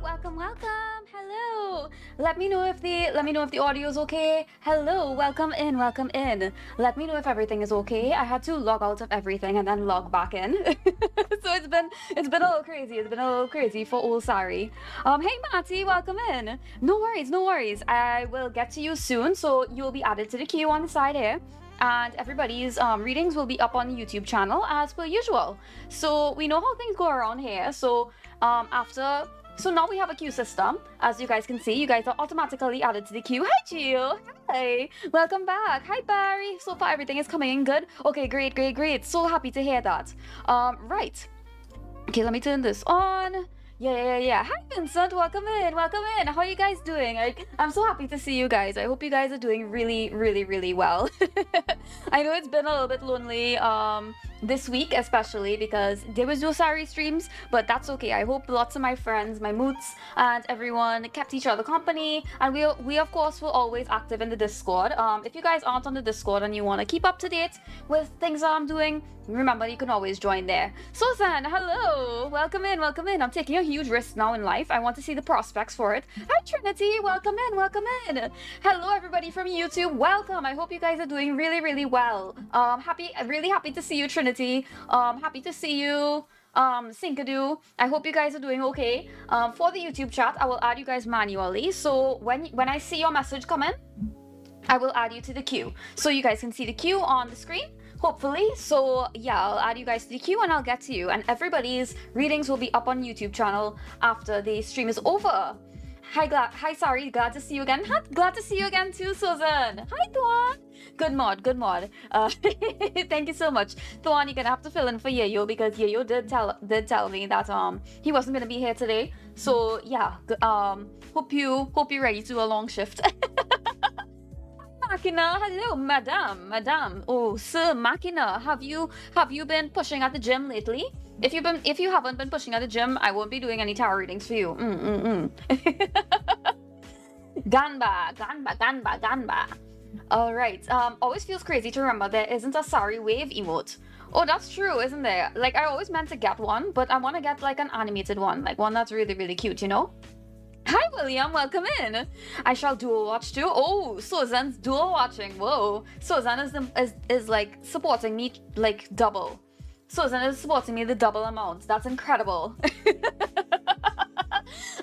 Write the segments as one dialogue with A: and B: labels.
A: welcome, welcome. Hello. Let me know if the audio is okay. Hello, welcome in, welcome in. Let me know if everything is okay. I had to log out of everything and then log back in. So it's been a little crazy. It's been a little crazy for old Sari. Hey Matty, welcome in. No worries, no worries. I will get to you soon, so you'll be added to the queue on the side here. And everybody's readings will be up on the YouTube channel as per usual. So we know how things go around here. So now we have a queue system. As you guys can see, you guys are automatically added to the queue. Hi Gio. Hi. Welcome back. Hi Barry. So far everything is coming in good. Okay, great. So happy to hear that. Right. Okay, let me turn this on. Yeah. Hi Vincent, welcome in. How are you guys doing? I'm so happy to see you guys. I hope you guys are doing really well. I know it's been a little bit lonely this week, especially because there was no Sari streams, but that's okay. I hope lots of my friends, my moots, and everyone kept each other company, and we of course were always active in the Discord. If you guys aren't on the Discord and you want to keep up to date with things that I'm doing, remember you can always join there. Susan, hello, welcome in. I'm taking a huge risk now in life. I want to see the prospects for it. Hi Trinity, welcome in. Hello everybody from YouTube, welcome. I hope you guys are doing really well. Really happy to see you Trinity. Happy to see you Sinkadu. I hope you guys are doing okay. For the YouTube chat, I will add you guys manually, so when I see your message come in, I will add you to the queue, so you guys can see the queue on the screen, hopefully. So yeah, I'll add you guys to the queue and I'll get to you, and everybody's readings will be up on YouTube channel after the stream is over. Hi Sari, glad to see you again. Glad to see you again too, Susan. Hi Thwan. Good mod. Thank you so much. Thwan, you're gonna have to fill in for Yayo because Yayo did tell me that he wasn't gonna be here today. So yeah, hope you're ready to do a long shift. Makina, hello, madam. Oh, Sir Makina, have you been pushing at the gym lately? If you haven't been pushing at the gym, I won't be doing any tarot readings for you. Ganba. All right. Always feels crazy to remember there isn't a Sari wave emote. Oh, that's true, isn't there? Like I always meant to get one, but I want to get like an animated one, like one that's really cute, you know? Hi William, welcome in. I shall dual watch too. Oh, Susan's dual watching. Whoa, Susan is like supporting me like double. Susan is supporting me the double amount. That's incredible.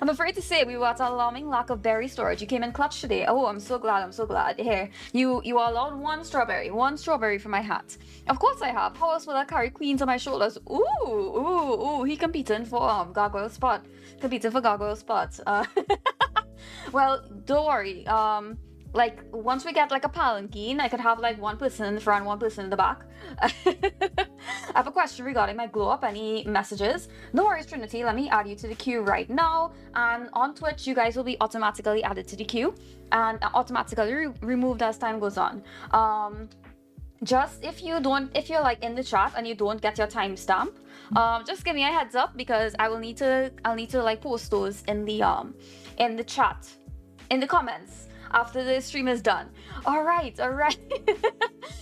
A: I'm afraid to say we were at an alarming lack of berry storage. You came in clutch today. Oh, I'm so glad. Here, you are allowed one strawberry for my hat. Of course I have. How else will I carry queens on my shoulders? Ooh, he competing for gargoyle spot. Well, don't worry. Like once we get like a palanquin, I could have like one person in the front, one person in the back. I have a question regarding my glow up. Any messages? No worries, Trinity. Let me add you to the queue right now. And on Twitch, you guys will be automatically added to the queue and automatically removed as time goes on. Just if you're like in the chat and you don't get your timestamp, just give me a heads up because I'll need to like post those in the chat, in the comments after the stream is done. All right.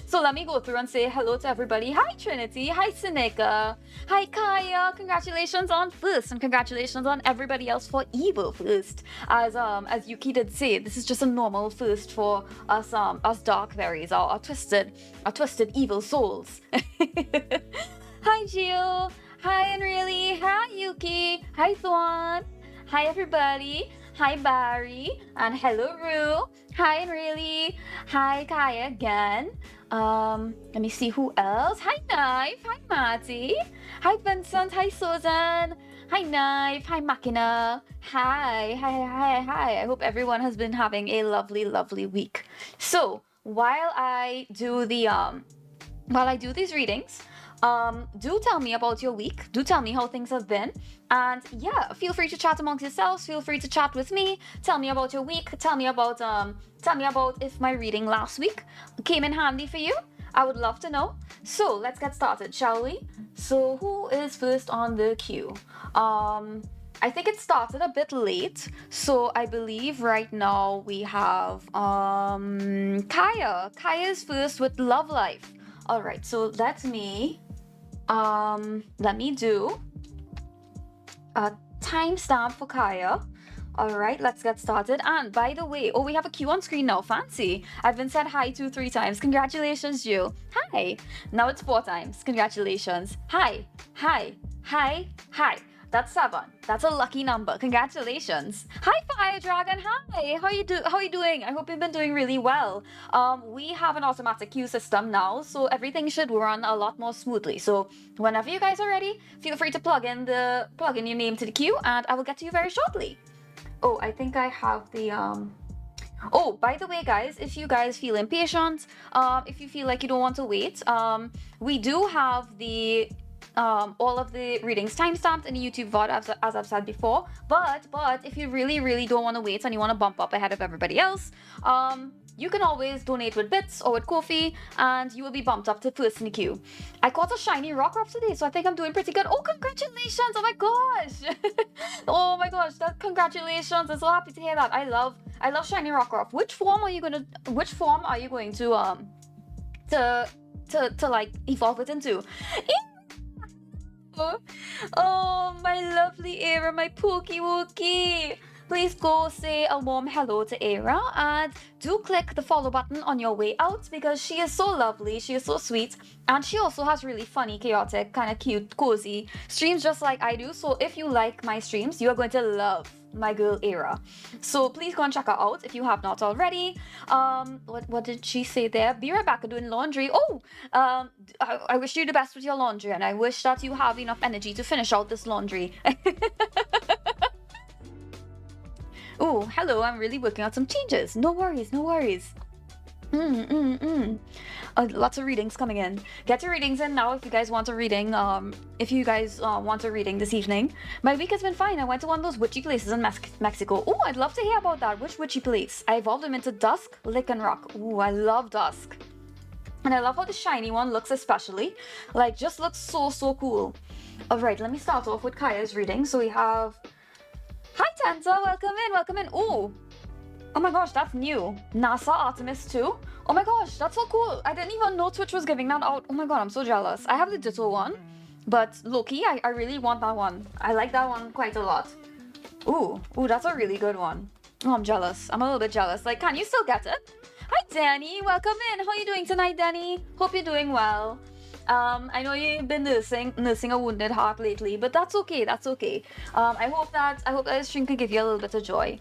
A: So let me go through and say hello to everybody. Hi Trinity, hi Seneca, hi Kaya. Congratulations on first, and congratulations on everybody else for evil first. As Yuki did say, this is just a normal first for us dark fairies, our twisted evil souls. Hi Gio, hi Enrili, hi Yuki, hi Thwan, hi everybody. Hi Barry, and hello Rue. Hi Enrili. Hi Kaya again. Let me see who else. Hi Knife. Hi Matty. Hi Vincent. Hi Susan. Hi Knife. Hi Makina. Hi. I hope everyone has been having a lovely week. So while I do these readings, do tell me about your week. Do tell me how things have been. And yeah, feel free to chat amongst yourselves. Feel free to chat with me. Tell me about your week. Tell me about if my reading last week came in handy for you. I would love to know. So let's get started, shall we? So who is first on the queue? I think it started a bit late, so I believe right now we have Kaya. Kaya is first with Love Life. All right, so let me do timestamp for Kaya. All right, let's get started. And by the way, we have a queue on screen now. Fancy. I've been said hi 3 times. Congratulations, Jill. Hi. Now it's 4 times. Congratulations. Hi, hi, hi, hi. That's 7. That's a lucky number. Congratulations. Hi, Fire Dragon. Hi. How you doing? I hope you've been doing really well. We have an automatic queue system now, so everything should run a lot more smoothly. So whenever you guys are ready, feel free to plug in your name to the queue, and I will get to you very shortly. Oh, I think I have the Oh, by the way, guys, if you guys feel impatient, if you feel like you don't want to wait, we do have the all of the readings timestamped in the YouTube VOD, as I've said before. But if you really don't want to wait and you want to bump up ahead of everybody else, you can always donate with bits or with Ko-fi, and you will be bumped up to first in the queue. I caught a shiny rock ruff today, so I think I'm doing pretty good. Oh, congratulations! Oh my gosh! Oh my gosh! Congratulations! I'm so happy to hear that. I love shiny rock ruff. Which form are you going to like evolve it into? Oh, my lovely Era, my Pokey Wookie. Please go say a warm hello to Era, and do click the follow button on your way out, because she is so lovely, she is so sweet, and she also has really funny, chaotic, kind of cute, cozy streams just like I do. So if you like my streams, you are going to love my girl Era. So please go and check her out if you have not already. What did she say there? Be right back, doing laundry. Oh, I wish you the best with your laundry, and I wish that you have enough energy to finish out this laundry. Oh, hello, I'm really working out some changes. No worries, no worries. Lots of readings coming in. Get your readings in now if you guys want a reading. If you guys want a reading this evening. My week has been fine. I went to one of those witchy places in Mexico. Oh, I'd love to hear about that. Which witchy place? I evolved them into Dusk, Lick, and Rock. Ooh, I love Dusk. And I love how the shiny one looks especially. Like, just looks so cool. Alright, let me start off with Kaya's reading. So we have... Hi, Tenta. Welcome in. Ooh. Oh my gosh, that's new. NASA Artemis 2. Oh my gosh, that's so cool. I didn't even know Twitch was giving that out. Oh my god, I'm so jealous. I have the Ditto one, but low-key, I really want that one. I like that one quite a lot. Ooh, that's a really good one. Oh, I'm jealous. I'm a little bit jealous. Like, can you still get it? Hi, Danny. Welcome in. How are you doing tonight, Danny? Hope you're doing well. I know you've been nursing a wounded heart lately, but that's okay. I hope that this stream could give you a little bit of joy.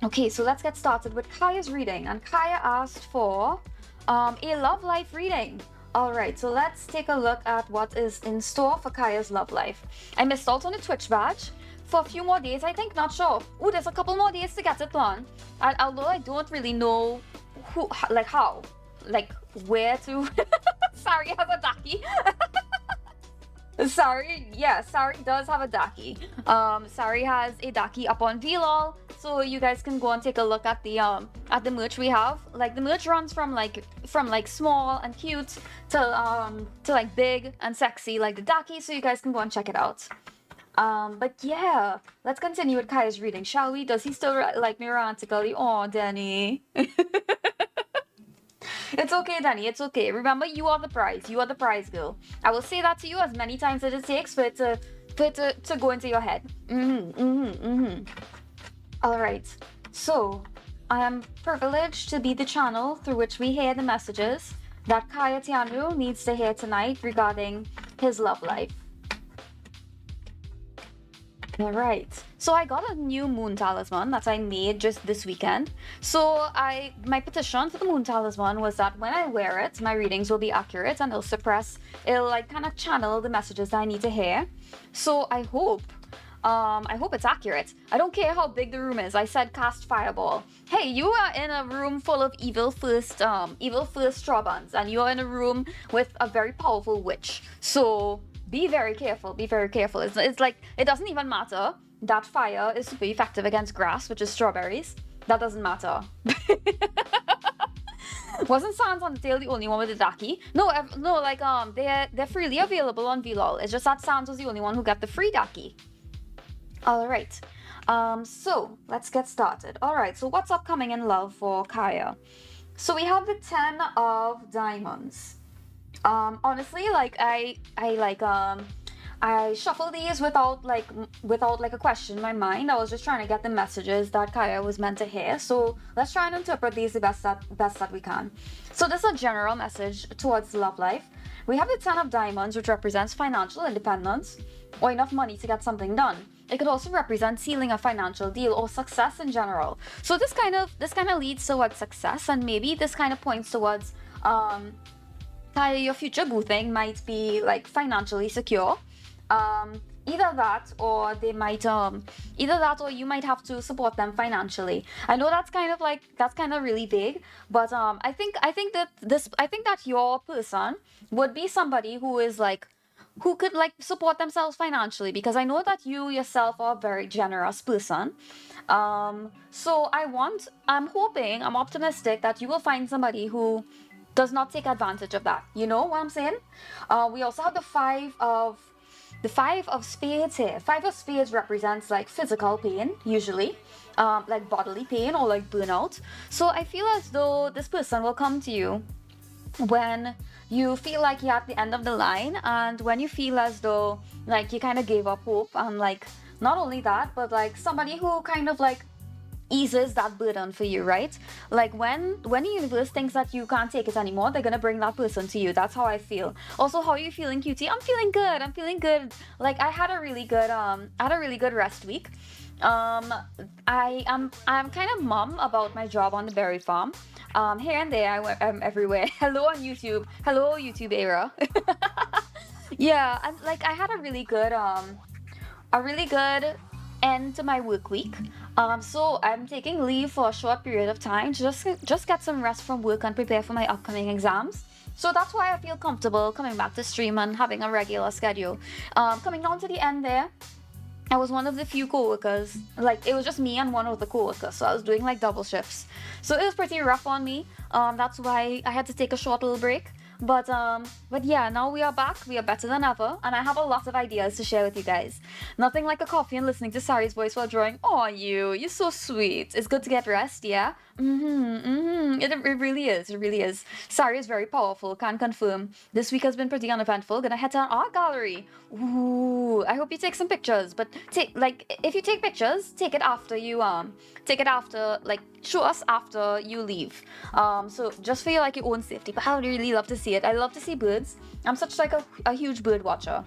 A: Okay, so let's get started with Kaya's reading, and Kaya asked for a love life reading. All right, so let's take a look at what is in store for Kaya's love life. I missed out on the Twitch badge for a few more days, I think, not sure. Oh, there's a couple more days to get it done. And although I don't really know how, where to. Sari has a Daki. Sari does have a Daki. Sari has a Daki up on VLOL, so you guys can go and take a look at the merch we have. Like, the merch runs from small and cute to like big and sexy, like the Daki, so you guys can go and check it out. But yeah, let's continue with Kaya's reading, shall we? Does he still like me romantically? Oh, Danny. It's okay, Danny, it's okay. Remember, you are the prize. You are the prize, girl. I will say that to you as many times as it takes for it to go into your head. Alright, so I am privileged to be the channel through which we hear the messages that Kaya Tianru needs to hear tonight regarding his love life. Alright, so I got a new moon talisman that I made just this weekend. So my petition for the moon talisman was that when I wear it, my readings will be accurate and it'll like kind of channel the messages that I need to hear. So I hope it's accurate. I don't care how big the room is. I said cast fireball. Hey, you are in a room full of evil first straw buns, and you're in a room with a very powerful witch. So be very careful. It's like, it doesn't even matter that fire is super effective against grass, which is strawberries. That doesn't matter. Wasn't Sans on the Tail the only one with the Daki? No, they're freely available on VLOL. It's just that Sans was the only one who got the free Daki. Alright. So let's get started. Alright, so what's upcoming in love for Kaya? So we have the 10 of Diamonds. Honestly, I shuffled these without a question in my mind. I was just trying to get the messages that Kaya was meant to hear. So let's try and interpret these the best that we can. So this is a general message towards love life. We have the Ten of Diamonds, which represents financial independence or enough money to get something done. It could also represent sealing a financial deal or success in general. So this kind of leads towards success, and maybe this kind of points towards Kaya, your future boo thing might be like financially secure. Either that or they might either that or you might have to support them financially. I know that's kind of really vague, but I think that your person would be somebody who is like who could like support themselves financially, because I know that you yourself are a very generous person. So I'm optimistic that you will find somebody who does not take advantage of that. You know what I'm saying? We also have the Five of Spades here. Five of Spades represents like physical pain, usually, like bodily pain or like burnout. So I feel as though this person will come to you when you feel like you're at the end of the line, and when you feel as though like you kind of gave up hope, and like not only that, but like somebody who kind of like eases that burden for you, right? Like when the universe thinks that you can't take it anymore, they're gonna bring that person to you. That's how I feel. Also, how are you feeling, cutie? I'm feeling good. I'm feeling good. Like I had a really good rest week. I'm kind of mum about my job on the berry farm. Here and there, I'm everywhere. Hello on YouTube. Hello YouTube era. Yeah, and like I had a really good end to my work week. So I'm taking leave for a short period of time to just get some rest from work and prepare for my upcoming exams. So that's why I feel comfortable coming back to stream and having a regular schedule. Coming down to the end there, I was one of the few co-workers, like it was just me and one of the co-workers, so I was doing like double shifts. So it was pretty rough on me. That's why I had to take a short little break. But yeah, now we are back. We are better than ever, and I have a lot of ideas to share with you guys. Nothing like a coffee and listening to Sari's voice while drawing. Oh, you're so sweet. It's good to get rest, yeah? It really is. It really is. Sari is very powerful. Can confirm. This week has been pretty uneventful. Gonna head to an art gallery. Ooh, I hope you take some pictures. But if you take pictures, take it after show us after you leave. So just for your own safety. But I would really love to see it. I love to see birds. I'm such like a huge bird watcher.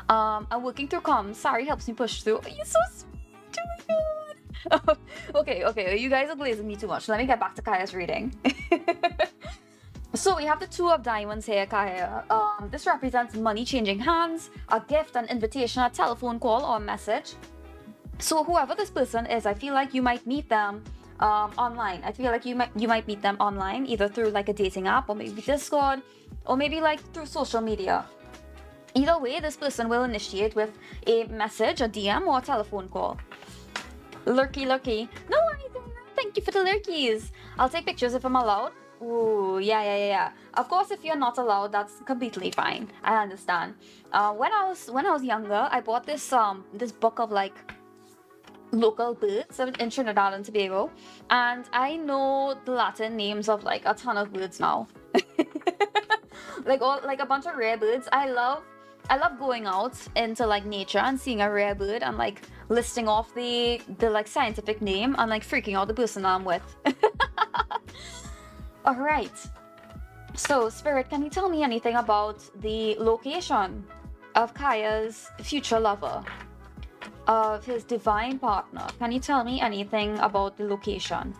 A: I'm working through comms. Sari helps me push through. You're so sweet. Oh my god. Okay, you guys are glazing me too much. Let me get back to Kaya's reading. So we have the Two of Diamonds here, Kaya. This represents money changing hands, a gift, an invitation, a telephone call, or a message. So whoever this person is, I feel like you might meet them online. I feel like you might meet them online, either through like a dating app or maybe Discord, or maybe like through social media. Either way, this person will initiate with a message, a DM, or a telephone call. Lurky. No worries. Thank you for the lurkies. I'll take pictures if I'm allowed. Ooh, yeah. Of course, if you're not allowed, that's completely fine. I understand. When I was younger, I bought this book of like local birds in Trinidad and Tobago, and I know the Latin names of like a ton of birds now. like a bunch of rare birds. I love going out into like nature and seeing a rare bird and like listing off the like scientific name and like freaking out the person I'm with. All right. So, Spirit, can you tell me anything about the location of Kaya's future lover, of his divine partner? Can you tell me anything about the location?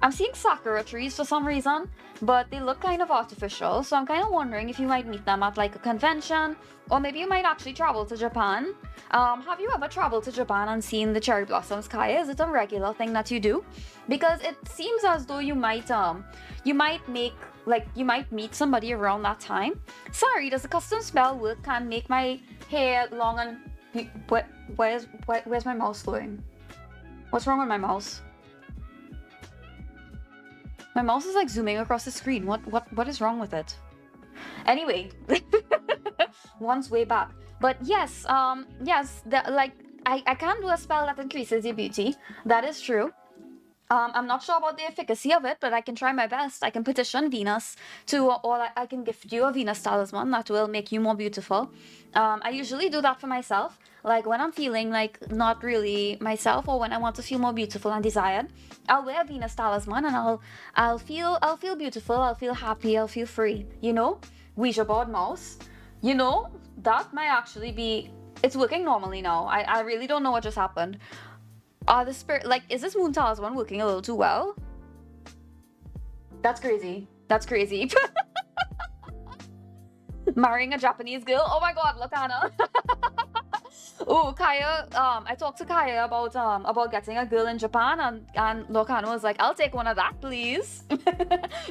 A: I'm seeing sakura trees for some reason, but they look kind of artificial, so I'm kind of wondering if you might meet them at like a convention, or maybe you might actually travel to Japan. Have you ever traveled to Japan and seen the cherry blossoms, Kaya? Is it a regular thing that you do? Because it seems as though you might meet somebody around that time. Sorry, does the custom spell work? Can make my hair long and... Where's my mouse going? What's wrong with my mouse? My mouse is like zooming across the screen. What is wrong with it? Anyway, one's way back. But yes, I can do a spell that increases your beauty. That is true. I'm not sure about the efficacy of it, but I can try my best. I can petition Venus to, or I can gift you a Venus talisman that will make you more beautiful. I usually do that for myself, like when I'm feeling like not really myself, or when I want to feel more beautiful and desired. I'll wear a Venus talisman, and I'll feel beautiful. I'll feel happy. I'll feel free. You know, Ouija board mouse. You know, that might actually be. It's working normally now. I really don't know what just happened. The spirit, like, is this moon talisman working a little too well? That's crazy. That's crazy. Marrying a Japanese girl? Oh my god, look, Anna. Oh, Kaya, I talked to Kaya about getting a girl in Japan, and Locano was like, I'll take one of that, please.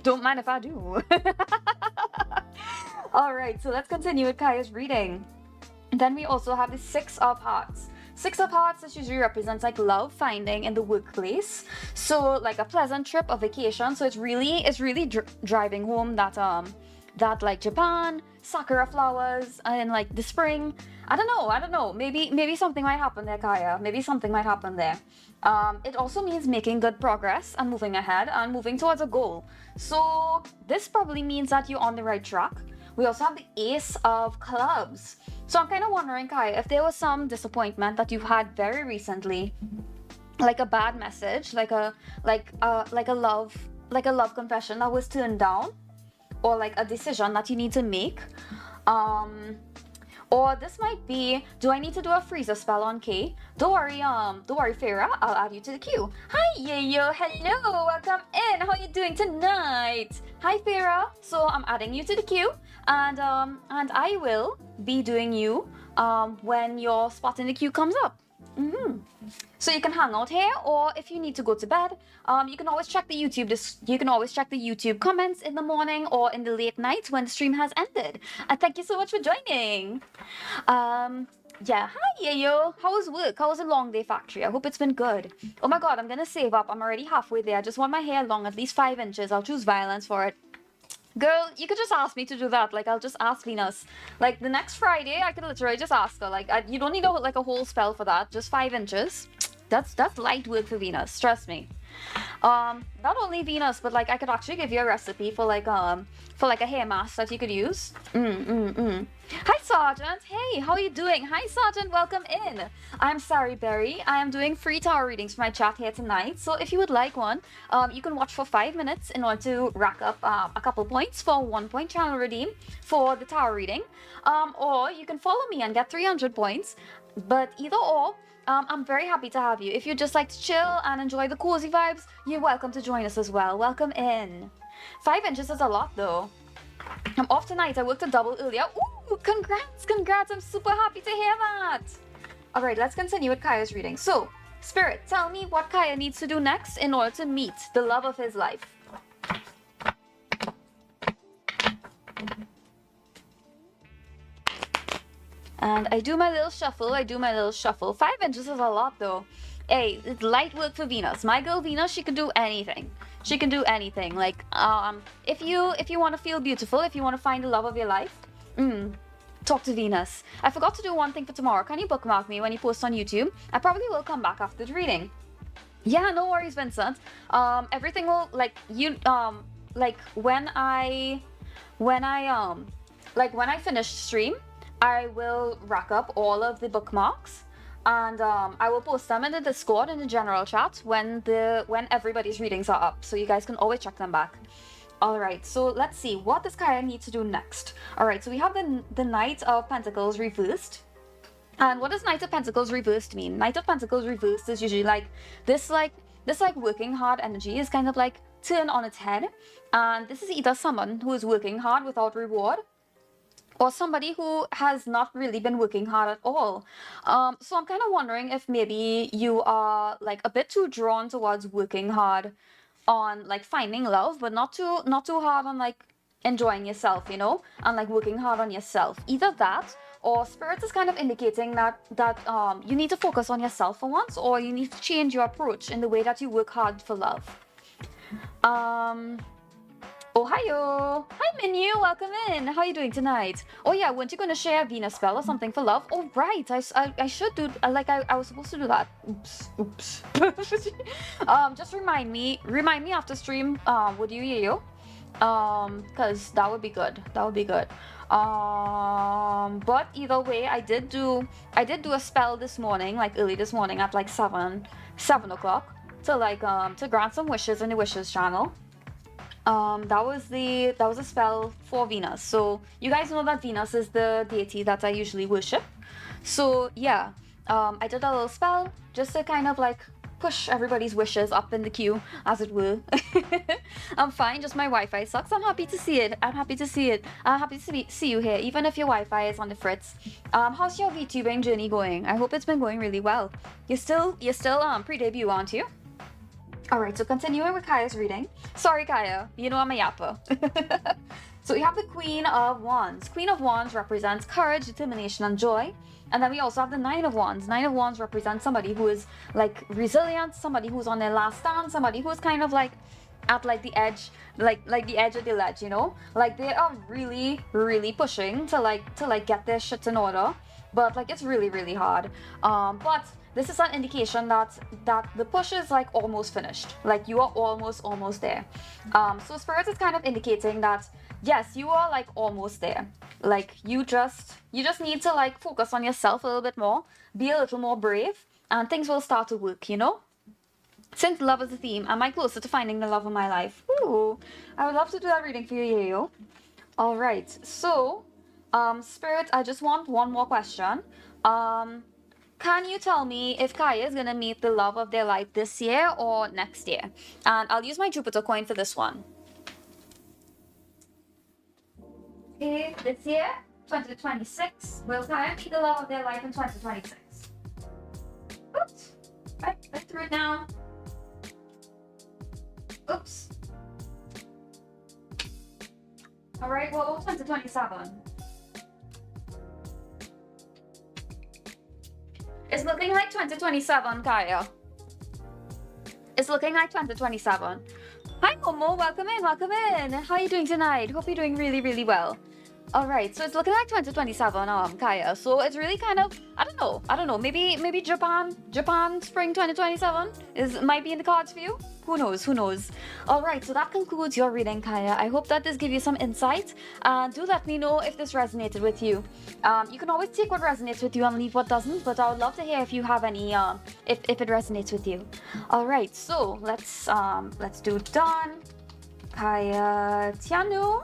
A: Don't mind if I do. Alright, so let's continue with Kaya's reading. Then we also have the Six of Hearts. Six of Hearts, this usually represents like love finding in the workplace. So like a pleasant trip, a vacation. So it's really driving home that like Japan, sakura flowers, and like the spring. I don't know. Maybe something might happen there, Kaya. Maybe something might happen there. It also means making good progress and moving ahead and moving towards a goal. So this probably means that you're on the right track. We also have the Ace of Clubs. So I'm kind of wondering, Kaya, if there was some disappointment that you've had very recently, like a bad message, like a love confession that was turned down, or like a decision that you need to make. Or this might be, do I need to do a freezer spell on Kay? Don't worry, Farah, I'll add you to the queue. Hi, Yayo, hello, welcome in. How are you doing tonight? Hi, Farah. So I'm adding you to the queue, and I will be doing you when your spot in the queue comes up. So you can hang out here, or if you need to go to bed, you can always check the YouTube comments in the morning or in the late night when the stream has ended. And thank you so much for joining. Yeah, hi Yayo. How was work? How was the long day factory? I hope it's been good. Oh my god, I'm gonna save up. I'm already halfway there. I just want my hair long, at least 5 inches. I'll choose violence for it. Girl, you could just ask me to do that. Like, I'll just ask Venus. Like, the next Friday, I could literally just ask her. Like, you don't need a whole spell for that. Just 5 inches. That's light work for Venus. Trust me. Not only Venus, but like I could actually give you a recipe for like a hair mask that you could use. Hi Sergeant. Hey, how are you doing? Hi Sergeant, welcome in. I'm SariBerry. I am doing free tarot readings for my chat here tonight. So if you would like one, you can watch for 5 minutes in order to rack up a couple points for 1 point channel redeem for the tarot reading. Or you can follow me and get 300 points. But either or, I'm very happy to have you. If you just like to chill and enjoy the cozy vibes, you're welcome to join us as well. Welcome in. 5 inches is a lot though. I'm off tonight. I worked a double earlier. Ooh, congrats. I'm super happy to hear that. All right, let's continue with Kaya's reading. So, Spirit, tell me what Kaya needs to do next in order to meet the love of his life. And I do my little shuffle. 5 inches is a lot though. Hey, it's light work for Venus. My girl Venus, she can do anything. Like, if you want to feel beautiful, if you want to find the love of your life, talk to Venus. I forgot to do one thing for tomorrow. Can you bookmark me when you post on YouTube? I probably will come back after the reading. Yeah, no worries, Vincent. Everything will, like, like when I finish stream, I will rack up all of the bookmarks, and I will post them in the Discord in the general chat when everybody's readings are up, so you guys can always check them back. All right, so let's see, what does Kaya need to do next? All right, so we have the Knight of Pentacles reversed. And what does Knight of Pentacles reversed mean? Knight of Pentacles reversed is usually like this working hard energy is kind of like turned on its head, and this is either someone who is working hard without reward, or somebody who has not really been working hard at all. So I'm kind of wondering if maybe you are like a bit too drawn towards working hard on like finding love, but not too hard on like enjoying yourself, you know, and like working hard on yourself. Either that, or Spirit is kind of indicating that you need to focus on yourself for once, or you need to change your approach in the way that you work hard for love. Ohio! Hi, Menu! Welcome in! How are you doing tonight? Oh yeah, weren't you gonna share a Venus spell or something for love? Oh right, I should do, like I was supposed to do that. Oops. Just remind me after stream, would you, Yayo? Cause that would be good. That would be good. But either way, I did do a spell this morning, like early this morning at like 7 o'clock to like to grant some wishes in the wishes channel. That was a spell for Venus. So you guys know that Venus is the deity that I usually worship. So yeah, I did a little spell just to kind of like push everybody's wishes up in the queue, as it were. I'm fine, just my Wi-Fi sucks. I'm happy to see it. I'm happy to see you here, even if your Wi-Fi is on the fritz. How's your VTubing journey going? I hope it's been going really well. You're still pre-debut, aren't you? Alright, so continuing with Kaya's reading. Sorry, Kaya, you know I'm a yapper. So we have the Queen of Wands. Queen of Wands represents courage, determination, and joy. And then we also have the Nine of Wands. Nine of Wands represents somebody who is like resilient, somebody who's on their last stand, somebody who's kind of like at like the edge, like the edge of the ledge, you know? Like they are really, really pushing to get their shit in order. But like it's really, really hard. But this is an indication that the push is like almost finished. Like you are almost there. So Spirit is kind of indicating that yes, you are like almost there. Like you just need to like focus on yourself a little bit more, be a little more brave, and things will start to work, you know? Since love is the theme, am I closer to finding the love of my life? Ooh, I would love to do that reading for you, Yayo. Alright, so Spirit, I just want one more question. Can you tell me if Kaya is gonna meet the love of their life this year or next year? And I'll use my Jupiter coin for this one. Okay, this year, 2026. Will Kaya meet the love of their life in 2026? Oops. Right, I threw it down. Oops. Alright, well, 2027. It's looking like 2027, Kaya. It's looking like 2027. Hi, Momo. Welcome in. How are you doing tonight? Hope you're doing really, really well. Alright, so it's looking like 2027, Kaya. So it's really kind of, I don't know. Maybe Japan spring 2027 might be in the cards for you. Who knows? Alright, so that concludes your reading, Kaya. I hope that this gives you some insight. And do let me know if this resonated with you. You can always take what resonates with you and leave what doesn't, but I would love to hear if you have any, if it resonates with you. Alright, so let's do done. Kaya Tiano.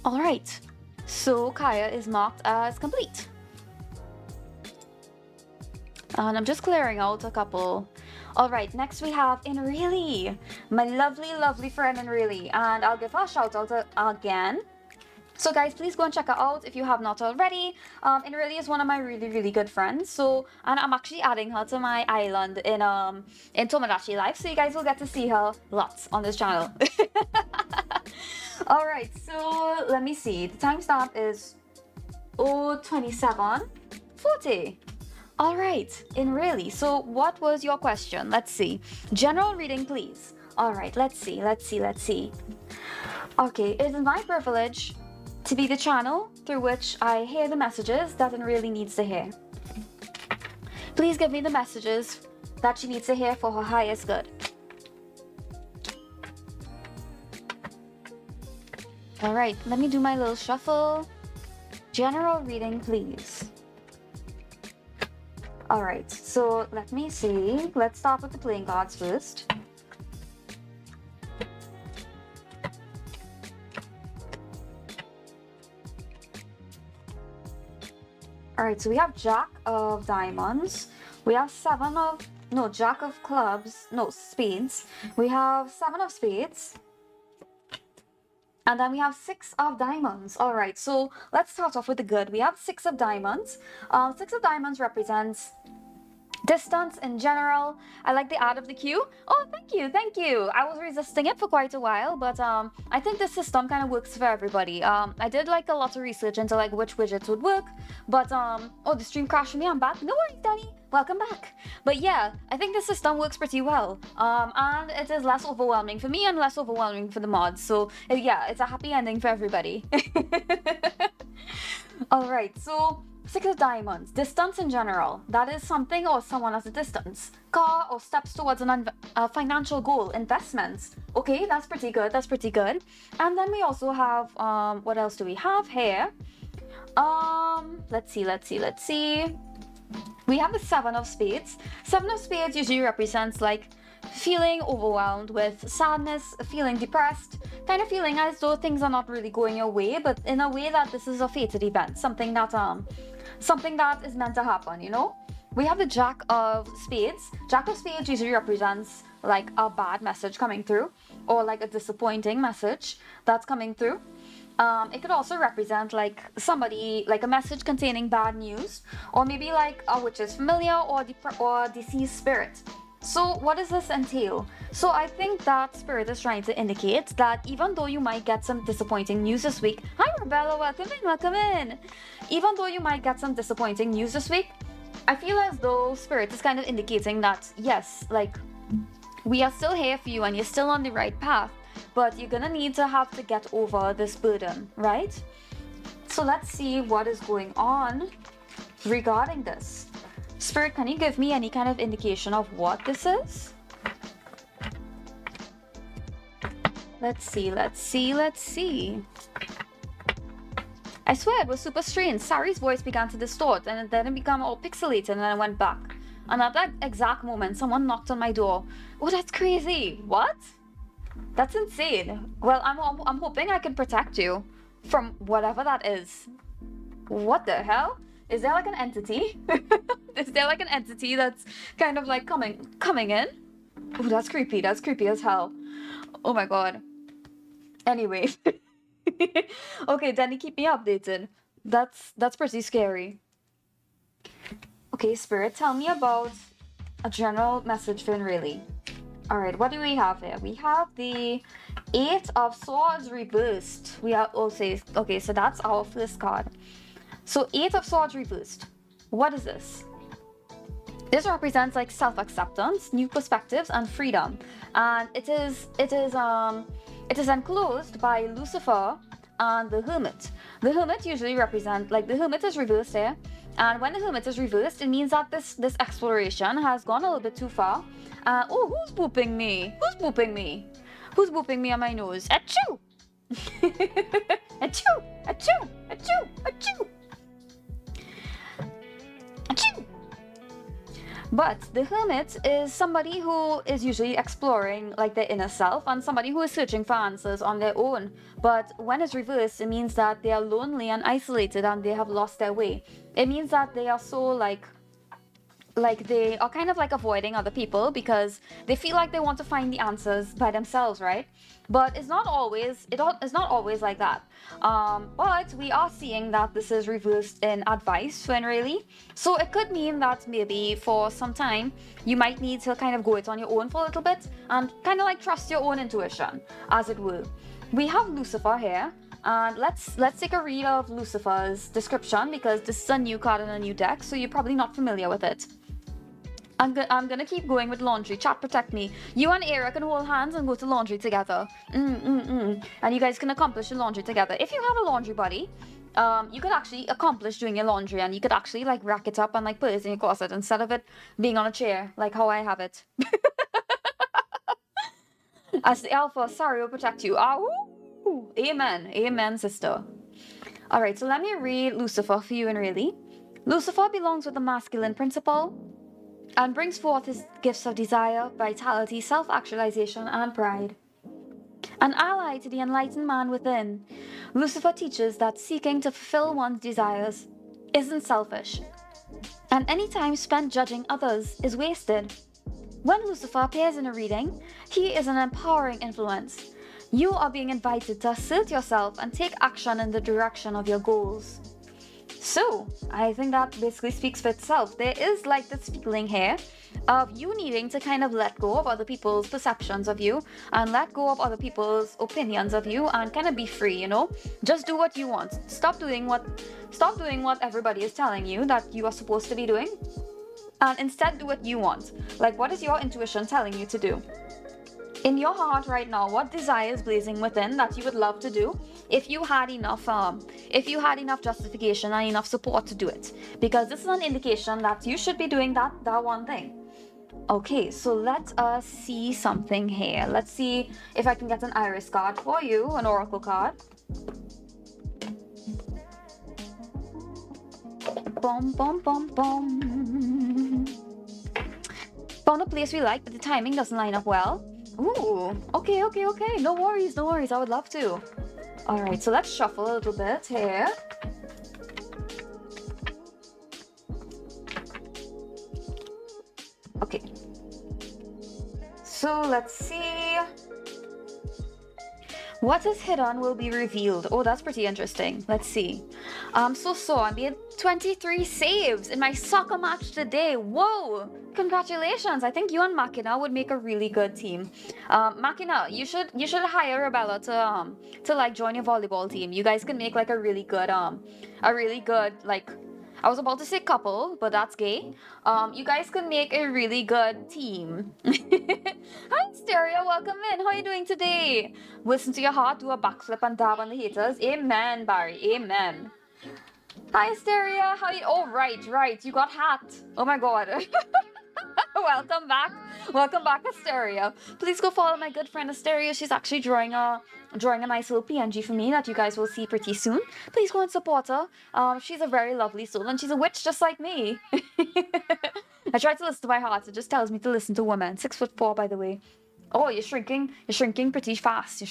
A: Alright, so Kaya is marked as complete. And I'm just clearing out a couple. Alright, next we have Inrili, my lovely friend Inrili, and I'll give her a shout out again. So guys, please go and check her out if you have not already. Inrili is one of my really good friends. So, and I'm actually adding her to my island in Tomodachi Life, so you guys will get to see her lots on this channel. Alright, so let me see. The timestamp is 0:27:40. Alright, Inrili. So what was your question? Let's see. General reading, please. Alright, let's see. Okay, it is my privilege to be the channel through which I hear the messages that Inrili needs to hear. Please give me the messages that she needs to hear for her highest good. Alright, let me do my little shuffle. General reading, please. Alright, so let me see. Let's start with the playing cards first. Alright, so we have Jack of Diamonds. We have Jack of Clubs. No, Spades. We have 7 of Spades. And then we have 6 of Diamonds. Alright, so let's start off with the good. We have 6 of Diamonds. 6 of Diamonds represents distance in general. I like the art of the queue. Oh, thank you. I was resisting it for quite a while, but I think the system kind of works for everybody. I did like a lot of research into like which widgets would work, but oh, the stream crashed for me. I'm back. No worries, Danny. welcome back. But yeah, I think the system works pretty well. And it is less overwhelming for me and less overwhelming for the mods. So yeah, it's a happy ending for everybody. Alright, so 6 of Diamonds, distance in general. That is something or someone at a distance. Car or steps towards a financial goal, investments. Okay, that's pretty good, that's pretty good. And then we also have, what else do we have here? Let's see. We have the 7 of Spades. 7 of Spades usually represents like feeling overwhelmed with sadness, feeling depressed, kind of feeling as though things are not really going your way, but in a way that this is a fated event, something that is meant to happen, you know? We have the Jack of Spades. Jack of Spades usually represents like a bad message coming through, or like a disappointing message that's coming through. It could also represent like somebody, like a message containing bad news, or maybe like a witch's familiar or deceased spirit. So what does this entail? So I think that spirit is trying to indicate that even though you might get some disappointing news this week, hi Rebella, welcome in. Even though you might get some disappointing news this week, I feel as though spirit is kind of indicating that yes, like we are still here for you and you're still on the right path, but you're gonna need to get over this burden, right? So let's see what is going on regarding this. Spirit, can you give me any kind of indication of what this is? Let's see. I swear it was super strange. Sari's voice began to distort and then it became all pixelated and then I went back. And at that exact moment, someone knocked on my door. Oh, that's crazy. What? That's insane. Well, I'm hoping I can protect you from whatever that is. What the hell? Is there like an entity? Is there like an entity that's kind of like coming in? Oh, that's creepy. That's creepy as hell. Oh my god. Anyway. Okay, Danny, keep me updated. That's pretty scary. Okay, Spirit, tell me about a general message for really. Alright, what do we have here? We have the 8 of Swords reversed. We have also, okay, so that's our first card. So 8 of Swords reversed. What is this? This represents like self-acceptance, new perspectives, and freedom. And it is enclosed by Lucifer and the Hermit. The Hermit usually represents, like the Hermit is reversed here. And when the Hermit is reversed, it means that this exploration has gone a little bit too far. Oh, who's booping me? Who's booping me? Who's booping me on my nose? Achoo! Achoo! Achoo! Achoo! Achoo! Achoo! But the Hermit is somebody who is usually exploring like their inner self and somebody who is searching for answers on their own. But when it's reversed, it means that they are lonely and isolated and they have lost their way. It means that they are so like they are kind of like avoiding other people because they feel like they want to find the answers by themselves, right? But it's not always like that. But we are seeing that this is reversed in advice when really. So it could mean that maybe for some time you might need to kind of go it on your own for a little bit and kind of like trust your own intuition, as it were. We have Lucifer here. And let's take a read of Lucifer's description because this is a new card in a new deck, so you're probably not familiar with it. I'm gonna keep going with laundry. Chat, protect me. You and Era can hold hands and go to laundry together. And you guys can accomplish your laundry together. If you have a laundry buddy, you could actually accomplish doing your laundry and you could actually like rack it up and like put it in your closet instead of it being on a chair, like how I have it. As the alpha, Sari will protect you. Amen. Amen, sister. Alright, so let me read Lucifer for you and really. Lucifer belongs with the masculine principle and brings forth his gifts of desire, vitality, self-actualization, and pride. An ally to the enlightened man within, Lucifer teaches that seeking to fulfill one's desires isn't selfish, and any time spent judging others is wasted. When Lucifer appears in a reading, he is an empowering influence. You are being invited to assert yourself and take action in the direction of your goals. So, I think that basically speaks for itself. There is like this feeling here of you needing to kind of let go of other people's perceptions of you and let go of other people's opinions of you and kind of be free, you know? Just do what you want. Stop doing what everybody is telling you that you are supposed to be doing. and instead do what you want. Like, what is your intuition telling you to do? In your heart right now, what desire is blazing within that you would love to do if you had enough justification and enough support to do it? Because this is an indication that you should be doing that one thing. Okay, so let us see something here. Let's see if I can get an iris card for you, an oracle card. Boom, boom, boom, boom. Found a place we like, but the timing doesn't line up well. Ooh, okay. No worries. I would love to. All right, so let's shuffle a little bit here. Okay. So let's see. What is hidden will be revealed. Oh, that's pretty interesting. Let's see. So I made 23 saves in my soccer match today. Whoa! Congratulations! I think you and Makina would make a really good team. Makina, you should hire Rebella to like join your volleyball team. You guys can make like a really good like, I was about to say couple, but that's gay. You guys can make a really good team. Hi, Stereo. Welcome in. How are you doing today? Listen to your heart, do a backflip and dab on the haters. Amen, Barry. Amen. Hi, Stereo. How are you? Oh, right. You got hacked. Oh my god. Welcome back, Asteria. Please go follow my good friend Asteria. She's actually drawing a nice little PNG for me that you guys will see pretty soon. Please go and support her. She's a very lovely soul and she's a witch just like me. I try to listen to my heart. It just tells me to listen to women. 6'4", by the way. Oh, you're shrinking pretty fast.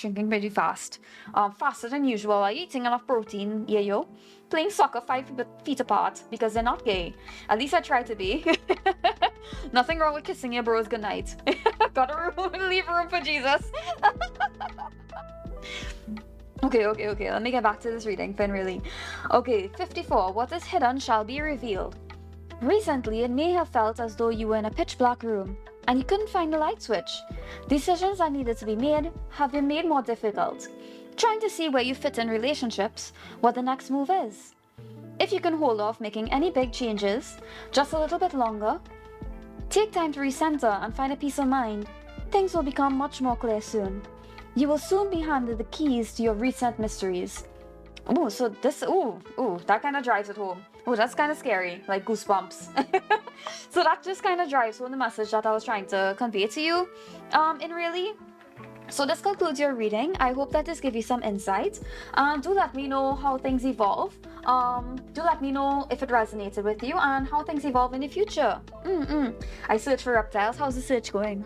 A: Faster than usual. Are you eating enough protein? Yeah, yo. Playing soccer 5 feet apart because they're not gay. At least I try to be. Nothing wrong with kissing your bros goodnight. Gotta leave room for Jesus. Okay. Let me get back to this reading, Finn, really. Okay, 54. What is hidden shall be revealed. Recently, it may have felt as though you were in a pitch black room and you couldn't find the light switch. Decisions that needed to be made have been made more difficult. Trying to see where you fit in relationships, what the next move is. If you can hold off making any big changes, just a little bit longer, take time to recenter and find a peace of mind, things will become much more clear soon. You will soon be handed the keys to your recent mysteries. Oh, so this, that kind of drives it home. Oh, that's kind of scary, like goosebumps. So that just kind of drives home the message that I was trying to convey to you, in really. So this concludes your reading. I hope that this gives you some insight. Do let me know how things evolve. Do let me know if it resonated with you and how things evolve in the future. I search for reptiles. How's the search going?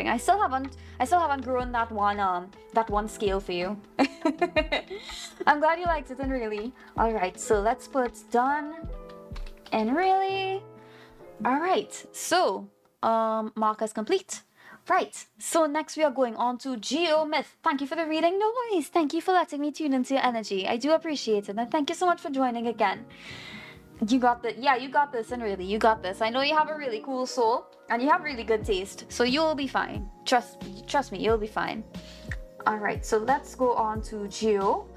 A: I still haven't grown that one scale for you. I'm glad you liked it and really. All right, so let's put done and really. All right, so mark as complete. Right, so next we are going on to Geomyth. Thank you for the reading. No worries. Thank you for letting me tune into your energy. I do appreciate it. And thank you so much for joining again. You got this, and really, you got this. I know you have a really cool soul, and you have really good taste. So you'll be fine. Trust me, you'll be fine. Alright, so let's go on to Geomyth.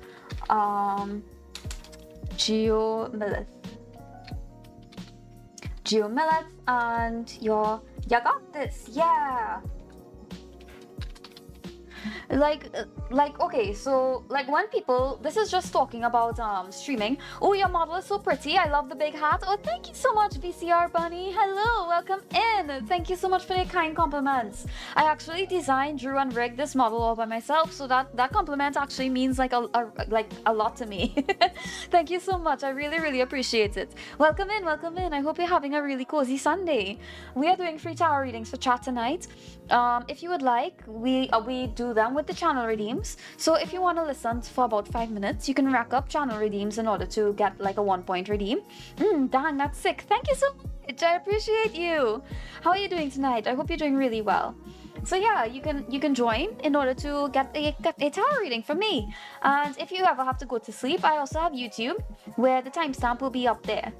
A: Geomyth, and you got this, yeah. Okay, so like when people, this is just talking about streaming. Oh, your model is so pretty. I love the big hat. Oh, thank you so much, VCR Bunny. Hello, welcome in. Thank you so much for the kind compliments. I actually designed, drew, and rigged this model all by myself, so that compliment actually means like a lot to me. Thank you so much. I really appreciate it. Welcome in. I hope you're having a really cozy Sunday. We are doing free tarot readings for chat tonight. If you would like, we do them with the channel redeems. So if you want to listen for about 5 minutes, you can rack up channel redeems in order to get like a 1-point redeem. Dang, that's sick. Thank you so much. I appreciate you. How are you doing tonight? I hope you're doing really well. So yeah, you can join in order to get a tarot reading from me. And if you ever have to go to sleep, I also have YouTube where the timestamp will be up there.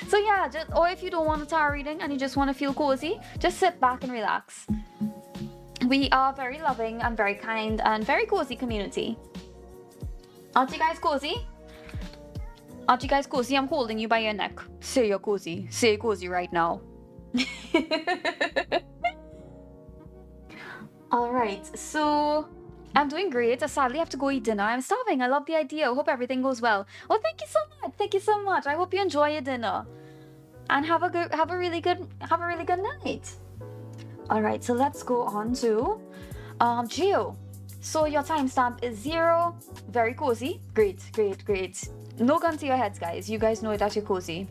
A: So yeah, or if you don't want a tarot reading and you just want to feel cozy, just sit back and relax. We are very loving and very kind and very cozy community. Aren't you guys cozy? Aren't you guys cozy? I'm holding you by your neck. Say you're cozy. Say you're cozy right now. Alright, so I'm doing great. I sadly have to go eat dinner. I'm starving. I love the idea. I hope everything goes well. Oh, thank you so much. Thank you so much. I hope you enjoy your dinner. And have a really good night. Alright, so let's go on to Geo. So your timestamp is 0. Very cozy. Great. No gun to your heads, guys. You guys know that you're cozy.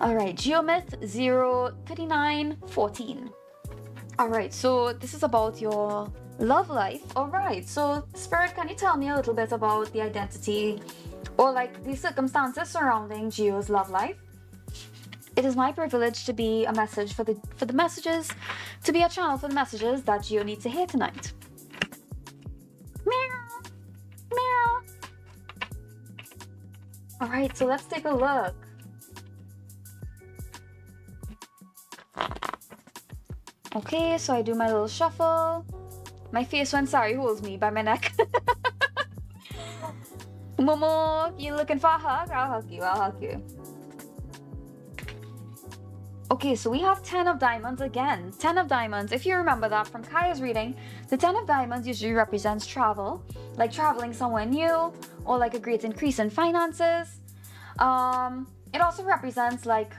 A: Alright, Geomyth 03914. Alright, so this is about your love life. Alright, so Spirit, can you tell me a little bit about the identity or like the circumstances surrounding Geo's love life? It is my privilege to be a message for the messages, to be a channel for the messages that Geo needs to hear tonight. Meow. Meow. Alright, so let's take a look. Okay, so I do my little shuffle. My face when Sari holds me by my neck. Momo, you looking for a hug? I'll hug you. Okay, so we have 10 of diamonds again. 10 of diamonds. If you remember that from Kaya's reading, the 10 of diamonds usually represents travel, like traveling somewhere new or like a great increase in finances. It also represents like,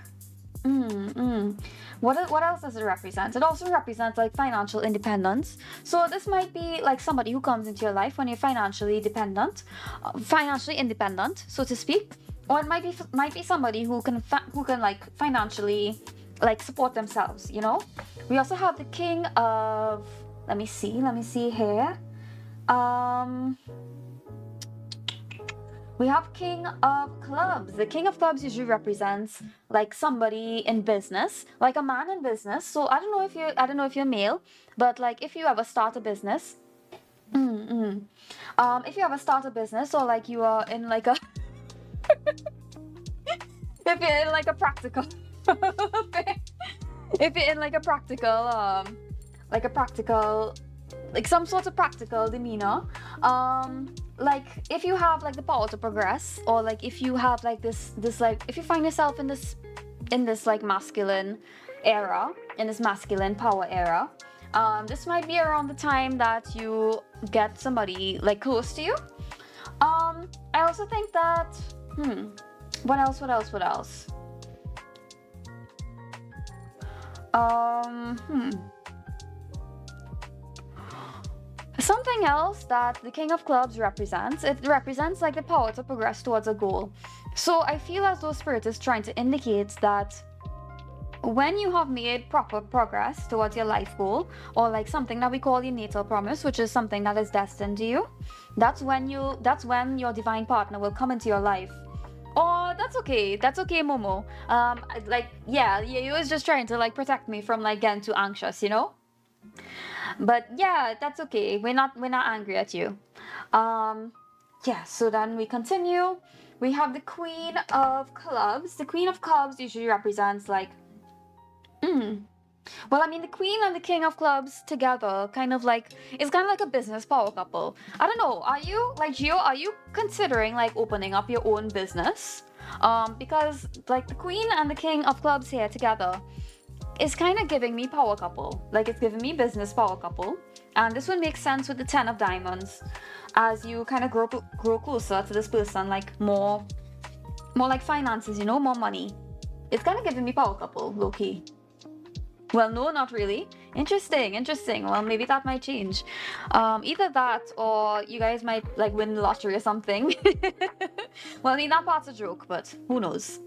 A: what else does it represent? It also represents like financial independence. So this might be like somebody who comes into your life when you're financially independent, so to speak. Or it might be somebody who can like financially like support themselves, you know. We also have the King of, let me see here. We have King of Clubs. The King of Clubs usually represents like somebody in business, like a man in business. So I don't know if you're male, but like if you ever start a business, if you ever start a business or like you are in like a if you're in like a practical if you're in like a practical like some sort of practical demeanor, like if you have like the power to progress, or like if you have like this like if you find yourself in this like masculine era, in this masculine power era, this might be around the time that you get somebody like close to you. I also think that what else? Something else that the King of Clubs represents, it represents like the power to progress towards a goal. So I feel as though Spirit is trying to indicate that when you have made proper progress towards your life goal, or like something that we call your natal promise, which is something that is destined to you, that's when your divine partner will come into your life. Oh, that's okay, Momo. Like, yeah, you was just trying to like protect me from like getting too anxious, you know? But yeah, that's okay. We're not angry at you. Yeah, so then we continue. We have the Queen of Clubs. The Queen of Clubs usually represents like well, I mean, the Queen and the King of Clubs together it's kind of like a business power couple. I don't know, are you, like, Gio, are you considering like opening up your own business? Because like the Queen and the King of Clubs here together is kind of giving me power couple. Like, it's giving me business power couple. And this would make sense with the 10 of diamonds as you kind of grow closer to this person, like more like finances, you know, more money. It's kind of giving me power couple, low-key. Well, no, not really. Interesting. Well, maybe that might change. Either that or you guys might like win the lottery or something. Well, I mean, that part's a joke, but who knows?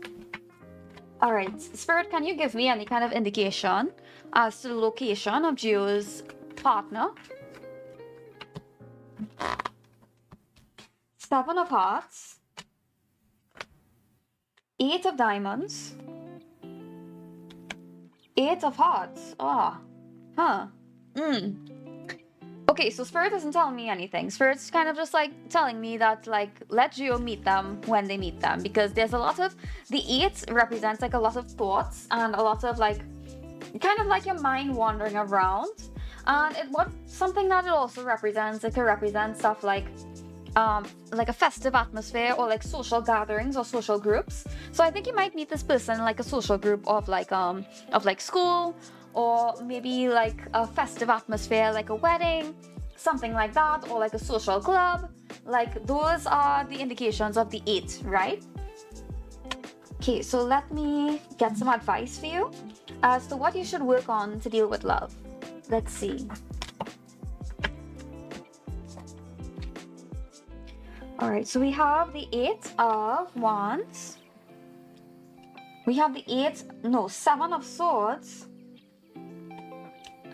A: Alright, Spirit, can you give me any kind of indication as to the location of Geo's partner? 7 of Hearts, 8 of Diamonds, 8 of Hearts. Okay, so Spirit doesn't tell me anything. Spirit's kind of just like telling me that like let Geo meet them when they meet them, because there's a lot of the 8 represents like a lot of thoughts and a lot of like kind of like your mind wandering around. And something that it also represents, it could represent stuff like like a festive atmosphere or like social gatherings or social groups. So I think you might meet this person in like a social group of like school, or maybe like a festive atmosphere like a wedding, something like that, or like a social club. Like those are the indications of the 8, right? Okay, so let me get some advice for you as to what you should work on to deal with love. Let's see. Alright, so we have the 8 of Wands. We have the 7 of Swords.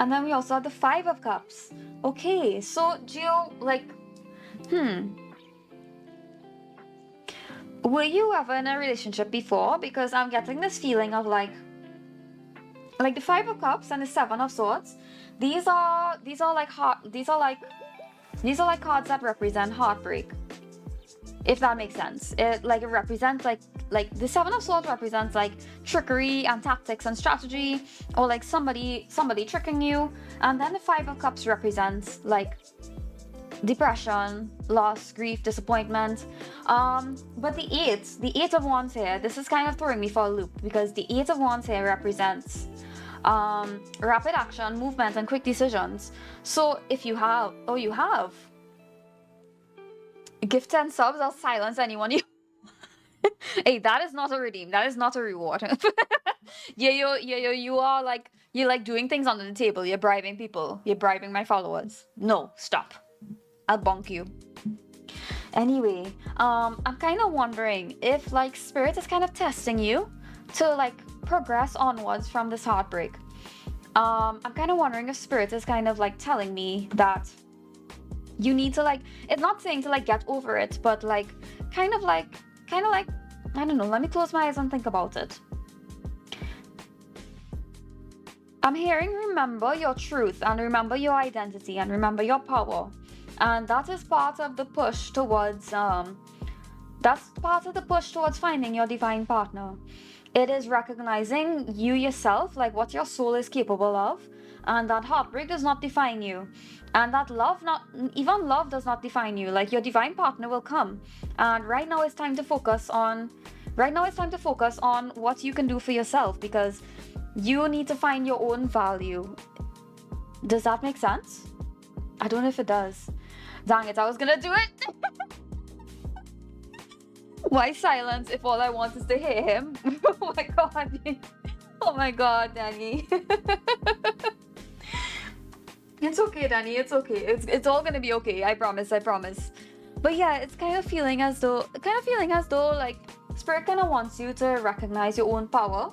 A: And then we also have the 5 of Cups. Okay, so Gio, like, were you ever in a relationship before? Because I'm getting this feeling of like the 5 of Cups and the 7 of Swords. These are like cards that represent heartbreak. If that makes sense. It represents like the 7 of Swords represents like trickery and tactics and strategy, or like somebody tricking you, and then the 5 of Cups represents like depression, loss, grief, disappointment. But the 8 of Wands here, this is kind of throwing me for a loop, because the 8 of Wands here represents rapid action, movement, and quick decisions. So if you have give 10 subs, I'll silence anyone you. Hey, that is not a redeem. That is not a reward. You are like, you're like doing things under the table. You're bribing people. You're bribing my followers. No, stop. I'll bonk you. Anyway, I'm kind of wondering if like Spirit is kind of testing you to like progress onwards from this heartbreak. I'm kind of wondering if Spirit is kind of like telling me that you need to like, it's not saying to like get over it, but like kind of like I don't know, let me close my eyes and think about it. I'm hearing remember your truth, and remember your identity, and remember your power. And that is part of the push towards finding your divine partner. It is recognizing you yourself, like what your soul is capable of, and that heartbreak does not define you, and that love does not define you. Like your divine partner will come, and right now it's time to focus on what you can do for yourself, because you need to find your own value. Does that make sense? I don't know if it does. Dang it, I was gonna do it. Why silence if all I want is to hear him? Oh my god. Oh my god, Danny. It's okay, Danny, it's okay. It's all gonna be okay. I promise. But yeah, it's kind of feeling as though like Spirit kind of wants you to recognize your own power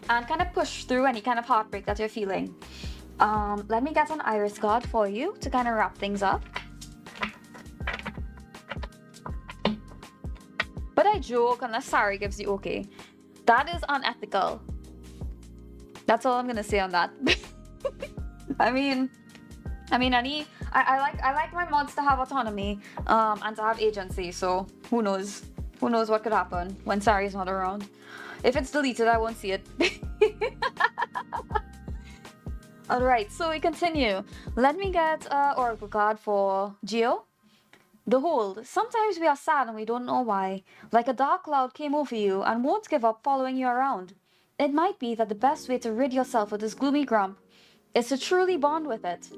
A: and kind of push through any kind of heartbreak that you're feeling. Let me get an iris card for you to kind of wrap things up. But I joke unless Sari gives you okay. That is unethical. That's all I'm gonna say on that. I mean, I like my mods to have autonomy, and to have agency. So who knows? Who knows what could happen when Sari's not around? If it's deleted, I won't see it. Alright, so we continue. Let me get an oracle card for Geo. The Hold. Sometimes we are sad and we don't know why. Like a dark cloud came over you and won't give up following you around. It might be that the best way to rid yourself of this gloomy grump is to truly bond with it.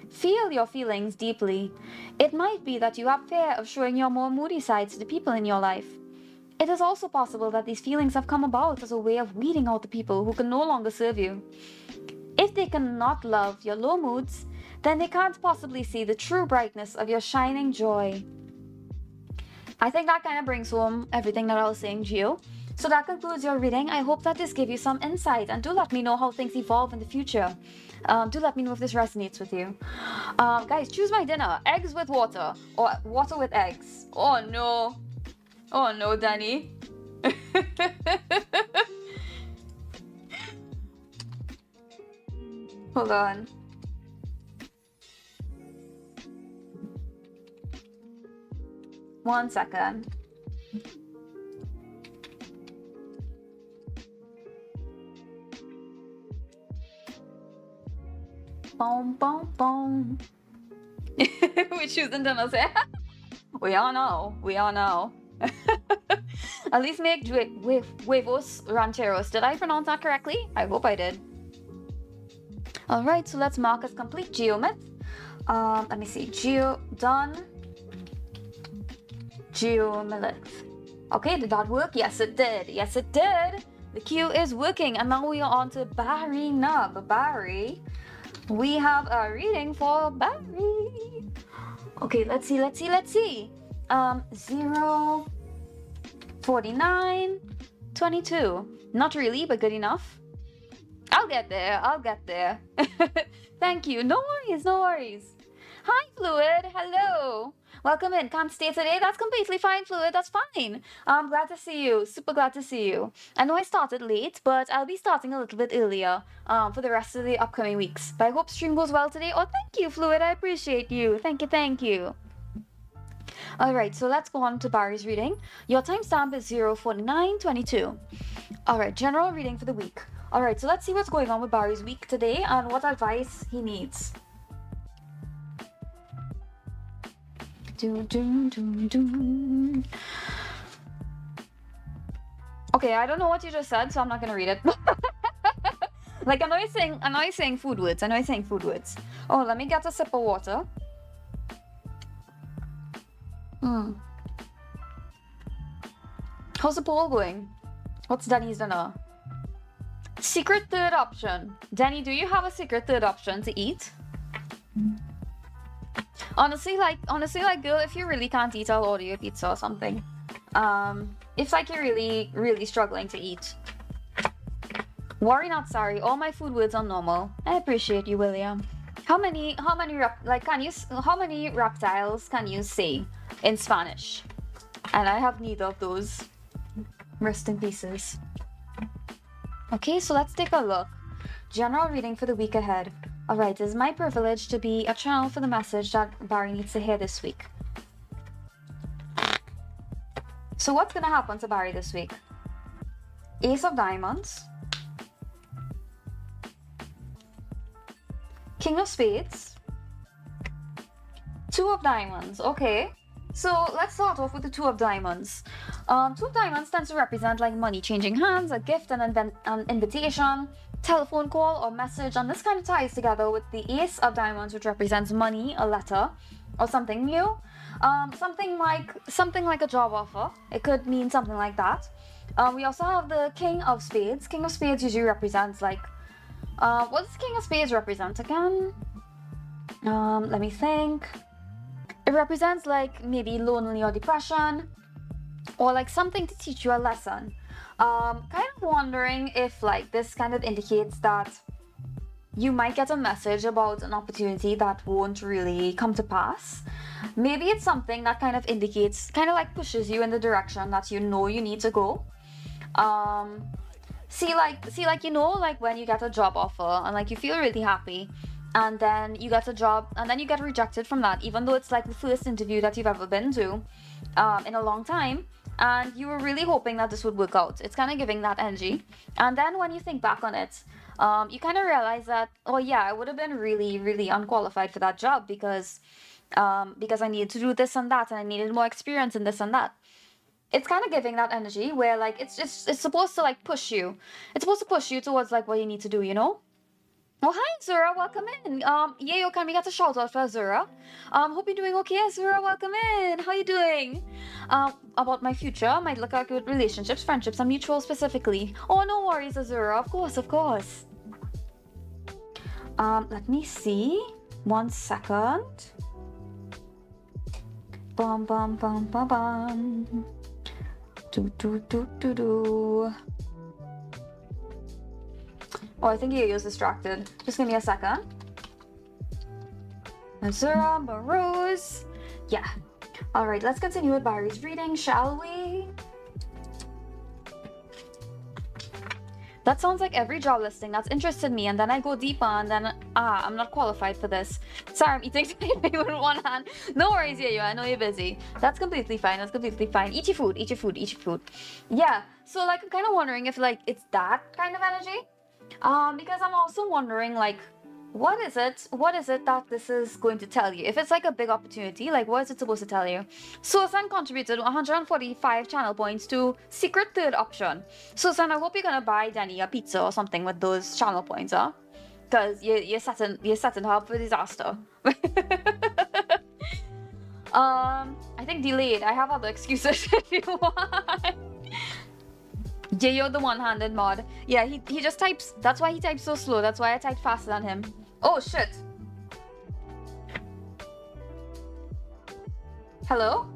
A: Feel your feelings deeply. It might be that you have fear of showing your more moody sides to the people in your life. It is also possible that these feelings have come about as a way of weeding out the people who can no longer serve you. If they cannot love your low moods, then they can't possibly see the true brightness of your shining joy. I think that kind of brings home everything that I was saying, Gio. So that concludes your reading. I hope that this gave you some insight, and do let me know how things evolve in the future. Do let me know if this resonates with you. Guys, choose my dinner. Eggs with water, or water with eggs. Oh no. Oh no, Danny. Hold on. One second. Boom, boom, boom. We're choosing dinners here. We are now. We are now. At least make huevos rancheros. Did I pronounce that correctly? I hope I did. Alright, so let's mark as complete geomyth. Let me see. Done. Geomyth. Okay, did that work? Yes, it did. Yes, it did. The queue is working, and now we are on to Barry Nub. Barry. We have a reading for Barry. Okay, let's see. 0, 49, 22. Not really, but good enough. I'll get there. Thank you. No worries. Hi, Fluid. Hello. Welcome in. Can't stay today. That's completely fine, Fluid. That's fine. I'm glad to see you. Super glad to see you. I know I started late, but I'll be starting a little bit earlier for the rest of the upcoming weeks. But I hope stream goes well today. Oh, thank you, Fluid. I appreciate you. Thank you. Alright, so let's go on to Barry's reading. Your timestamp is 04922. Alright, general reading for the week. Alright, so let's see what's going on with Barry's week today and what advice he needs. Okay, I don't know what you just said, so I'm not gonna read it. Like, I know you're saying food words. Oh, let me get a sip of water. How's the poll going? What's Denny's dinner? Secret third option. Denny, do you have a secret third option to eat? Honestly, girl, if you really can't eat, I'll order you a pizza or something. If like you're really struggling to eat. Worry not, sorry. All my food words are normal. I appreciate you, William. How many reptiles can you say in Spanish? And I have neither of those. Rest in pieces. Okay, so let's take a look. General reading for the week ahead. Alright, it is my privilege to be a channel for the message that Barry needs to hear this week. So what's gonna happen to Barry this week? Ace of Diamonds. King of Spades. Two of Diamonds. Okay. So let's start off with the Two of Diamonds. Two of Diamonds tends to represent like money changing hands, a gift, an invitation, telephone call or message, and this kind of ties together with the Ace of Diamonds, which represents money, a letter, or something new. Something like a job offer. It could mean something like that. We also have the King of Spades. King of Spades usually represents like what does King of Spades represent again? Let me think. It represents like maybe lonely or depression, or like something to teach you a lesson. Kind of wondering if like this kind of indicates that you might get a message about an opportunity that won't really come to pass. Maybe it's something that kind of indicates, kind of like pushes you in the direction that you know you need to go. See like you know, like when you get a job offer and like you feel really happy, and then you get a job and then you get rejected from that, even though it's like the first interview that you've ever been to in a long time, and you were really hoping that this would work out. It's kind of giving that energy. And then when you think back on it, you kind of realize that, oh yeah, I would have been really unqualified for that job because I needed to do this and that, and I needed more experience in this and that. It's kind of giving that energy where like it's supposed to like push you. It's supposed to push you towards like what you need to do, you know? Oh, hi, Azura, welcome in. Yeah, can we get a shout out for Azura? Hope you're doing okay, Azura, welcome in. How you doing? About my future, might look like with relationships, friendships, and mutual specifically. Oh, no worries, Azura, of course. Let me see. 1 second. Bum. Do. Oh, I think Yayo's distracted. Just give me a second. Azura, Morose. Yeah. Alright, let's continue with Barry's reading, shall we? That sounds like every job listing that's interested me, and then I go deeper, and then, I'm not qualified for this. Sorry, I'm eating with one hand. No worries, Yayo, I know you're busy. That's completely fine, Eat your food. Yeah, so, like, I'm kind of wondering if, like, it's that kind of energy. Because I'm also wondering, like, What is it? What is it that this is going to tell you? If it's like a big opportunity, like what is it supposed to tell you? Susan contributed 145 channel points to secret third option. Susan, I hope you're gonna buy Danny a pizza or something with those channel points, huh? Because you're setting her up for disaster. I think delayed. I have other excuses if you want. Yeah, you're the one-handed mod. Yeah, he just types. That's why he types so slow. That's why I type faster than him. Oh shit. Hello?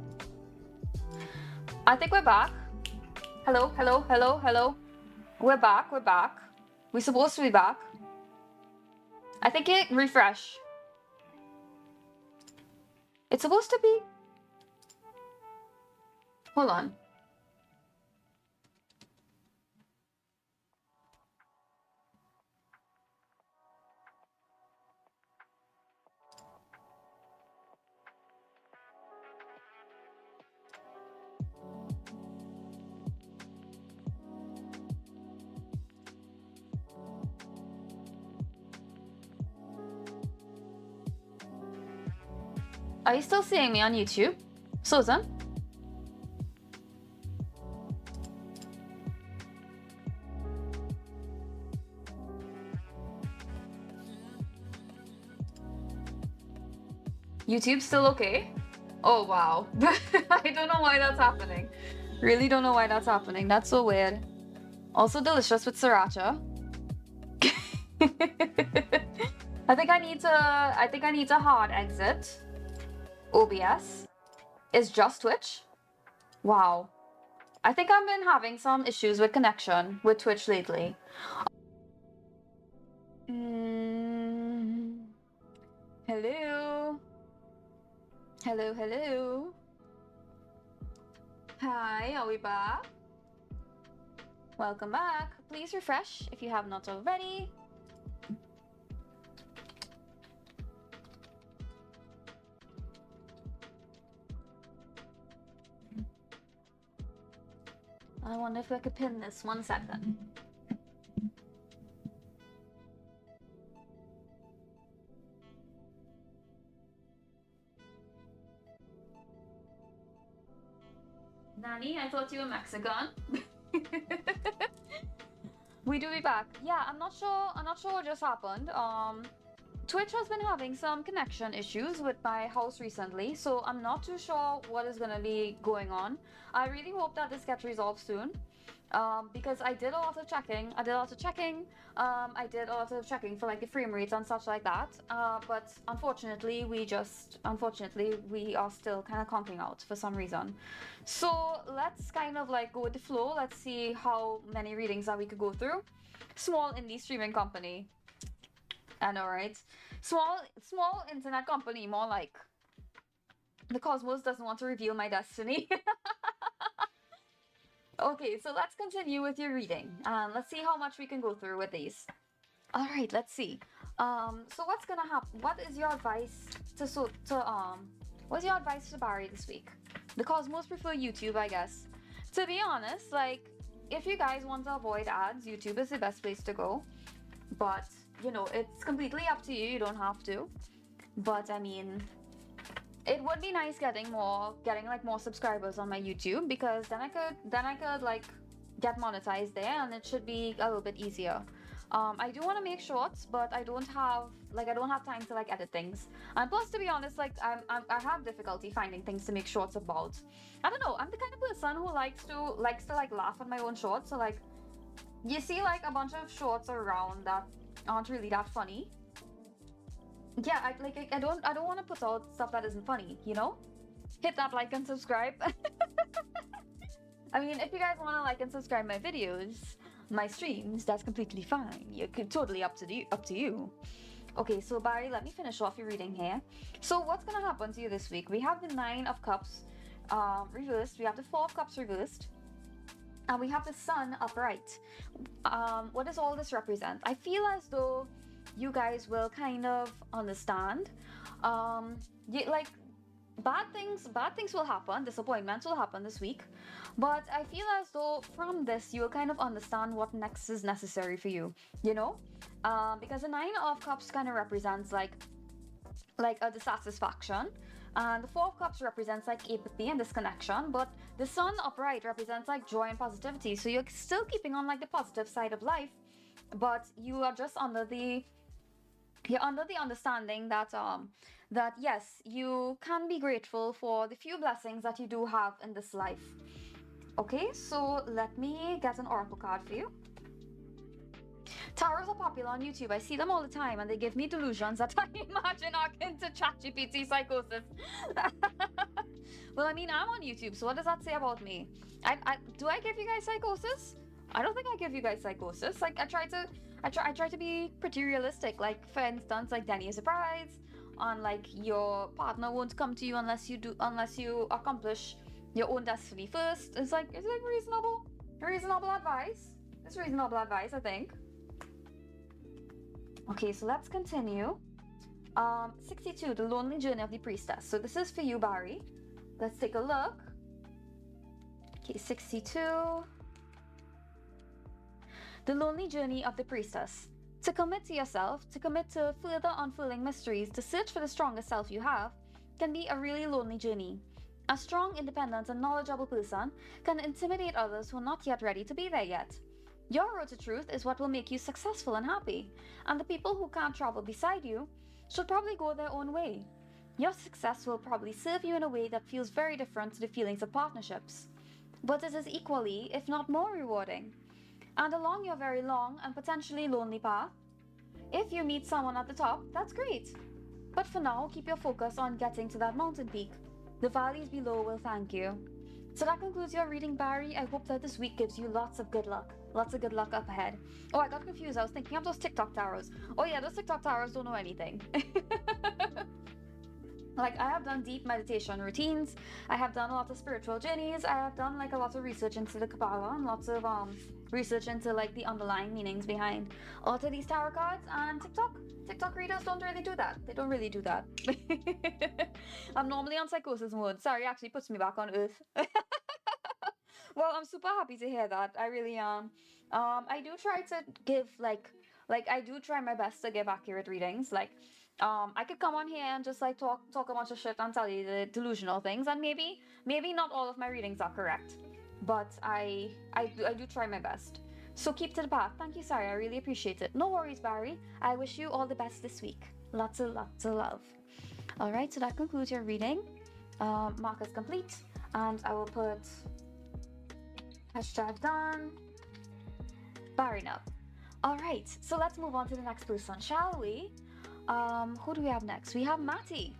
A: I think we're back. Hello, hello, hello, hello. We're back, we're back. We're supposed to be back. I think it refresh. It's supposed to be. Hold on. Are you still seeing me on YouTube? Susan? YouTube still okay? Oh wow. I don't know why that's happening. Really don't know why that's happening. That's so weird. Also delicious with sriracha. I think I need to hard exit OBS. Is just Twitch? Wow. I think I've been having some issues with connection with Twitch lately. Hello? Hello, hello? Hi, are we back? Welcome back. Please refresh if you have not already. I wonder if I could pin this 1 second. Nani, I thought you were Mexican. We do be back. Yeah, I'm not sure what just happened. Twitch has been having some connection issues with my house recently, so I'm not too sure what is gonna be going on. I really hope that this gets resolved soon. Because I did a lot of checking. I did a lot of checking for like the frame rates and such like that. But unfortunately, we are still kind of conking out for some reason. So let's kind of like go with the flow. Let's see how many readings that we could go through. Small indie streaming company. I know, right? Small internet company, more like the cosmos doesn't want to reveal my destiny. Okay, so let's continue with your reading. Let's see how much we can go through with these. All right, let's see. So what's gonna happen? What is your advice what's your advice to Barry this week? The cosmos prefer YouTube, I guess. To be honest, like, if you guys want to avoid ads, YouTube is the best place to go. But, you know, it's completely up to you. You don't have to. But, I mean, it would be nice getting like more subscribers on my YouTube, because then I could like get monetized there, and it should be a little bit easier. I do want to make shorts, but I don't have time to like edit things. And plus, to be honest, like I have difficulty finding things to make shorts about. I don't know. I'm the kind of person who likes to like laugh at my own shorts. So like, you see like a bunch of shorts around that aren't really that funny. Yeah, I don't want to put out stuff that isn't funny, you know? Hit that like and subscribe. I mean, if you guys want to like and subscribe my videos, my streams, that's completely fine. You could totally up to you. Okay, so Barry, let me finish off your reading here. So what's gonna happen to you this week? We have the 9 of Cups reversed. We have the 4 of Cups reversed. And we have the Sun upright. What does all this represent? I feel as though you guys will kind of understand. bad things will happen, disappointments will happen this week, but I feel as though from this you'll kind of understand what next is necessary for you, you know. Because the Nine of Cups kind of represents like a dissatisfaction, and the Four of Cups represents like apathy and disconnection, but the Sun upright represents like joy and positivity, so you're still keeping on like the positive side of life, but you are just under the you're under the understanding that that yes, you can be grateful for the few blessings that you do have in this life. Okay, so let me get an oracle card for you. Tarots are popular on YouTube. I see them all the time and they give me delusions that I imagine are akin to ChatGPT psychosis. Well, I mean, I'm on YouTube, so what does that say about me? Do I give you guys psychosis? I don't think I give you guys psychosis. Like I try to be pretty realistic. Like for instance, like Denny is surprised on like your partner won't come to you unless you accomplish your own destiny first. It's like reasonable advice. It's reasonable advice, I think. Okay, so let's continue. 62, the lonely journey of the priestess. So this is for you, Barry. Let's take a look. Okay, 62. The lonely journey of the priestess. To commit to yourself, to commit to further unfurling mysteries, to search for the strongest self you have, can be a really lonely journey. A strong, independent, and knowledgeable person can intimidate others who are not yet ready to be there yet. Your road to truth is what will make you successful and happy, and the people who can't travel beside you should probably go their own way. Your success will probably serve you in a way that feels very different to the feelings of partnerships, but it is equally, if not more rewarding. And along your very long and potentially lonely path, if you meet someone at the top, that's great. But for now, keep your focus on getting to that mountain peak. The valleys below will thank you. So that concludes your reading, Barry. I hope that this week gives you lots of good luck. Lots of good luck up ahead. Oh, I got confused. I was thinking of those TikTok tarots. Oh yeah, those TikTok tarots don't know anything. Like, I have done deep meditation routines. I have done a lot of spiritual journeys. I have done like a lot of research into the Kabbalah and lots of research into like the underlying meanings behind all of these tarot cards. And TikTok readers don't really do that. They don't really do that. I'm normally on psychosis mode. Sorry, actually puts me back on earth. Well, I'm super happy to hear that. I really am. I do try to give like I do try my best to give accurate readings. Like, I could come on here and just like talk a bunch of shit and tell you the delusional things, and maybe not all of my readings are correct, but I do try my best. So keep to the path. Thank you, Sarah. I really appreciate it. No worries, Barry. I wish you all the best this week. Lots of love. All right, so that concludes your reading. Markers complete, and I will put hashtag done. Barry now. All right, so let's move on to the next person, shall we? Who do we have next? We have Matty.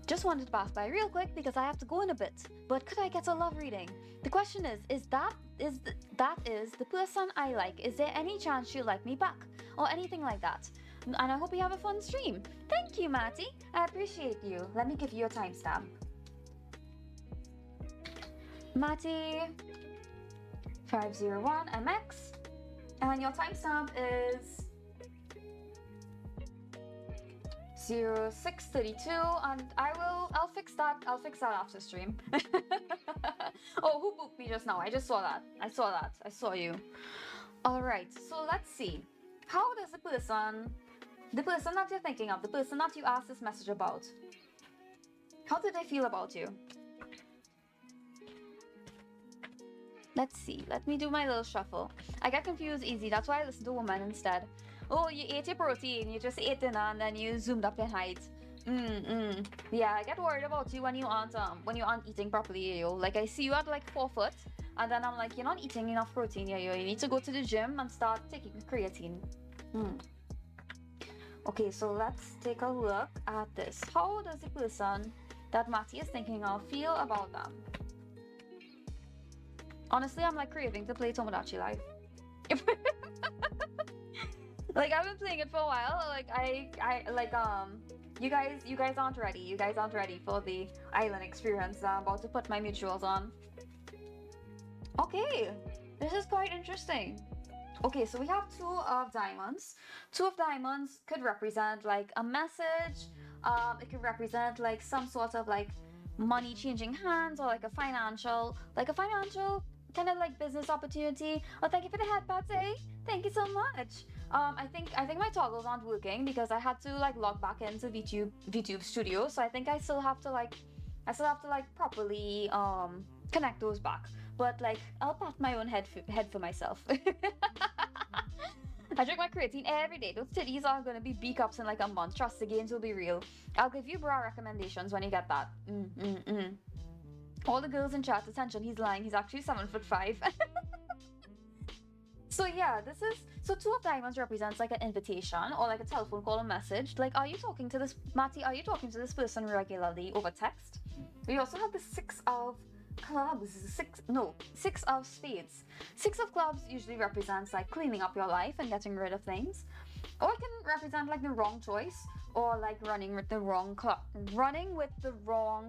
A: Just wanted to pass by real quick because I have to go in a bit. But could I get a love reading? The question is that the person I like? Is there any chance she'll like me back or anything like that? And I hope you have a fun stream. Thank you, Matty. I appreciate you. Let me give you a timestamp. Matty 501 MX, and your timestamp is 0632, and I'll fix that after stream. Oh, who booked me just now? I just saw that. I saw you. All right, so let's see. How does the person that you're thinking of, the person that you asked this message about, how did they feel about you? Let's see. Let me do my little shuffle. I get confused easy. That's why I listen to women instead. Oh, you ate your protein. You just ate dinner and then you zoomed up in height. Yeah, I get worried about you when you aren't eating properly, yo. Like I see you at like 4 foot, and then I'm like, you're not eating enough protein, yo. You need to go to the gym and start taking creatine. Okay, so let's take a look at this. How does the person that Matty is thinking of feel about them? Honestly, I'm like craving to play Tomodachi Life. Like I've been playing it for a while. Like you guys aren't ready. You guys aren't ready for the island experience. I'm about to put my mutuals on. Okay, this is quite interesting. Okay, so we have 2 of diamonds. 2 of diamonds could represent like a message, It could represent like some sort of like money changing hands, or like a financial kind of like business opportunity. Oh, thank you for the head pats, eh? Thank you so much. I think my toggles aren't working because I had to like log back into VTube Studio, so I think I still have to like properly connect those back. But like I'll pat my own head for myself. I drink my creatine every day. Those titties are gonna be B cups in like a month. Trust, the gains will be real. I'll give you bra recommendations when you get that. All the girls in chat, attention, he's lying. He's actually 7'5". So yeah, so two of diamonds represents like an invitation or like a telephone call or message. Like, are you talking to this, Matty? Are you talking to this person regularly over text? We also have the 6 of clubs. Six of spades. 6 of clubs usually represents like cleaning up your life and getting rid of things, or it can represent like the wrong choice, or like running with the wrong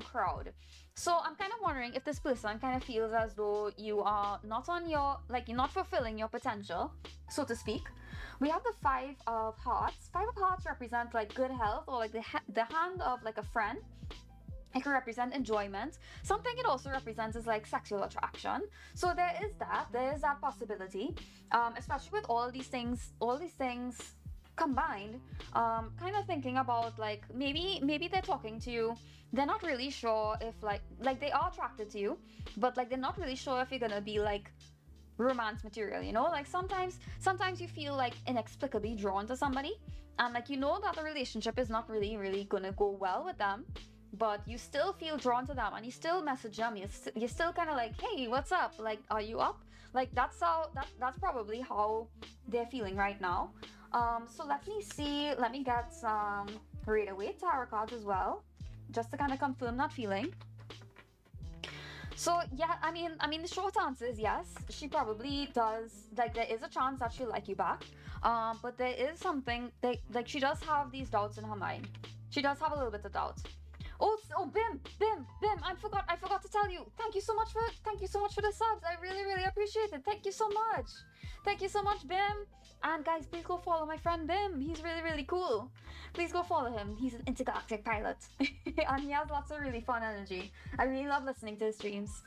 A: crowd. So I'm kind of wondering if this person kind of feels as though you are not on your, like, you're not fulfilling your potential, so to speak. We have the 5 of hearts. 5 of hearts represent like good health, or like the hand of like a friend. It can represent enjoyment. Something it also represents is like sexual attraction. So there is that possibility. Especially with all these things combined. Kind of thinking about like maybe they're talking to you. They're not really sure if like they are attracted to you, but like they're not really sure if you're gonna be like romance material, you know? Like sometimes you feel like inexplicably drawn to somebody, and like you know that the relationship is not really gonna go well with them, but you still feel drawn to them and you still message them. You're still kind of like, hey, what's up? Like, are you up? Like that's probably how they're feeling right now. So let me get some Rider-Waite tarot cards as well, just to kind of confirm that feeling. So yeah, I mean the short answer is yes, she probably does. Like there is a chance that she'll like you back, but there is something that like she does have these doubts in her mind. She does have a little bit of doubt. Oh, Bim, I forgot to tell you. Thank you so much for the subs. I really appreciate it. Thank you so much, Bim. And guys, please go follow my friend Bim. He's really cool. Please go follow him. He's an intergalactic pilot, and he has lots of really fun energy. I really love listening to his streams.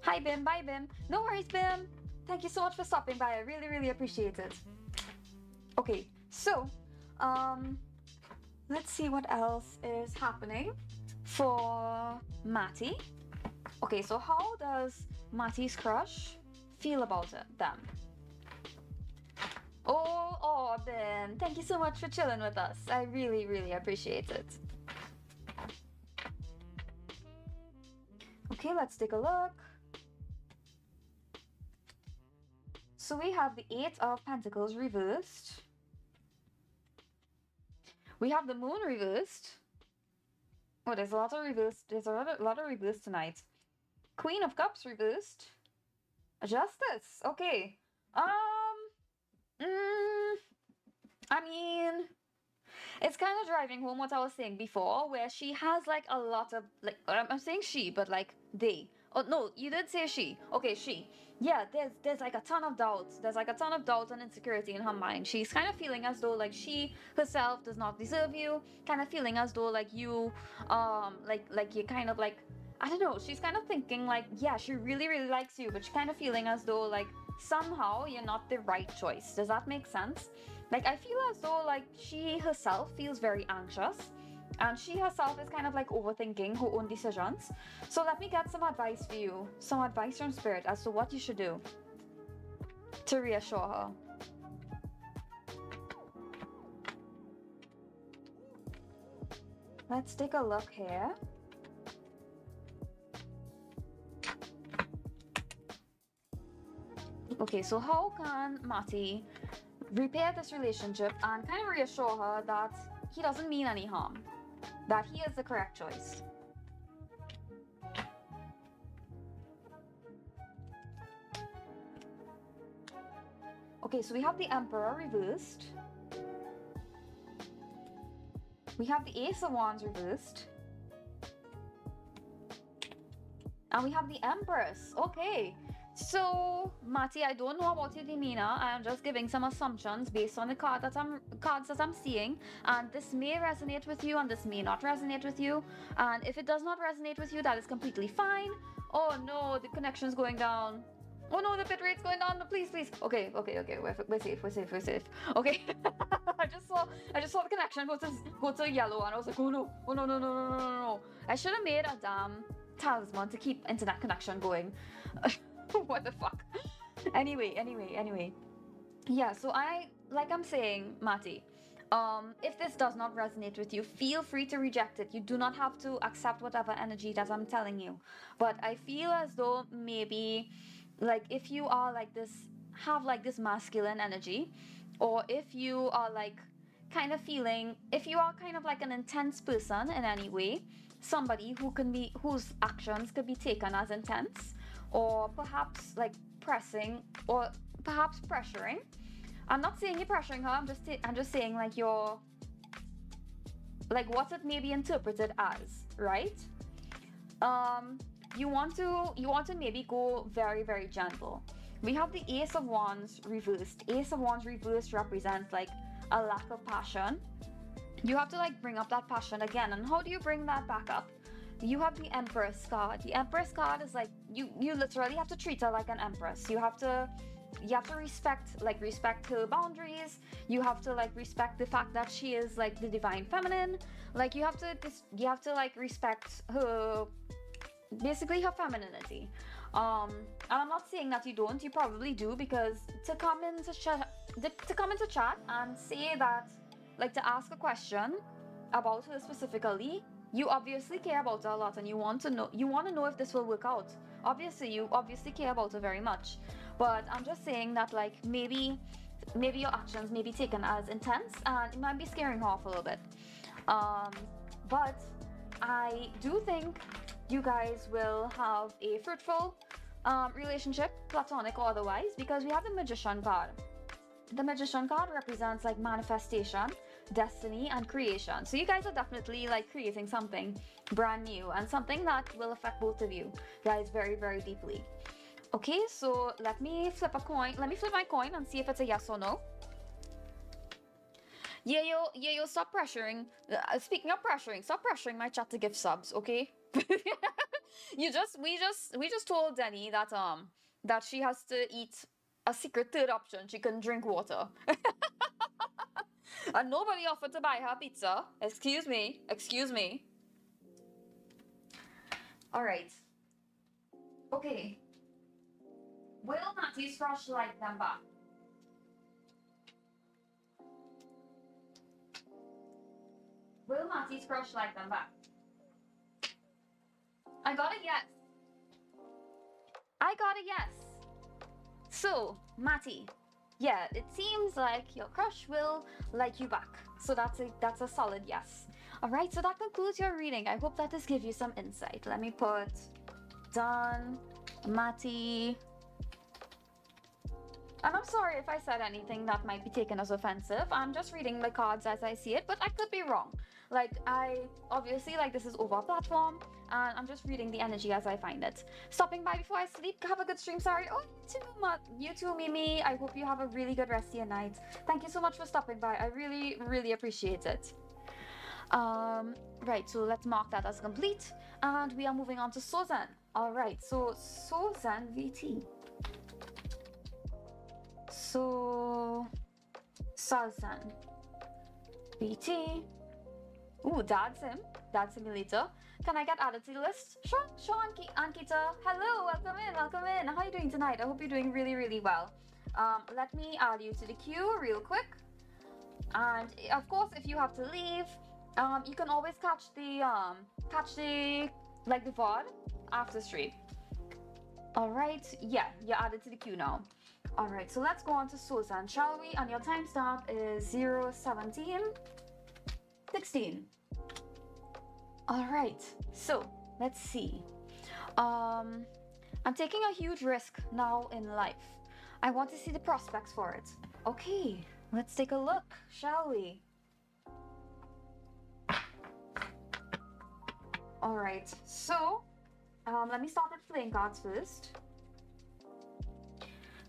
A: Hi Bim, bye Bim. No worries, Bim. Thank you so much for stopping by. I really appreciate it. Okay, so let's see what else is happening for Matty. Okay, so how does Matty's crush feel about them? Oh, Ben, thank you so much for chilling with us. I really appreciate it. Okay, let's take a look. So we have the 8 of Pentacles reversed. We have the Moon reversed. Oh, there's a lot of reverse. There's a lot of reverse tonight. Queen of Cups reversed. Justice. Okay. I mean, it's kind of driving home what I was saying before, where she has like a lot of like. I'm saying she, but like they. Oh no, you did say she. Okay, she. Yeah, there's like a ton of doubts. There's like a ton of doubts and insecurity in her mind. She's kind of feeling as though like she herself does not deserve you. Kind of feeling as though like you, like you kind of like, I don't know. She's kind of thinking like, yeah, she really likes you, but she's kind of feeling as though like somehow you're not the right choice. Does that make sense? Like I feel as though like she herself feels very anxious. And she herself is kind of like overthinking her own decisions. So let me get some advice for you. Some advice from Spirit as to what you should do to reassure her. Let's take a look here. Okay, so how can Matty repair this relationship and kind of reassure her that he doesn't mean any harm? That he is the correct choice. Okay, so we have the Emperor reversed. We have the Ace of Wands reversed. And we have the Empress. Okay, So, Mati, I don't know about your demeanor. I am just giving some assumptions based on the cards that I'm seeing, and this may resonate with you, and this may not resonate with you. And if it does not resonate with you, that is completely fine. Oh no, the connection's going down. Oh no, the bit rate's going down. No, please, please. Okay, okay, okay. We're safe. We're safe. We're safe. Okay. I just saw the connection go to yellow, and I was like, oh no, oh no, no, no, no, no, no, no. I should have made a damn talisman to keep internet connection going. What the fuck? Anyway. Yeah, so like I'm saying, Mati, if this does not resonate with you, feel free to reject it. You do not have to accept whatever energy that I'm telling you. But I feel as though maybe, like, if you are like this, have like this masculine energy, or if you are like kind of feeling, if you are kind of like an intense person in any way, somebody whose actions could be taken as intense, or perhaps like pressing, or perhaps pressuring. I'm not saying you're pressuring her. I'm just saying like you're like what it may be interpreted as, right? You want to maybe go very, very gentle. We have the Ace of Wands reversed. Ace of Wands reversed represents like a lack of passion. You have to like bring up that passion again. And how do you bring that back up? You have the Empress card. The Empress card is like you literally have to treat her like an empress. You have to respect her boundaries. You have to like respect the fact that she is like the divine feminine. Like you have to like respect her, basically her femininity. And I'm not saying that you don't, you probably do, because to come into chat and say that, like, to ask a question about her specifically, you obviously care about her a lot, and you want to know if this will work out. You obviously care about her very much. But I'm just saying that, like, maybe your actions may be taken as intense, and it might be scaring her off a little bit. But I do think you guys will have a fruitful relationship, platonic or otherwise, because we have the Magician card. The Magician card represents like manifestation, destiny, and creation. So you guys are definitely like creating something brand new, and something that will affect both of you guys very, very deeply. Okay, so let me flip a coin. Let me flip my coin and see if it's a yes or no. Yeah, yo, stop pressuring. Speaking of pressuring, stop pressuring my chat to give subs, okay? we just told Denny that that she has to eat a secret third option. She can drink water. And nobody offered to buy her pizza. Excuse me. Alright. Okay. Will Natty's crush like them back? Will Matty's crush like them back? I got a yes. So, Matty, yeah, it seems like your crush will like you back. So that's a solid yes. Alright, so that concludes your reading. I hope that this gives you some insight. Let me put done, Matty. And I'm sorry if I said anything that might be taken as offensive. I'm just reading the cards as I see it, but I could be wrong. Like, I obviously, like, this is over a platform, and I'm just reading the energy as I find it. Stopping by before I sleep. Have a good stream, sorry. Oh, you too, Mimi. I hope you have a really good rest of your night. Thank you so much for stopping by. I really, really appreciate it. Right, so let's mark that as complete, and we are moving on to Sozan. Alright, so SariBerryVT. So, Sozan VT. Ooh, Dad Simulator. Can I get added to the list? Sure, Ankita. Hello, welcome in. How are you doing tonight? I hope you're doing really, really well. Let me add you to the queue real quick. And of course, if you have to leave, you can always catch the the VOD after stream. Alright, yeah, you're added to the queue now. Alright, so let's go on to Sozan, shall we? And your timestamp is 017:16. Alright, so let's see. I'm taking a huge risk now in life. I want to see the prospects for it. Okay, let's take a look, shall we? Alright, so let me start with playing cards first.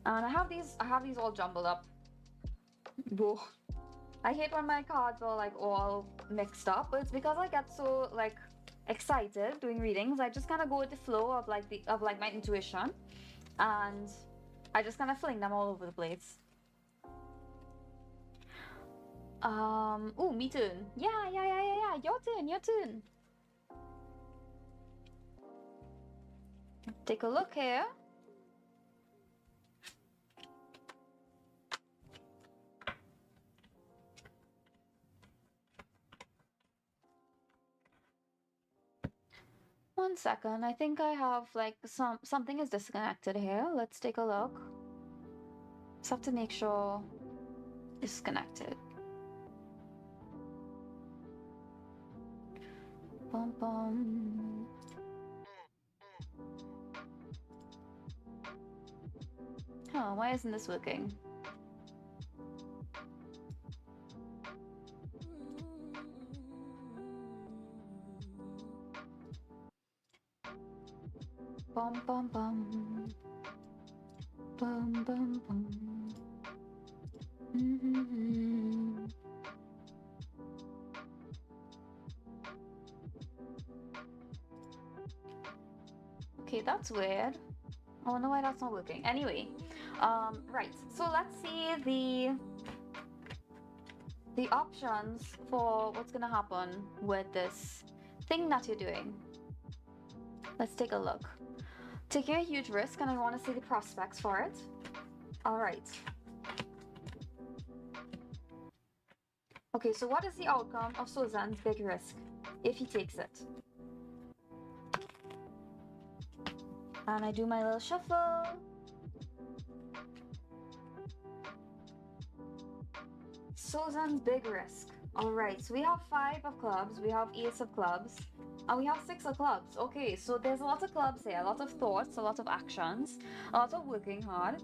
A: And I have these all jumbled up. Whoa. I hate when my cards are like all mixed up, but it's because I get so like excited doing readings. I just kind of go with the flow of like my intuition, and I just kind of fling them all over the place. Oh, me turn. Yeah. Your turn. Take a look here. One second, I think I have like something is disconnected here. Let's take a look. Just have to make sure it's connected. Bum bum. Huh, why isn't this working? Bum bum bum. Bum bum bum. Mm-hmm. Okay, that's weird. I wonder why that's not working. Anyway, right. So let's see the options for what's gonna happen with this thing that you're doing. Let's take a look. Taking a huge risk, and I want to see the prospects for it. All right. Okay, so what is the outcome of Suzanne's big risk if he takes it? And I do my little shuffle. Suzanne's big risk. All right, so we have 5 of clubs, we have ace of clubs, and we have 6 of clubs. Okay, so there's a lot of clubs here, a lot of thoughts, a lot of actions, a lot of working hard.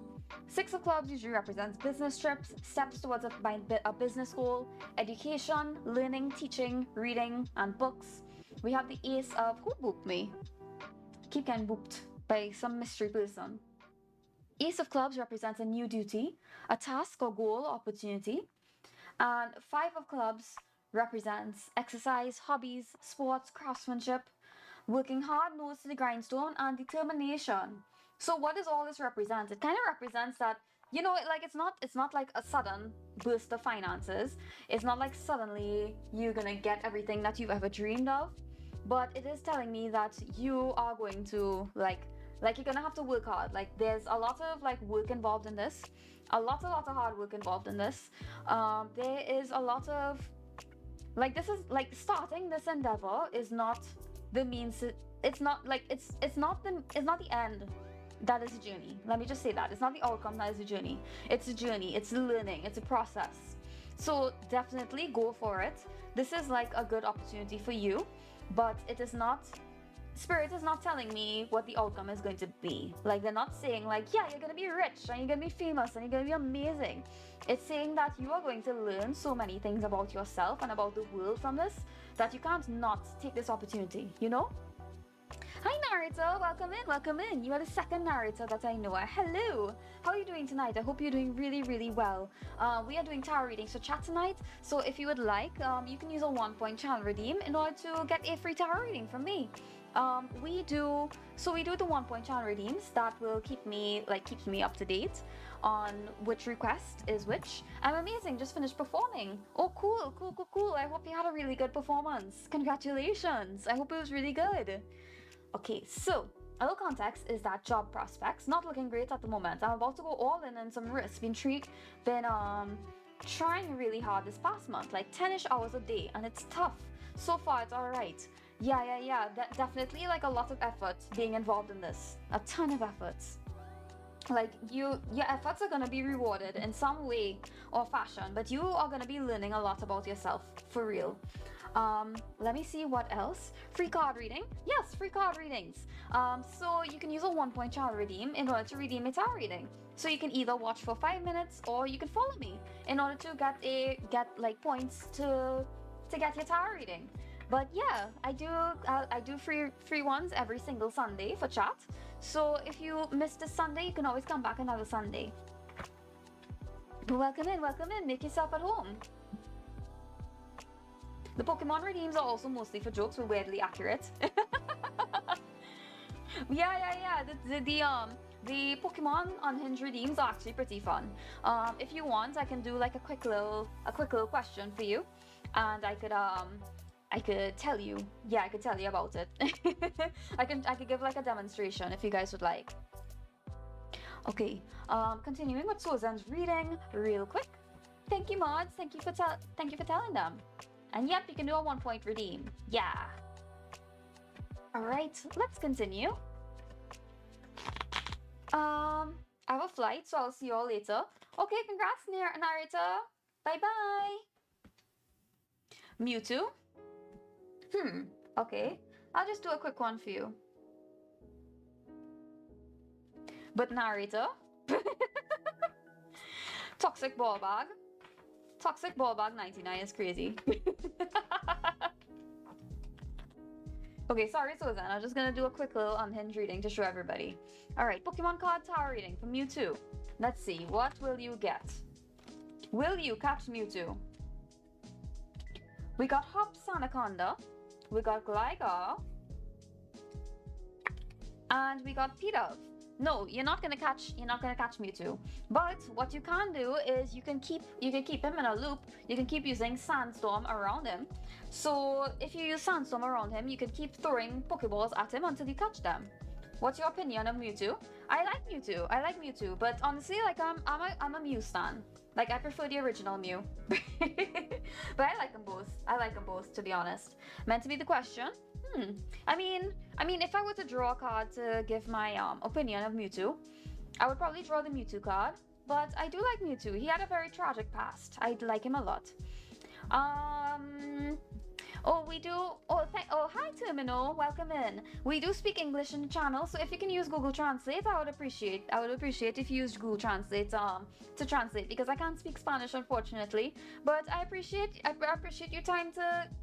A: 6 of clubs usually represents business trips, steps towards a business goal, education, learning, teaching, reading, and books. We have the ace of, who booped me? Keep getting booped by some mystery person. Ace of clubs represents a new duty, a task or goal, opportunity. And 5 of clubs represents exercise, hobbies, sports, craftsmanship, working hard, nose to the grindstone, and determination. So what does all this represent? It kind of represents that, you know, like it's not like a sudden burst of finances. It's not like suddenly you're gonna get everything that you've ever dreamed of. But it is telling me that you are going to like you're gonna have to work hard. Like there's a lot of like work involved in this, a lot of hard work involved in this. There is a lot of like, this is like starting this endeavor is not the means. It's not like it's not the end. That is a journey. Let me just say that it's not the outcome. That is a journey. It's a journey. It's learning. It's a process. So definitely go for it. This is like a good opportunity for you, but it is not. Spirit is not telling me what the outcome is going to be. Like they're not saying like, yeah, you're gonna be rich and you're gonna be famous and you're gonna be amazing. It's saying that you are going to learn so many things about yourself and about the world from this that you can't not take this opportunity, you know? Hi narrator, welcome in. You are the second narrator that I know. Hello, how are you doing tonight? I hope you're doing really well. We are doing tarot readings for chat tonight, so if you would like, you can use a 1-point channel redeem in order to get a free tarot reading from me. We do the 1-point channel redeems that will keeps me up to date on which request is which. I'm amazing, just finished performing. Oh cool. I hope you had a really good performance. Congratulations, I hope it was really good. Okay, so a little context is that job prospects not looking great at the moment. I'm about to go all in some risks. Been trying really hard this past month, like 10ish hours a day, and it's tough. So far it's alright. Yeah. Definitely like a lot of effort being involved in this. A ton of efforts. Like your efforts are gonna be rewarded in some way or fashion, but you are gonna be learning a lot about yourself, for real. Let me see what else. Free card reading. Like free card readings. So you can use a 1-point channel redeem in order to redeem a tarot reading. So you can either watch for 5 minutes or you can follow me in order to get like points to get your tarot reading. But yeah, I do free ones every single Sunday for chat. So if you missed a Sunday, you can always come back another Sunday. Welcome in, make yourself at home. The Pokemon redeems are also mostly for jokes, but weirdly accurate. Yeah. The Pokemon Unhinged redeems are actually pretty fun. If you want, I can do like a quick little question for you, and I could tell you. Yeah, I could tell you about it. I could give like a demonstration if you guys would like. Okay. Continuing with Sozan's reading, real quick. Thank you, mods. Thank you for telling them. And yep, you can do a 1-point redeem. Yeah. All right, let's continue. I have a flight, so I'll see you all later. Okay, congrats, narrator. Bye-bye. Mewtwo. Okay. I'll just do a quick one for you. But narrator. Toxic ball bag. Toxic ball bag 99 is crazy. Okay, sorry, Sozan. I'm just gonna do a quick little unhinged reading to show everybody. Alright, Pokemon card tower reading for Mewtwo. Let's see, what will you get? Will you catch Mewtwo? We got Hop Anaconda, we got Gligar, and we got Pidove. No, you're not gonna catch Mewtwo. But what you can do is you can keep him in a loop. You can keep using Sandstorm around him. So if you use Sandstorm around him, you can keep throwing Pokeballs at him until you catch them. What's your opinion of Mewtwo? I like Mewtwo, but honestly, like I'm a Mew stan. Like I prefer the original Mew. But I like them both, to be honest. Meant to be the question. I mean, if I were to draw a card to give my opinion of Mewtwo, I would probably draw the Mewtwo card. But I do like Mewtwo. He had a very tragic past. I like him a lot. Oh, we do. Oh, hi, Terminal. Welcome in. We do speak English in the channel, so if you can use Google Translate, I would appreciate if you used Google Translate to translate, because I can't speak Spanish, unfortunately. But I appreciate your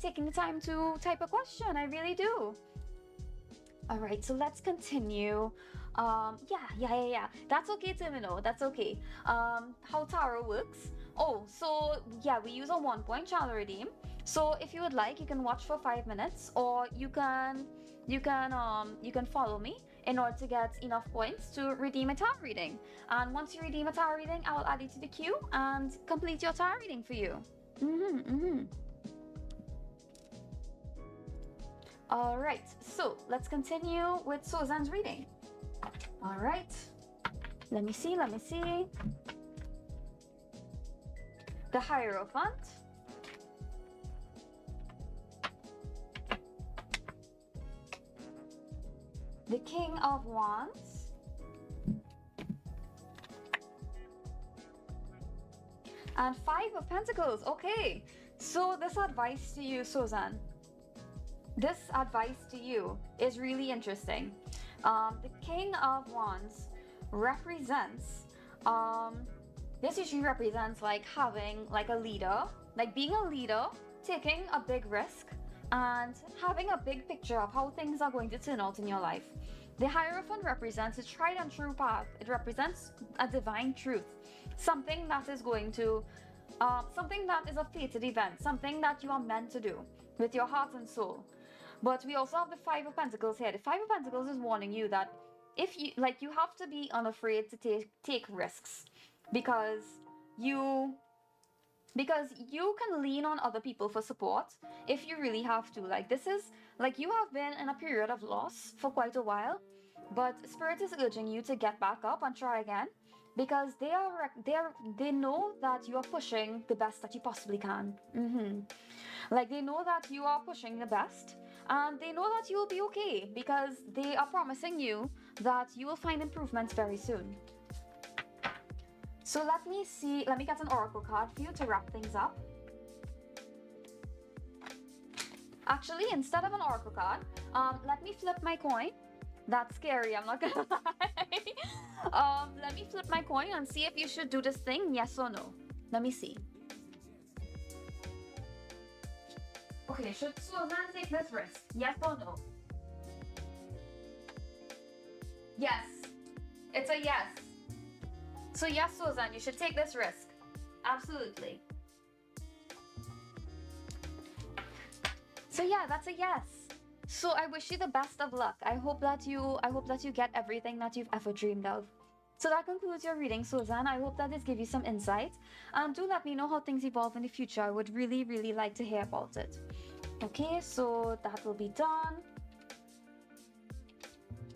A: taking the time to type a question. I really do. All right, so let's continue. Yeah. That's okay, Terminal. That's okay. How Taro works. Oh, so yeah, we use a 1-point channel redeem. So if you would like, you can watch for 5 minutes, or you can follow me in order to get enough points to redeem a tarot reading. And once you redeem a tarot reading, I will add you to the queue and complete your tarot reading for you. All right, so let's continue with Sozan's reading. All right, let me see. The Hierophant. The King of Wands. And 5 of Pentacles. Okay, so this advice to you, Sozan. This advice to you is really interesting. The King of Wands represents, this usually represents like having like a leader, like being a leader, taking a big risk, and having a big picture of how things are going to turn out in your life. The Hierophant represents a tried and true path. It represents a divine truth, something that is going to, something that is a fated event, something that you are meant to do with your heart and soul. But we also have the 5 of Pentacles here. The 5 of Pentacles is warning you that if you, like, you have to be unafraid to take risks, because you can lean on other people for support if you really have to. Like, this is, like, you have been in a period of loss for quite a while, but Spirit is urging you to get back up and try again, because they know that you are pushing the best that you possibly can. Like, they know that you are pushing the best, and they know that you will be okay, because they are promising you that you will find improvements very soon. So let me get an oracle card for you to wrap things up. Actually, instead of an oracle card, let me flip my coin. That's scary, I'm not gonna lie. Let me flip my coin and see if you should do this thing, yes or no. Let me see. Okay, should Suzanne take this risk? Yes or no? Yes. It's a yes. So yes, Suzanne, you should take this risk. Absolutely. So yeah, that's a yes. So I wish you the best of luck. I hope that you get everything that you've ever dreamed of. So that concludes your reading, Suzanne. I hope that this gave you some insight. And do let me know how things evolve in the future. I would really, really like to hear about it. Okay, so that will be done.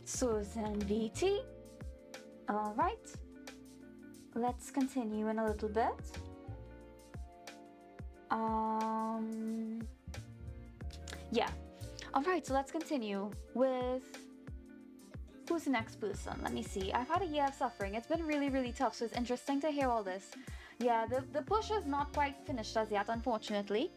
A: SariBerryVT. Alright. Let's continue in a little bit. Yeah. Alright, so let's continue with who's the next person? Let me see. I've had a year of suffering. It's been really, really tough, so it's interesting to hear all this. Yeah, the push is not quite finished as yet, unfortunately.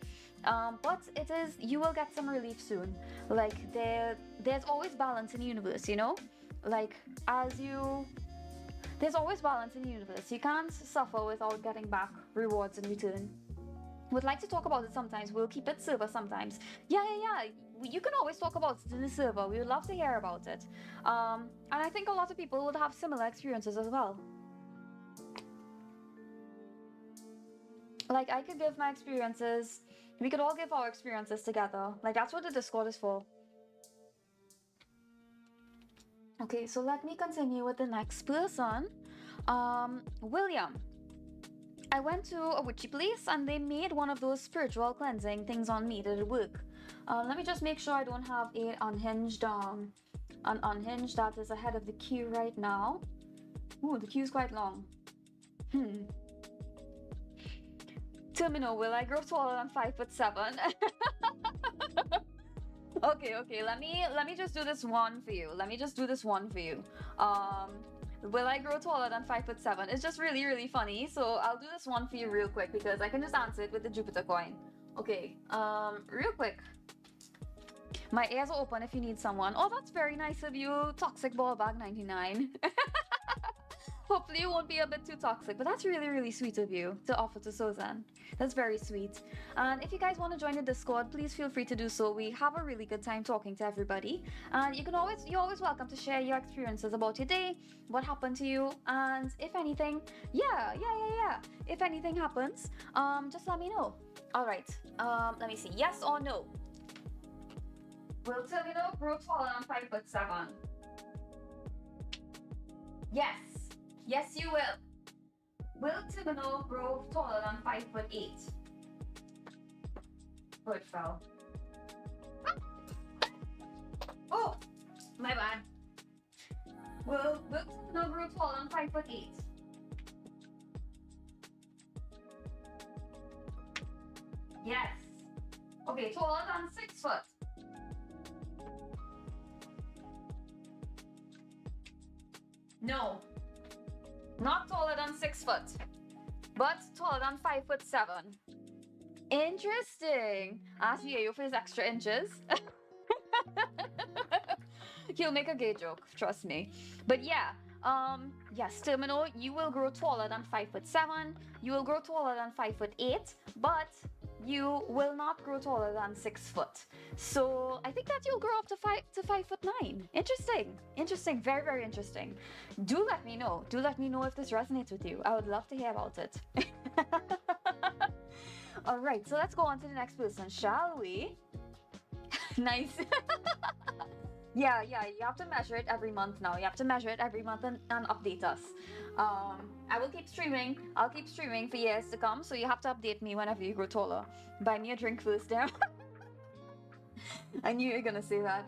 A: But it is, you will get some relief soon. Like, there's always balance in the universe, you know? Like, there's always balance in the universe. You can't suffer without getting back rewards in return. Would like to talk about it sometimes. We'll keep it server sometimes. Yeah. You can always talk about it in the server. We would love to hear about it. And I think a lot of people would have similar experiences as well. Like, I could give my experiences. We could all give our experiences together. Like, that's what the Discord is for. Okay, so let me continue with the next person. William. I went to a witchy place and they made one of those spiritual cleansing things on me. Did it work? Let me just make sure I don't have an unhinged that is ahead of the queue right now. Ooh, the queue's quite long. Terminal, will I grow taller than 5'7"? Okay, let me just do this one for you. Will I grow taller than 5'7"? It's just really, really funny. So I'll do this one for you real quick because I can just answer it with the Jupiter coin. Okay, real quick. My ears are open if you need someone. Oh, that's very nice of you, Toxic Ballbag 99. Hopefully you won't be a bit too toxic, but that's really, really sweet of you to offer to Suzanne. That's very sweet. And if you guys want to join the Discord, please feel free to do so. We have a really good time talking to everybody. And you're always welcome to share your experiences about your day, what happened to you, and if anything, yeah. If anything happens, just let me know. All right, let me see. Yes or no? Will Terminal grow taller than 5'7"? Yes. Yes, you will. Will Terminal grow taller than 5'8"? Oh, it fell. Oh, my bad. Will Terminal grow taller than 5'8"? Yes. Okay, taller than 6 foot. No. Not taller than 6 foot, but taller than 5'7". Interesting. Ask Yayo for his extra inches. He'll make a gay joke, trust me. But yeah, yes, Terminal, you will grow taller than 5'7". You will grow taller than 5'8", but you will not grow taller than 6 foot. So I think that you'll grow up to 5'9". Interesting, very, very interesting. Do let me know if this resonates with you. I would love to hear about it. All right, so let's go on to the next person, shall we? Nice. Yeah, you have to measure it every month now. You have to measure it every month and update us. I will keep streaming. I'll keep streaming for years to come, so you have to update me whenever you grow taller. Buy me a drink first, damn. I knew you were gonna say that.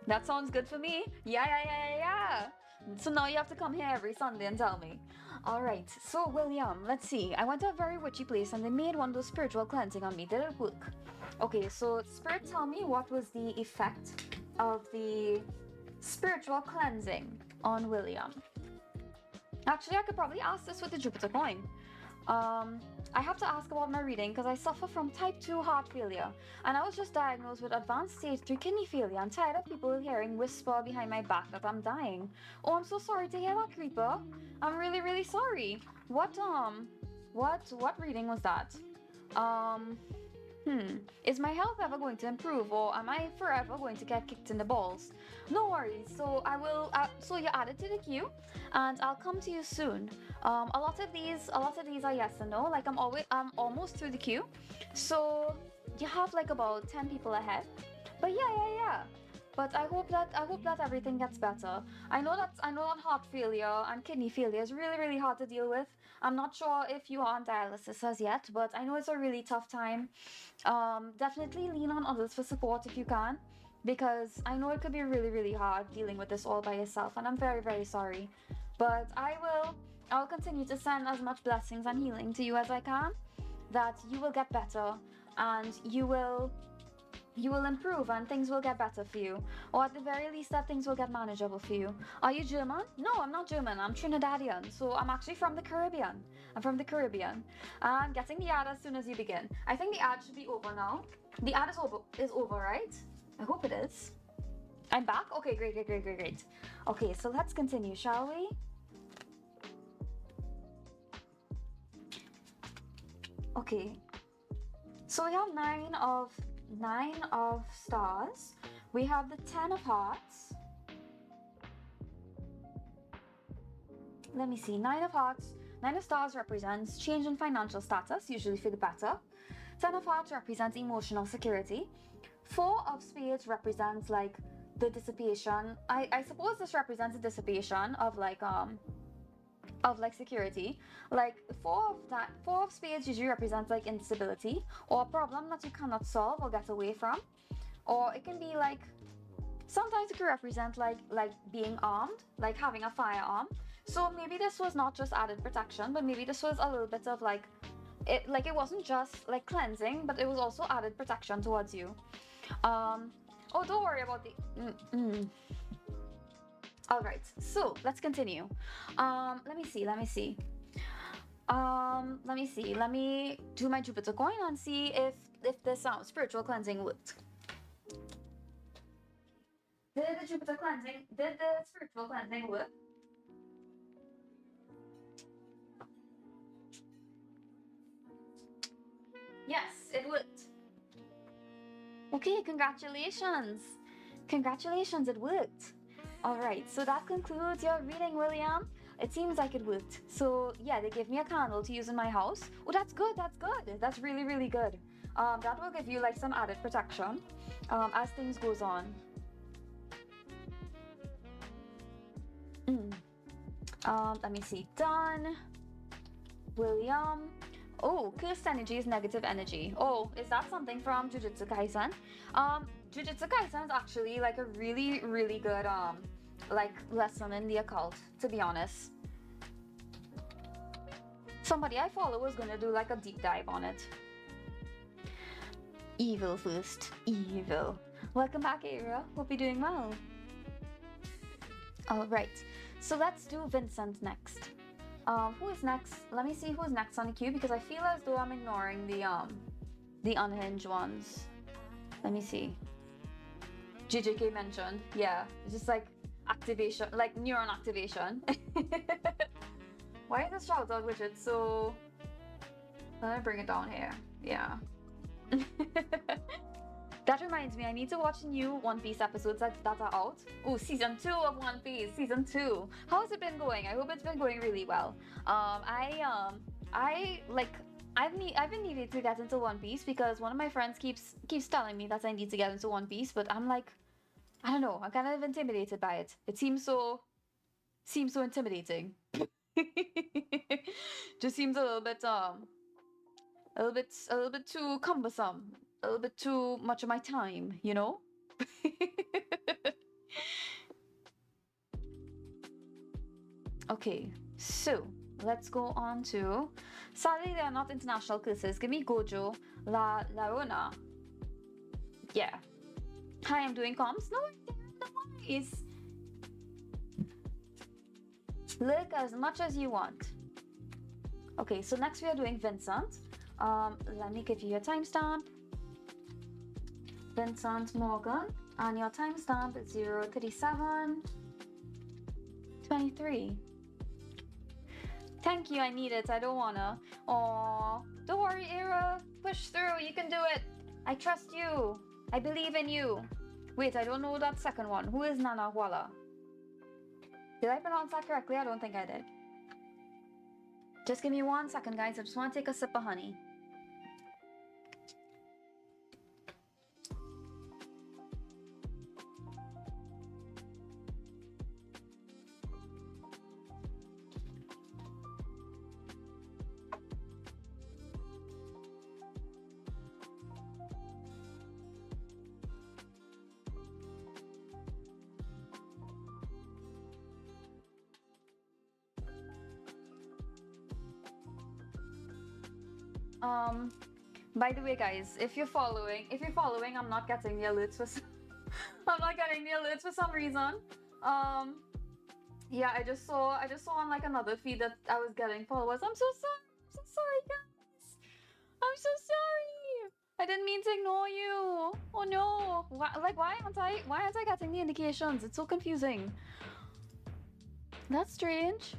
A: That sounds good for me. Yeah. So now you have to come here every Sunday and tell me. Alright, so William, let's see. I went to a very witchy place and they made one of those spiritual cleansing on me. Did it work? Okay, so Spirit, tell me what was the effect of the spiritual cleansing on William. Actually, I could probably ask this with the Jupiter coin. I have to ask about my reading because I suffer from type 2 heart failure and I was just diagnosed with advanced stage 3 kidney failure. I'm tired of people hearing whisper behind my back that I'm dying. Oh, I'm so sorry to hear that, Creeper. I'm really, really sorry. What reading was that? Is my health ever going to improve, or am I forever going to get kicked in the balls? No worries. So I will. So you're added to the queue, and I'll come to you soon. A lot of these are yes and no. Like I'm almost through the queue, so you have like about 10 people ahead. But yeah. But I hope that everything gets better. I know that heart failure and kidney failure is really hard to deal with. I'm not sure if you are on dialysis as yet, but I know it's a really tough time. Definitely lean on others for support if you can, because I know it could be really hard dealing with this all by yourself, and I'm very sorry. But I'll continue to send as much blessings and healing to you as I can, that you will get better and you will improve and things will get better for you, or at the very least that things will get manageable for you. Are you German? No, I'm not German. I'm Trinidadian, so I'm actually from the Caribbean. I'm getting the ad as soon as you begin. I think the ad should be over now. The ad is over, right? I hope it is. I'm back. Okay, great. Okay, so let's continue, shall we? Okay, so we have 9 of stars. We have the 10 of hearts. Let me see. 9 of hearts. 9 of stars represents change in financial status, usually for the better. 10 of hearts represents emotional security. 4 of spades represents like the dissipation. I suppose this represents the dissipation of like security. Like 4 of spades usually represents like instability or a problem that you cannot solve or get away from. Or it can be like, sometimes it could represent like being armed, like having a firearm. So maybe this was not just added protection, but maybe this was a little bit of like it wasn't just like cleansing, but it was also added protection towards you. Oh, don't worry about the all right, so let's continue. Let me see. Let me do my Jupiter coin and see if this spiritual cleansing worked. Did the spiritual cleansing work? Yes, it worked. Okay, congratulations, it worked. All right, so that concludes your reading, William. It seems like it worked. So yeah, they gave me a candle to use in my house. Oh, that's good. That's really good. That will give you like some added protection as things goes on. Let me see. Done. William. Oh, cursed energy is negative energy. Oh, is that something from Jujutsu Kaisen? Jujutsu Kaisen is actually like a really good like lesson in the occult, to be honest. Somebody I follow was gonna do like a deep dive on it. Evil first, evil. Welcome back, Era. Hope you're doing well. All right, so let's do Vincent next. Who is next? Let me see who's next on the queue, because I feel as though I'm ignoring the unhinged ones. Let me see. JJK mentioned. Yeah, it's just like activation, like neuron activation. Why is this shout out widget so... Let me bring it down here. Yeah. That reminds me, I need to watch new One Piece episodes that are out. Oh, season 2 of One Piece, season 2. How's it been going? I hope it's been going really well. I've been needing to get into One Piece because one of my friends keeps telling me that I need to get into One Piece, but I'm like, I don't know, I'm kind of intimidated by it. It seems so intimidating. Just seems a little bit too cumbersome. A little bit too much of my time, you know? Okay, so let's go on to... Sadly, they are not international curses. Give me Gojo La Laona. Yeah. Hi, I'm doing comms. No worries. Look as much as you want. Okay, so next we are doing Vincent. Let me give you a timestamp. Vincent Morgan, and your timestamp is 037:23. Thank you, I need it. I don't wanna. Aw, don't worry, Era. Push through. You can do it. I trust you. I believe in you. Wait, I don't know that second one. Who is Nana Huala? Did I pronounce that correctly? I don't think I did. Just give me 1 second, guys. I just want to take a sip of honey. By the way, guys, if you're following, I'm not getting the alerts for I'm not getting the alerts for some reason. Yeah, I just saw on like another feed that I was getting followers. I'm so sorry, guys. I'm so sorry. I didn't mean to ignore you. Oh no. Why aren't I getting the indications? It's so confusing. That's strange.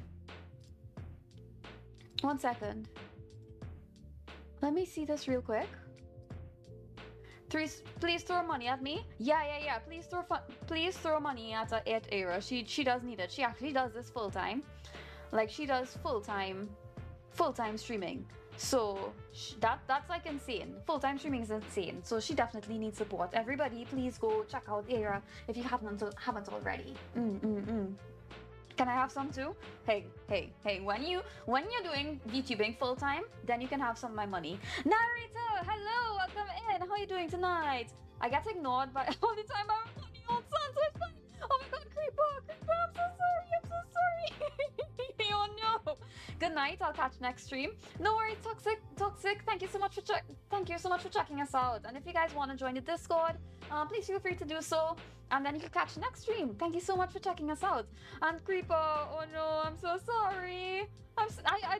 A: 1 second. Let me see this real quick. Please throw money at me. Yeah. Please throw money at it era. She does need it. She actually does this full time. Like she does full time streaming. So that's like insane. Full time streaming is insane. So she definitely needs support. Everybody, please go check out era if you haven't already. Can I have some too? Hey, when you're doing VTubing full time, then you can have some of my money. Narrator, hello, welcome in. How are you doing tonight? I get ignored by all the time by my funny old son, so it's fine. Oh my god, Creeper, I'm so sorry. Oh no. Good night, I'll catch next stream. No worries, Toxic. Thank you so much for checking us out. And if you guys want to join the Discord, please feel free to do so. And then you can catch next stream. Thank you so much for checking us out. And Creeper, oh no, I'm so sorry. I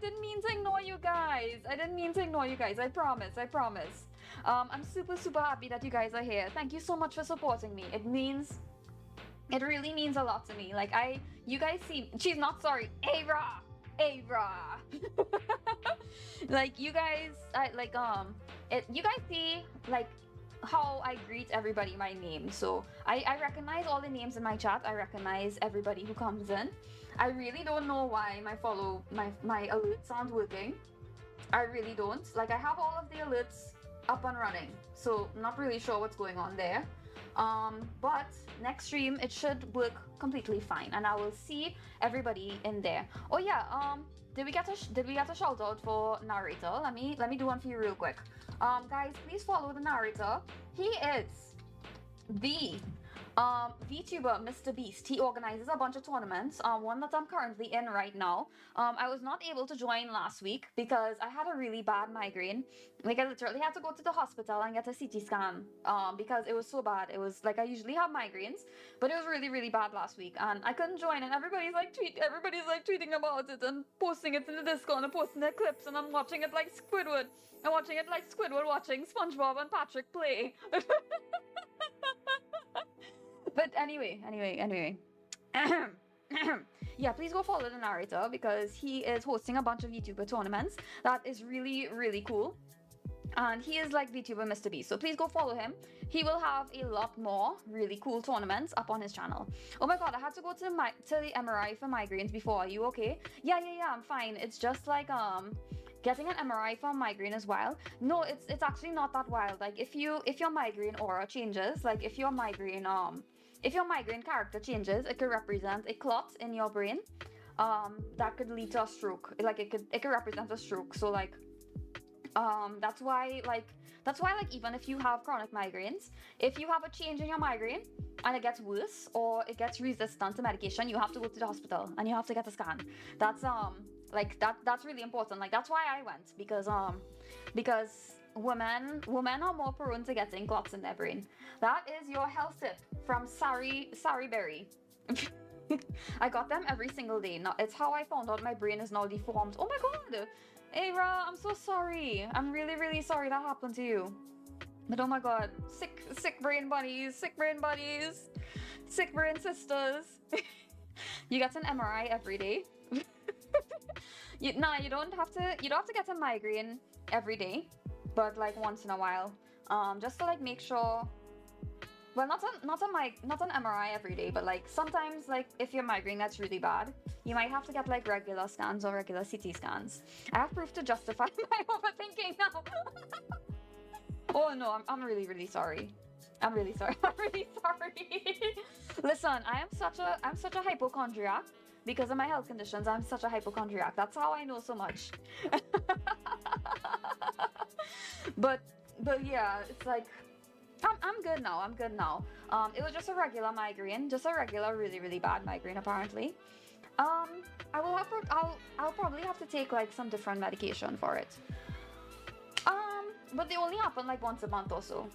A: didn't mean to ignore you guys. I promise. I'm super happy that you guys are here. Thank you so much for supporting me. It really means a lot to me. Like you guys see, she's not sorry. Ara. Like you guys, you guys see like how I greet everybody by name. So I recognize all the names in my chat. I recognize everybody who comes in. I really don't know why my alerts aren't working. I really don't. Like I have all of the alerts up and running. So I'm not really sure what's going on there. But next stream it should work completely fine and I will see everybody in there. Oh yeah, did we get a shout out for narrator? Let me do one for you real quick. Guys, please follow the narrator. He is the VTuber Mr. Beast. He organizes a bunch of tournaments, one that I'm currently in right now. I was not able to join last week because I had a really bad migraine. Like I literally had to go to the hospital and get a CT scan because it was so bad. It was like I usually have migraines, but it was really bad last week and I couldn't join and everybody's like tweeting about it and posting it in the Discord and posting their clips and I'm watching it like Squidward. I'm watching it like Squidward watching SpongeBob and Patrick play. But anyway. Yeah, please go follow the narrator because he is hosting a bunch of VTuber tournaments. That is really cool. And he is like VTuber Mr. Beast. So please go follow him. He will have a lot more really cool tournaments up on his channel. Oh my god, I had to go to the MRI for migraines before. Are you okay? Yeah, I'm fine. It's just like getting an MRI for migraine is wild. No, it's actually not that wild. Like if your migraine aura changes, like if your migraine character changes, it could represent a clot in your brain. That could lead to a stroke. Like it could represent a stroke. So like that's why even if you have chronic migraines, if you have a change in your migraine and it gets worse or it gets resistant to medication, you have to go to the hospital and you have to get a scan. That's that's really important. Like that's why I went because women are more prone to getting clots in their brain. That is your health tip from SariBerry. I got them every single day. Now it's how I found out my brain is now deformed. Oh my god, Ara, I'm so sorry. I'm really sorry that happened to you. But oh my god, sick brain buddies, sick brain sisters. You get an MRI every day. You don't have to get a migraine every day, but like once in a while. just to like make sure. Well, not an MRI every day, but like sometimes, like if your migraine that's really bad, you might have to get like regular scans or regular CT scans. I have proof to justify my overthinking now. Oh no, I'm really really sorry. I'm really sorry. I'm really sorry. Listen, I'm such a hypochondriac because of my health conditions. I'm such a hypochondriac. That's how I know so much. but yeah, it's like. I'm good now. I'm good now. It was just a regular migraine, just a regular, really, really bad migraine, apparently. I'll probably have to take like some different medication for it. But they only happen like once a month or so.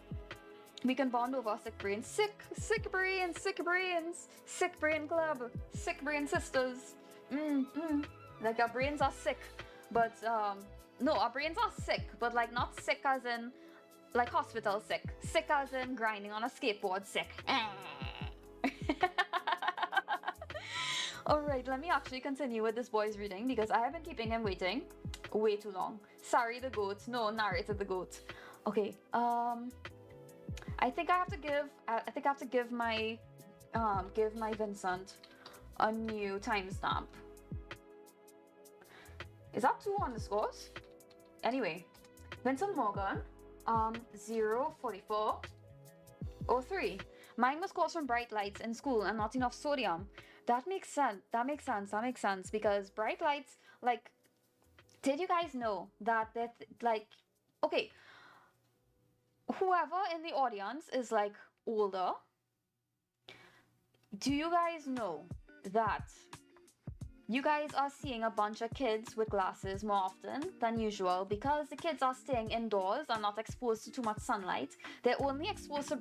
A: We can bond over sick brains, sick brains, sick brains, sick brain club, sick brain sisters. Like our brains are sick, but no, our brains are sick, but like not sick as in. Like hospital sick. Sick as in grinding on a skateboard sick. Alright, let me actually continue with this boy's reading because I have been keeping him waiting way too long. Sorry, the goat. No, narrated the goat. Okay, I think I have to give my Vincent a new timestamp. Is that 2 underscores? Anyway, Vincent Morgan. 04403. Mine was caused from bright lights in school and not enough sodium. That makes sense. That makes sense because bright lights, like, did you guys know that like, okay, whoever in the audience is like older, do you guys know that you guys are seeing a bunch of kids with glasses more often than usual because the kids are staying indoors and not exposed to too much sunlight. They're only exposed to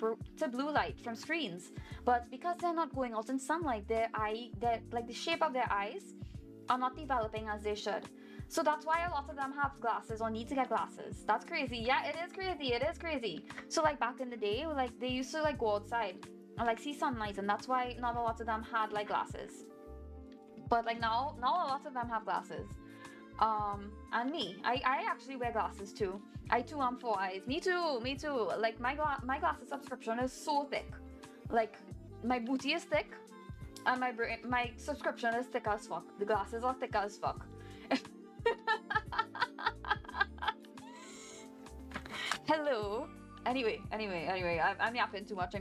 A: blue light from screens. But because they're not going out in sunlight, like the shape of their eyes are not developing as they should. So that's why a lot of them have glasses or need to get glasses. That's crazy. Yeah, it is crazy. It is crazy. So like back in the day, like they used to like go outside and like see sunlight, and that's why not a lot of them had like glasses. But like now a lot of them have glasses. And me, I actually wear glasses too. I too am 4 eyes. Me too. Like my glasses subscription is so thick. Like my booty is thick, and my subscription is thick as fuck. The glasses are thick as fuck. Hello. Anyway, I'm yapping too much.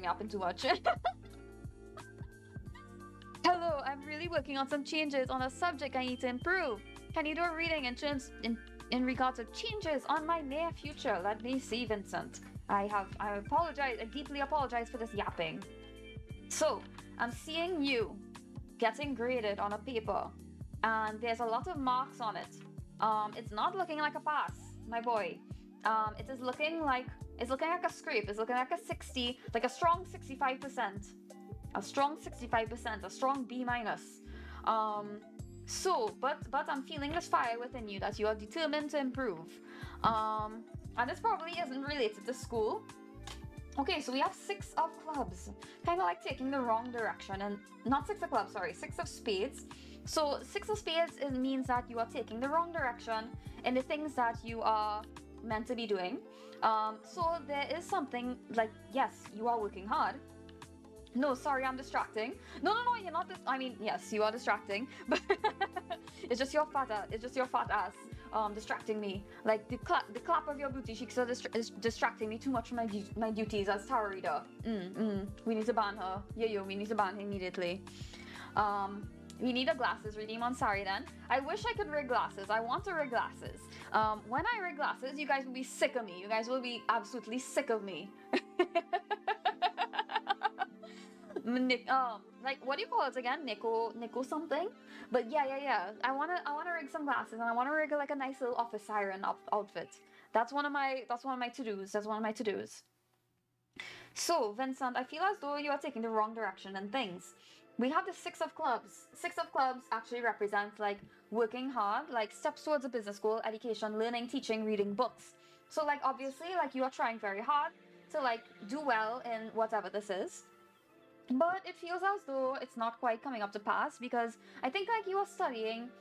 A: Hello, I'm really working on some changes on a subject I need to improve. Can you do a reading in regards to changes on my near future? Let me see, Vincent. I apologize. I deeply apologize for this yapping. So, I'm seeing you getting graded on a paper, and there's a lot of marks on it. It's not looking like a pass, my boy. It is looking like a scrape. It's looking like a 60, like a strong 65%. A strong 65%, a strong B minus. But I'm feeling this fire within you that you are determined to improve. And this probably isn't related to school. Okay, so we have 6 of clubs, kind of like taking the wrong direction, and not 6 of clubs, sorry, 6 of spades. So 6 of spades means that you are taking the wrong direction in the things that you are meant to be doing. So there is something like, yes, you are working hard. No, sorry, I'm distracting. No, you're not. I mean, yes, you are distracting, but it's just your fat ass. Distracting me. Like the clap of your booty cheeks is distracting me too much from my duties as tarot reader. We need to ban her. We need to ban her immediately. We need a glasses redeem on Sari then. I wish I could rig glasses. I want to rig glasses. When I rig glasses, you guys will be sick of me. You guys will be absolutely sick of me. Like what do you call it again? Nico something. But yeah. I wanna rig some glasses, and I wanna rig like a nice little office siren outfit. That's one of my to-dos. So Vincent, I feel as though you are taking the wrong direction in things. We have the 6 of clubs. 6 of clubs actually represents like working hard, like steps towards a business goal, education, learning, teaching, reading books. So like obviously like you are trying very hard to like do well in whatever this is. But it feels as though it's not quite coming up to pass, because I think like you are studying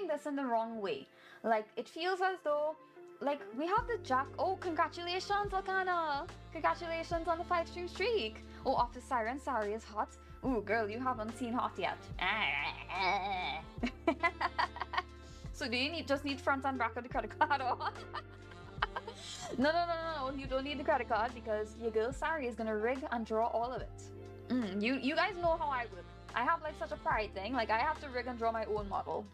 A: this in the wrong way. Like it feels as though like we have the Jack. Oh, congratulations, Alcana. Congratulations on the 5-stream streak. Oh, after Siren, Sari is hot. Ooh, girl, you haven't seen hot yet. So do you just need front and back of the credit card or? No. You don't need the credit card because your girl Sari is gonna rig and draw all of it. You guys know how I would. I have like such a pride thing. Like I have to rig and draw my own model.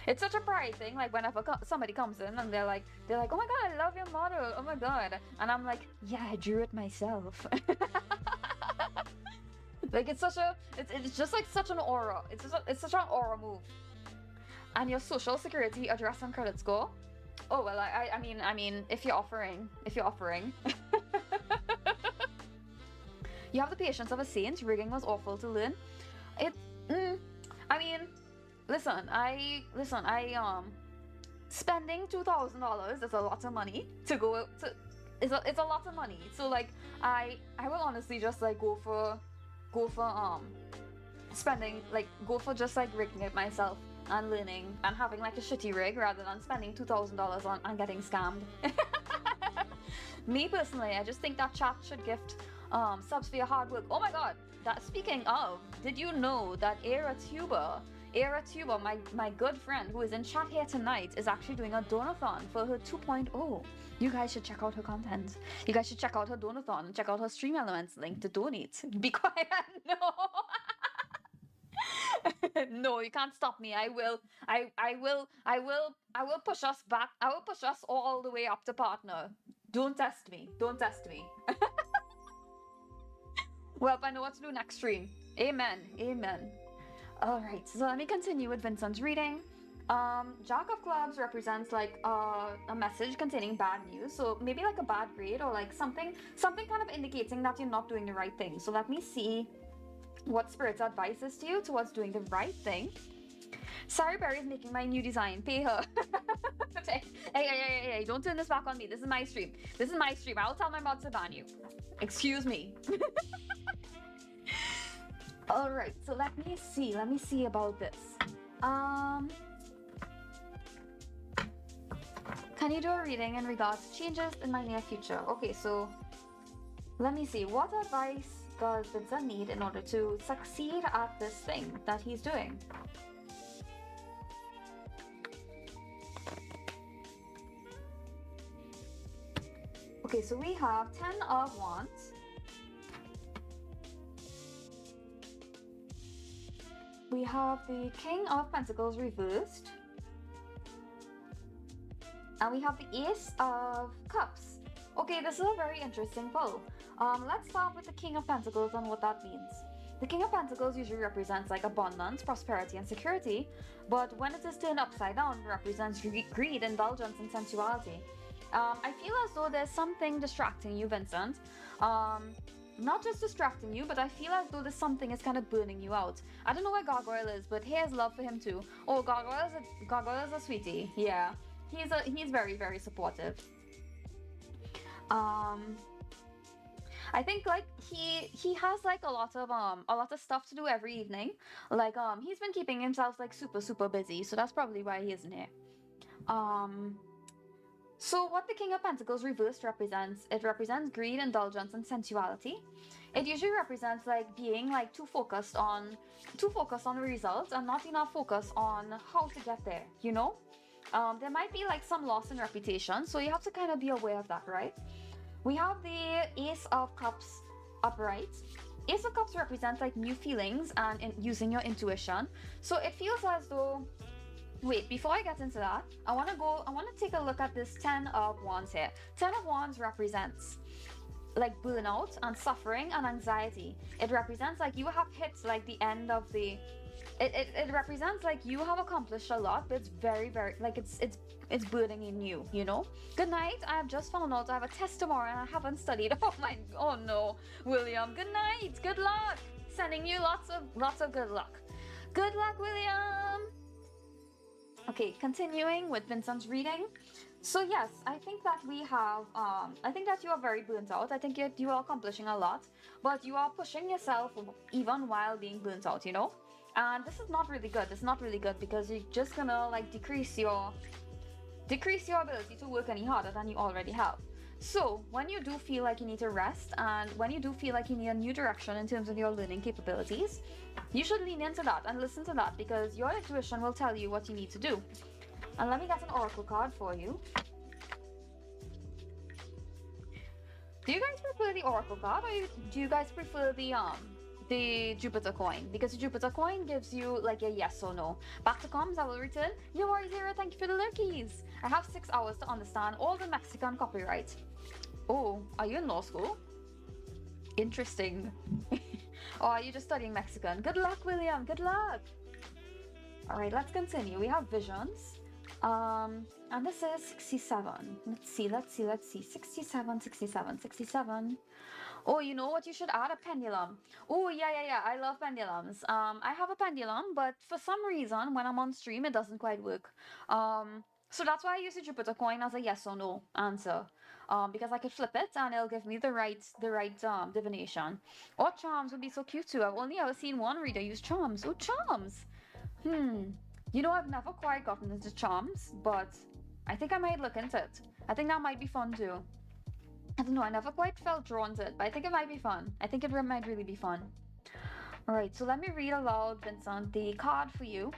A: It's such a pride thing. Like whenever somebody comes in and they're like, oh my god, I love your model. Oh my god, and I'm like, yeah, I drew it myself. Like it's just like such an aura. It's such an aura move. And your social security address and credit score. Oh well, I mean, if you're offering. You have the patience of a saint. Rigging was awful to learn. I mean, listen, spending $2,000 is a lot of money to go to. It's a lot of money. So like, I will honestly just like go for spending, like go for just like rigging it myself and learning and having like a shitty rig rather than spending $2,000 on and getting scammed. Me personally, I just think that chat should gift subs for your hard work. Oh my god, speaking of, did you know that AraTuber, my good friend who is in chat here tonight, is actually doing a donathon for her 2.0. You guys should check out her content. You guys should check out her donathon and check out her stream elements link to donate. Be quiet. No. No, you can't stop me. I will push us back. I will push us all the way up to partner. Don't test me. Well, I know what to do next stream. Amen. Alright, so let me continue with Vincent's reading. Jack of Clubs represents like a message containing bad news. So maybe like a bad grade or like something kind of indicating that you're not doing the right thing. So let me see what Spirit's advice is to you towards doing the right thing. SariBerry is making my new design. Pay her. Hey, don't turn this back on me. This is my stream. I'll tell my mods to ban you. Excuse me. Alright, so let me see about this. Can you do a reading in regards to changes in my near future? Okay, so let me see. What advice does Vincent need in order to succeed at this thing that he's doing? Okay, so we have 10 of Wands. We have the King of Pentacles reversed. And we have the Ace of Cups. Okay, this is a very interesting pull. Let's start with the King of Pentacles and what that means. The King of Pentacles usually represents like abundance, prosperity, and security, but when it is turned upside down, it represents greed, indulgence, and sensuality. I feel as though there's something distracting you, Vincent. Not just distracting you, but I feel as though there's something is kind of burning you out. I don't know where Gargoyle is, but here's love for him too. Oh, Gargoyle is a sweetie. Yeah, he's very, very supportive. I think like he has like a lot of stuff to do every evening. Like he's been keeping himself like super busy, so that's probably why he isn't here. So what the King of Pentacles reversed represents, it represents greed, indulgence, and sensuality. It usually represents like being like too focused on the results and not enough focus on how to get there, you know? There might be like some loss in reputation, so you have to kind of be aware of that, right? We have the Ace of Cups upright. Ace of Cups represents like new feelings and using your intuition. So it feels as though, wait, before I get into that, I want to take a look at this 10 of Wands here. 10 of Wands represents like burnout and suffering and anxiety. It represents like you have hit like the end of the... It represents like you have accomplished a lot, but it's very, like it's burdening you, you know? Good night. I have just found out I have a test tomorrow and I haven't studied. Oh no, William. Good night. Good luck. Sending you lots of good luck. Good luck, William. Okay, continuing with Vincent's reading. So yes, I think that we have, I think that you are very burnt out. I think you are accomplishing a lot, but you are pushing yourself even while being burnt out, you know? And this is not really good. It's not really good because you're just gonna like decrease your decrease your ability to work any harder than you already have. So when you do feel like you need to rest, and when you do feel like you need a new direction in terms of your learning capabilities, you should lean into that and listen to that, because your intuition will tell you what you need to do. And let me get an oracle card for you. Do you guys prefer the oracle card, or do you guys prefer the Jupiter coin? Because the Jupiter coin gives you like a yes or no. Back to comms, I will return. No worries, Zero, thank you for the lurkies. I have 6 hours to understand all the Mexican copyright. Oh, are you in law school? Interesting. Or are you just studying Mexican? Good luck, William, good luck. All right, let's continue. We have visions. And this is 67. Let's see. 67, 67, 67. Oh, you know what? You should add a pendulum. Oh, yeah. I love pendulums. I have a pendulum, but for some reason, when I'm on stream, it doesn't quite work. So that's why I use the Jupiter coin as a yes or no answer. Because I could flip it and it'll give me the right divination. Or charms would be so cute too. I've only ever seen one reader use charms. Oh, charms. You know, I've never quite gotten into charms, but I think I might look into it. I think that might be fun too. I don't know, I never quite felt drawn to it, but I think it might be fun. I think it might really be fun. Alright, so let me read aloud, Vincent, the card for you.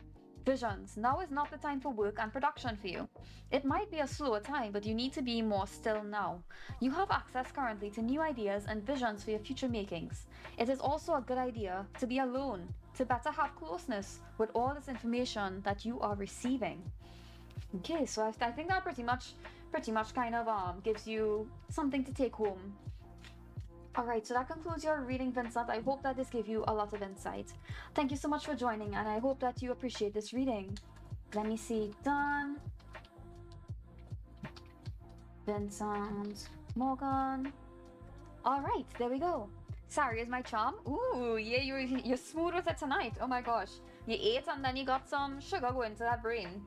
A: Visions. Now is not the time for work and production for you. It might be a slower time, but you need to be more still now. You have access currently to new ideas and visions for your future makings. It is also a good idea to be alone, to better have closeness with all this information that you are receiving. Okay, so I think that pretty much kind of gives you something to take home. Alright, so that concludes your reading, Vincent. I hope that this gave you a lot of insight. Thank you so much for joining, and I hope that you appreciate this reading. Let me see. Done. Vincent. Morgan. Alright, there we go. Sari is my charm. Ooh, yeah, you're smooth with it tonight. Oh my gosh. You ate and then you got some sugar going to that brain.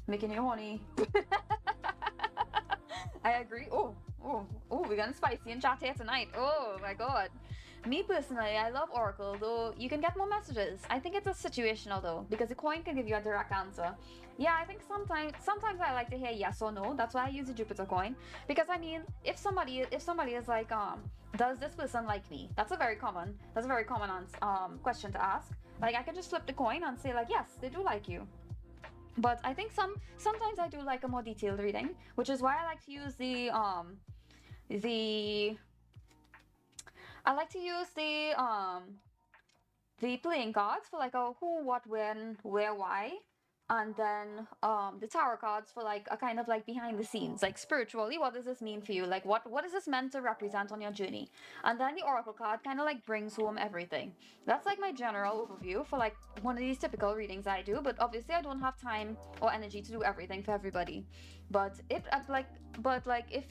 A: Making you horny. I agree. Oh, we're getting spicy in chat here tonight. Oh my god. Me personally, I love Oracle, though you can get more messages. I think it's a situational though, because the coin can give you a direct answer. Yeah, I think sometimes I like to hear yes or no. That's why I use the Jupiter coin. Because I mean, if somebody is like, does this person like me? That's a very common question to ask. Like, I can just flip the coin and say like, yes, they do like you. But I think sometimes I do like a more detailed reading, which is why I like to use the playing cards for like a who, what, when, where, why, and then the tarot cards for like a kind of like behind the scenes, like spiritually, what does this mean for you? Like what is this meant to represent on your journey? And then the oracle card kind of like brings home everything. That's like my general overview for like one of these typical readings I do, but obviously I don't have time or energy to do everything for everybody. But if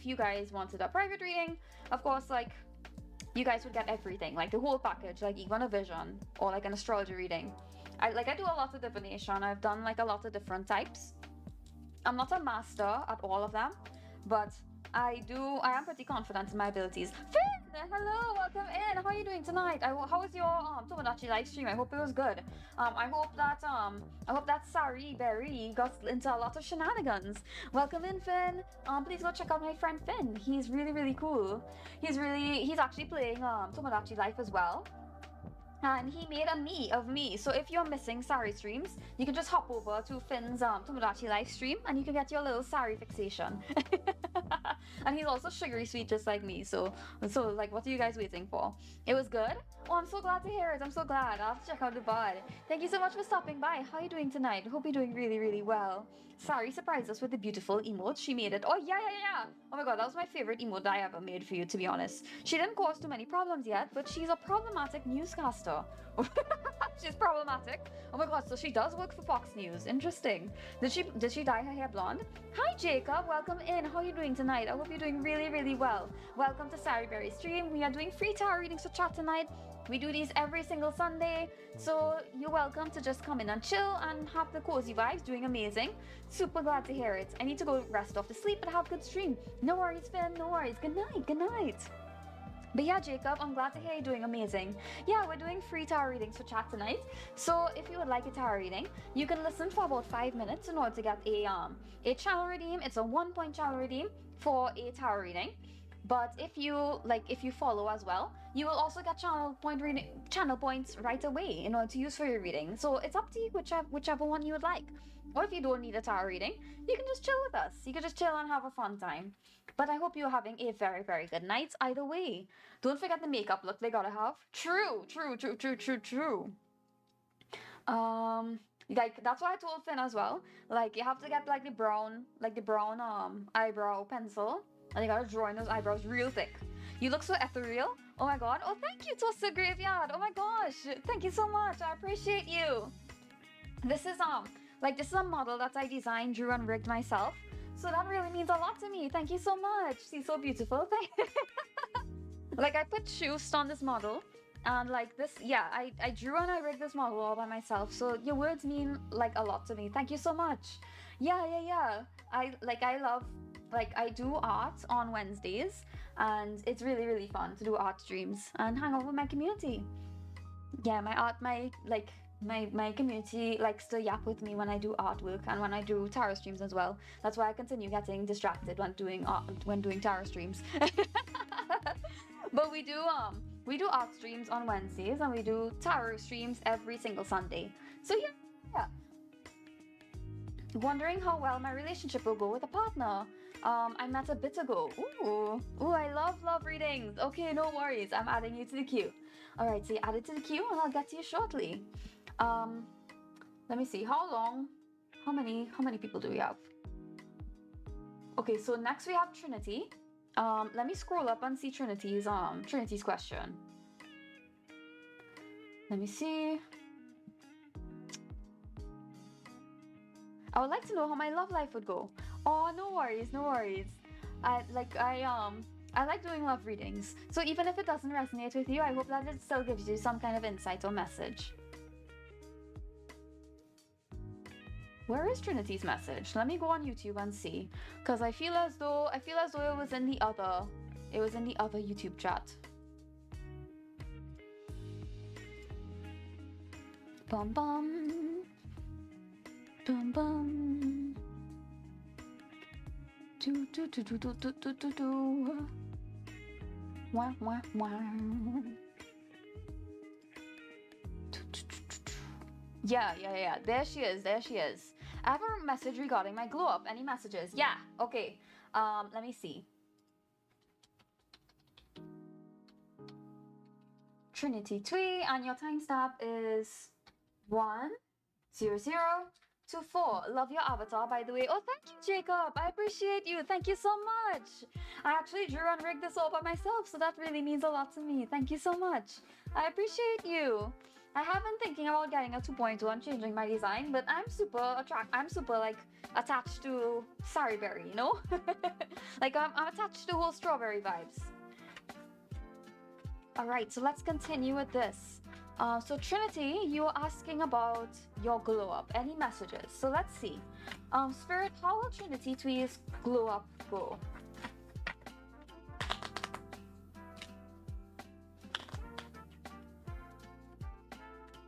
A: you guys wanted a private reading, of course, like you guys would get everything, like the whole package, like even a vision or like an astrology reading. I do a lot of divination. I've done like a lot of different types. I'm not a master at all of them, but I am pretty confident in my abilities. Finn, hello, welcome in. How are you doing tonight? How was your Tomodachi live stream? I hope it was good. I hope that SariBerry got into a lot of shenanigans. Welcome in, Finn. Please go check out my friend Finn. He's really cool. He's actually playing Tomodachi Life as well. And he made a me of me. So if you're missing Sari streams, you can just hop over to Finn's Tomodachi live stream and you can get your little Sari fixation. And he's also sugary sweet just like me. So like, what are you guys waiting for? It was good? Oh, I'm so glad to hear it. I'm so glad. I'll have to check out the VOD. Thank you so much for stopping by. How are you doing tonight? Hope you're doing really well. Sari surprised us with the beautiful emote. She made it. Oh, yeah. Oh my god, that was my favorite emote I ever made for you, to be honest. She didn't cause too many problems yet, but she's a problematic newscaster. She's problematic. Oh my god, so she does work for Fox News. Interesting. Did she dye her hair blonde? Hi Jacob, welcome in. How are you doing tonight? I hope you're doing really well. Welcome to SariBerry stream. We are doing free tarot readings for chat tonight. We do these every single Sunday, so you're welcome to just come in and chill and have the cozy vibes. Doing amazing. Super glad to hear it. I need to go rest off to sleep, but have a good stream. No worries, Finn. No worries. Good night. But yeah, Jacob, I'm glad to hear you're doing amazing. Yeah, we're doing free tarot readings for chat tonight. So if you would like a tarot reading, you can listen for about 5 minutes in order to get a channel redeem. It's a 1-point channel redeem for a tarot reading. But if you follow as well, you will also get channel points right away in order to use for your reading. So it's up to you, whichever one you would like. Or if you don't need a tarot reading, you can just chill with us. You can just chill and have a fun time. But I hope you're having a very, very good night either way. Don't forget the makeup look they gotta have. True. Like that's what I told Finn as well. Like you have to get like the brown eyebrow pencil, and you gotta draw in those eyebrows real thick. You look so ethereal. Oh my god. Oh, thank you, Toaster Graveyard. Oh my gosh. Thank you so much. I appreciate you. This is this is a model that I designed, drew, and rigged myself. So that really means a lot to me. Thank you so much. She's so beautiful. Like I put shoes on this model, and like this, yeah, I drew and I rigged this model all by myself. So your words mean like a lot to me. Thank you so much. Yeah. I do art on Wednesdays, and it's really, really fun to do art streams and hang out with my community. Yeah, my community likes to yap with me when I do artwork and when I do tarot streams as well. That's why I continue getting distracted when doing tarot streams. But we do art streams on Wednesdays, and we do tarot streams every single Sunday. So yeah. Wondering how well my relationship will go with a partner. I met a bit ago. Ooh, I love readings. Okay, no worries. I'm adding you to the queue. All right, so you added to the queue, and I'll get to you shortly. Let me see. How many people do we have? Okay, so next we have Trinity. Let me scroll up and see Trinity's question. Let me see. I would like to know how my love life would go. Oh, no worries. I like doing love readings. So even if it doesn't resonate with you, I hope that it still gives you some kind of insight or message. Where is Trinity's message? Let me go on YouTube and see, because I feel as though it was in the other YouTube chat. Bum bum bum bum. Do. Wah wah wah. Yeah. There she is. I have a message regarding my glow up. Any messages? Yeah. Okay. Let me see. Trinity Twee, and your timestamp is 1:00:24. Love your avatar, by the way. Oh, thank you, Jacob. I appreciate you. Thank you so much. I actually drew and rigged this all by myself, so that really means a lot to me. Thank you so much. I appreciate you. I have been thinking about getting a 2.2 and changing my design, but I'm super attached to SariBerry, you know? Like I'm attached to whole strawberry vibes. Alright, so let's continue with this. So Trinity, you were asking about your glow up. Any messages? So let's see. Spirit, how will Trinity Twee's glow up go?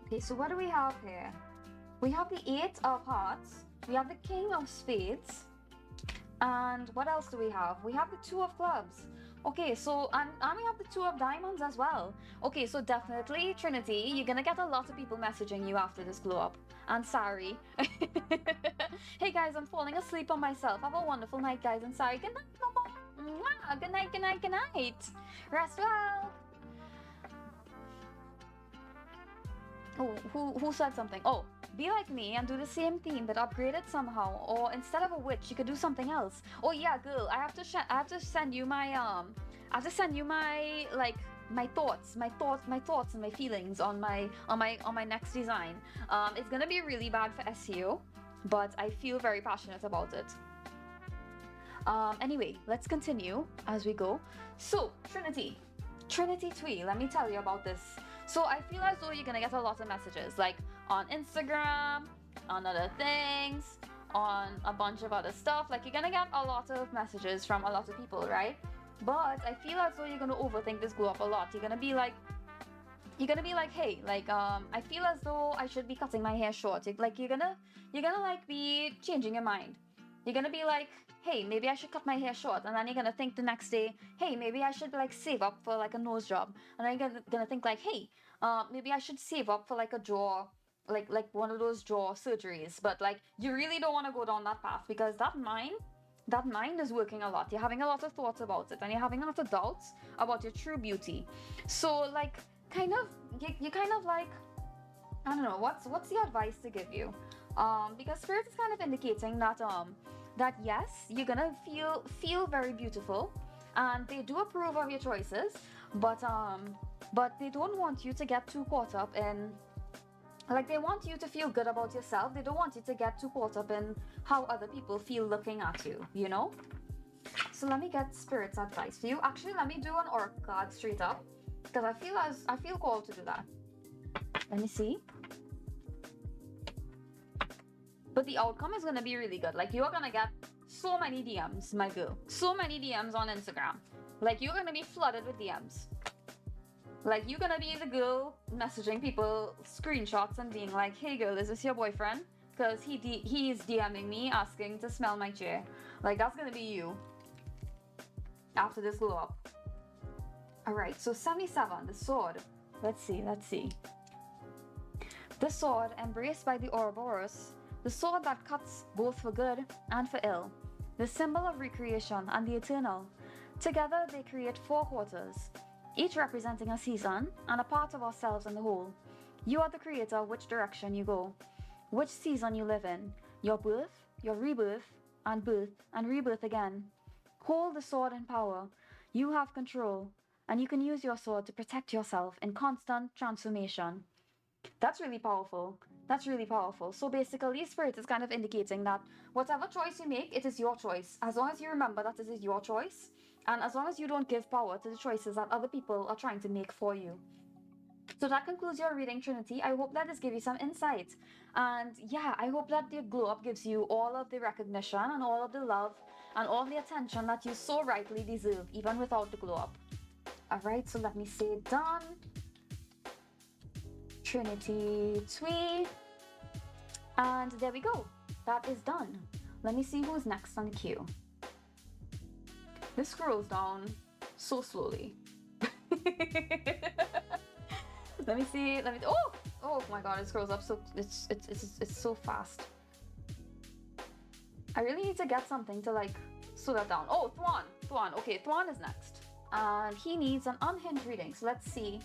A: Okay, so what do we have here? We have the 8 of Hearts, we have the King of Spades, and what else do we have? We have the 2 of Clubs. Okay, so and we have the 2 of Diamonds as well. Okay, so definitely, Trinity, you're gonna get a lot of people messaging you after this glow up. And sorry. Hey guys, I'm falling asleep on myself. Have a wonderful night, guys, and sorry. Good night, mama. Good night. Rest well. Oh, who said something? Oh, be like me and do the same theme but upgrade it somehow. Or instead of a witch, you could do something else. Oh yeah, girl, I have to send you my my thoughts and my feelings on my next design. It's gonna be really bad for SEO, but I feel very passionate about it. Anyway, let's continue as we go. So Trinity Twee, let me tell you about this. So I feel as though you're gonna get a lot of messages, like on Instagram, on other things, on a bunch of other stuff. Like you're gonna get a lot of messages from a lot of people, right? But I feel as though you're gonna overthink this glow up a lot. You're gonna be like, hey, like I feel as though I should be cutting my hair short. You're gonna like be changing your mind. You're gonna be like, hey, maybe I should cut my hair short, and then you're gonna think the next day, hey, maybe I should like save up for like a nose job, and then you're gonna think like, hey, maybe I should save up for like a jaw, like one of those jaw surgeries. But like you really don't want to go down that path, because that mind is working a lot. You're having a lot of thoughts about it, and you're having a lot of doubts about your true beauty. So like you kind of like, I don't know, what's the advice to give you? Because spirit is kind of indicating that yes, you're gonna feel very beautiful, and they do approve of your choices, but they don't want you to get too caught up in, like, they want you to feel good about yourself. They don't want you to get too caught up in how other people feel looking at you, you know? So let me get spirit's advice for you. Actually, let me do an oracle card straight up, because I feel called to do that. Let me see. But the outcome is gonna be really good. Like, you're gonna get so many DMs, my girl. So many DMs on Instagram. Like, you're gonna be flooded with DMs. Like, you're gonna be the girl messaging people screenshots and being like, hey girl, is this your boyfriend? Because he's DMing me asking to smell my chair. Like, that's gonna be you after this glow up. Alright, so 77, the sword. Let's see. The sword, embraced by the Ouroboros, the sword that cuts both for good and for ill, the symbol of recreation and the eternal. Together they create 4 quarters, each representing a season and a part of ourselves and the whole. You are the creator of which direction you go, which season you live in, your birth, your rebirth, and birth and rebirth again. Hold the sword in power. You have control, and you can use your sword to protect yourself in constant transformation. That's really powerful. So basically, spirit is kind of indicating that whatever choice you make, it is your choice. As long as you remember that it is your choice, and as long as you don't give power to the choices that other people are trying to make for you. So that concludes your reading, Trinity. I hope that this gave you some insight. And yeah, I hope that the glow up gives you all of the recognition and all of the love and all the attention that you so rightly deserve, even without the glow up. Alright, so let me say done. Trinity Twee. And there we go. That is done. Let me see who's next on the queue. This scrolls down so slowly. Let me see. Oh my god, it scrolls up so it's so fast. I really need to get something to like slow that down. Oh, Thwan. Okay, Thwan is next. And he needs an unhinged reading. So let's see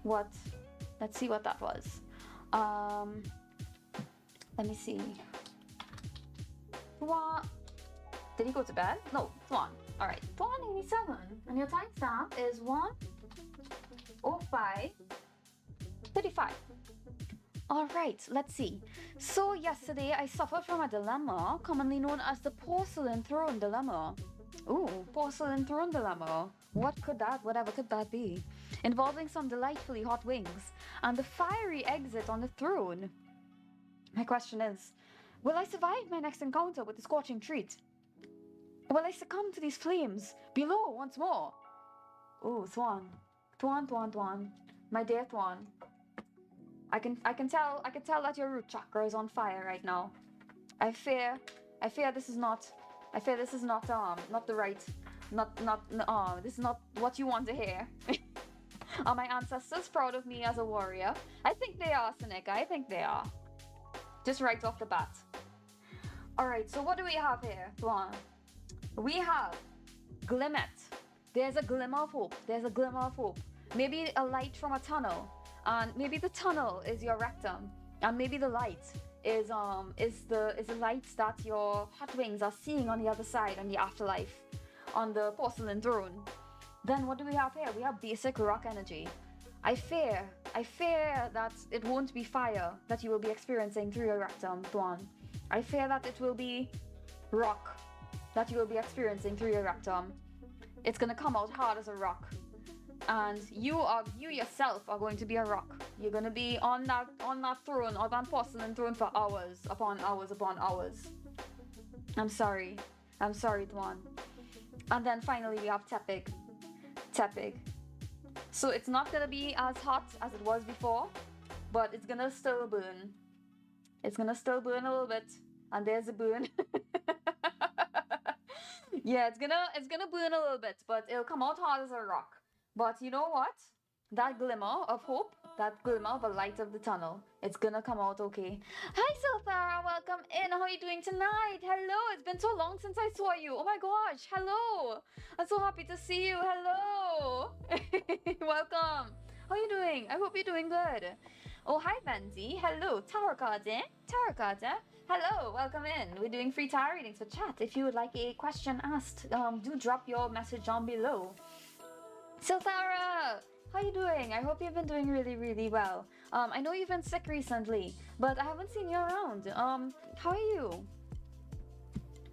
A: what that was. Let me see. Thwan. Did he go to bed? No, Thwan. Alright, Thwan 87. And your timestamp is 1:05:35. Alright, let's see. So yesterday I suffered from a dilemma, commonly known as the porcelain throne dilemma. Ooh, porcelain throne dilemma. Whatever could that be? Involving some delightfully hot wings and the fiery exit on the throne. My question is, will I survive my next encounter with the scorching treat? Will I succumb to these flames below once more? Oh, Thwan. My dear Thwan. I can tell that your root chakra is on fire right now. I fear this is not this is not what you want to hear. Are my ancestors proud of me as a warrior? I think they are, Seneca. I think they are. Just right off the bat. Alright, so what do we have here, Thwan? We have Glimmet. There's a glimmer of hope. Maybe a light from a tunnel. And maybe the tunnel is your rectum. And maybe the light is the light that your hot wings are seeing on the other side, on the afterlife, on the porcelain throne. Then what do we have here? We have basic rock energy. I fear that it won't be fire that you will be experiencing through your rectum, Thwan. I fear that it will be rock that you will be experiencing through your rectum. It's gonna come out hard as a rock. And you yourself are going to be a rock. You're gonna be on that throne, or that porcelain throne, for hours upon hours upon hours. I'm sorry, Thwan. And then finally we have tepig. Tepig. So it's not gonna be as hot as it was before, but it's gonna still burn. It's gonna still burn a little bit. And there's a burn. Yeah, it's gonna burn a little bit, but it'll come out hard as a rock. But you know what? That glimmer of hope, that glimmer of a light of the tunnel, it's gonna come out okay. Hi Silthara, welcome in. How are you doing tonight? Hello, it's been so long since I saw you. Oh my gosh, hello. I'm so happy to see you. Hello. Welcome. How are you doing? I hope you're doing good. Oh, hi Benzi. Hello, Tarakade. Tarakade. Hello, welcome in. We're doing free tarot readings for chat. If you would like a question asked, do drop your message down below. Silthara, how you doing? I hope you've been doing really, really well. I know you've been sick recently, but I haven't seen you around. How are you?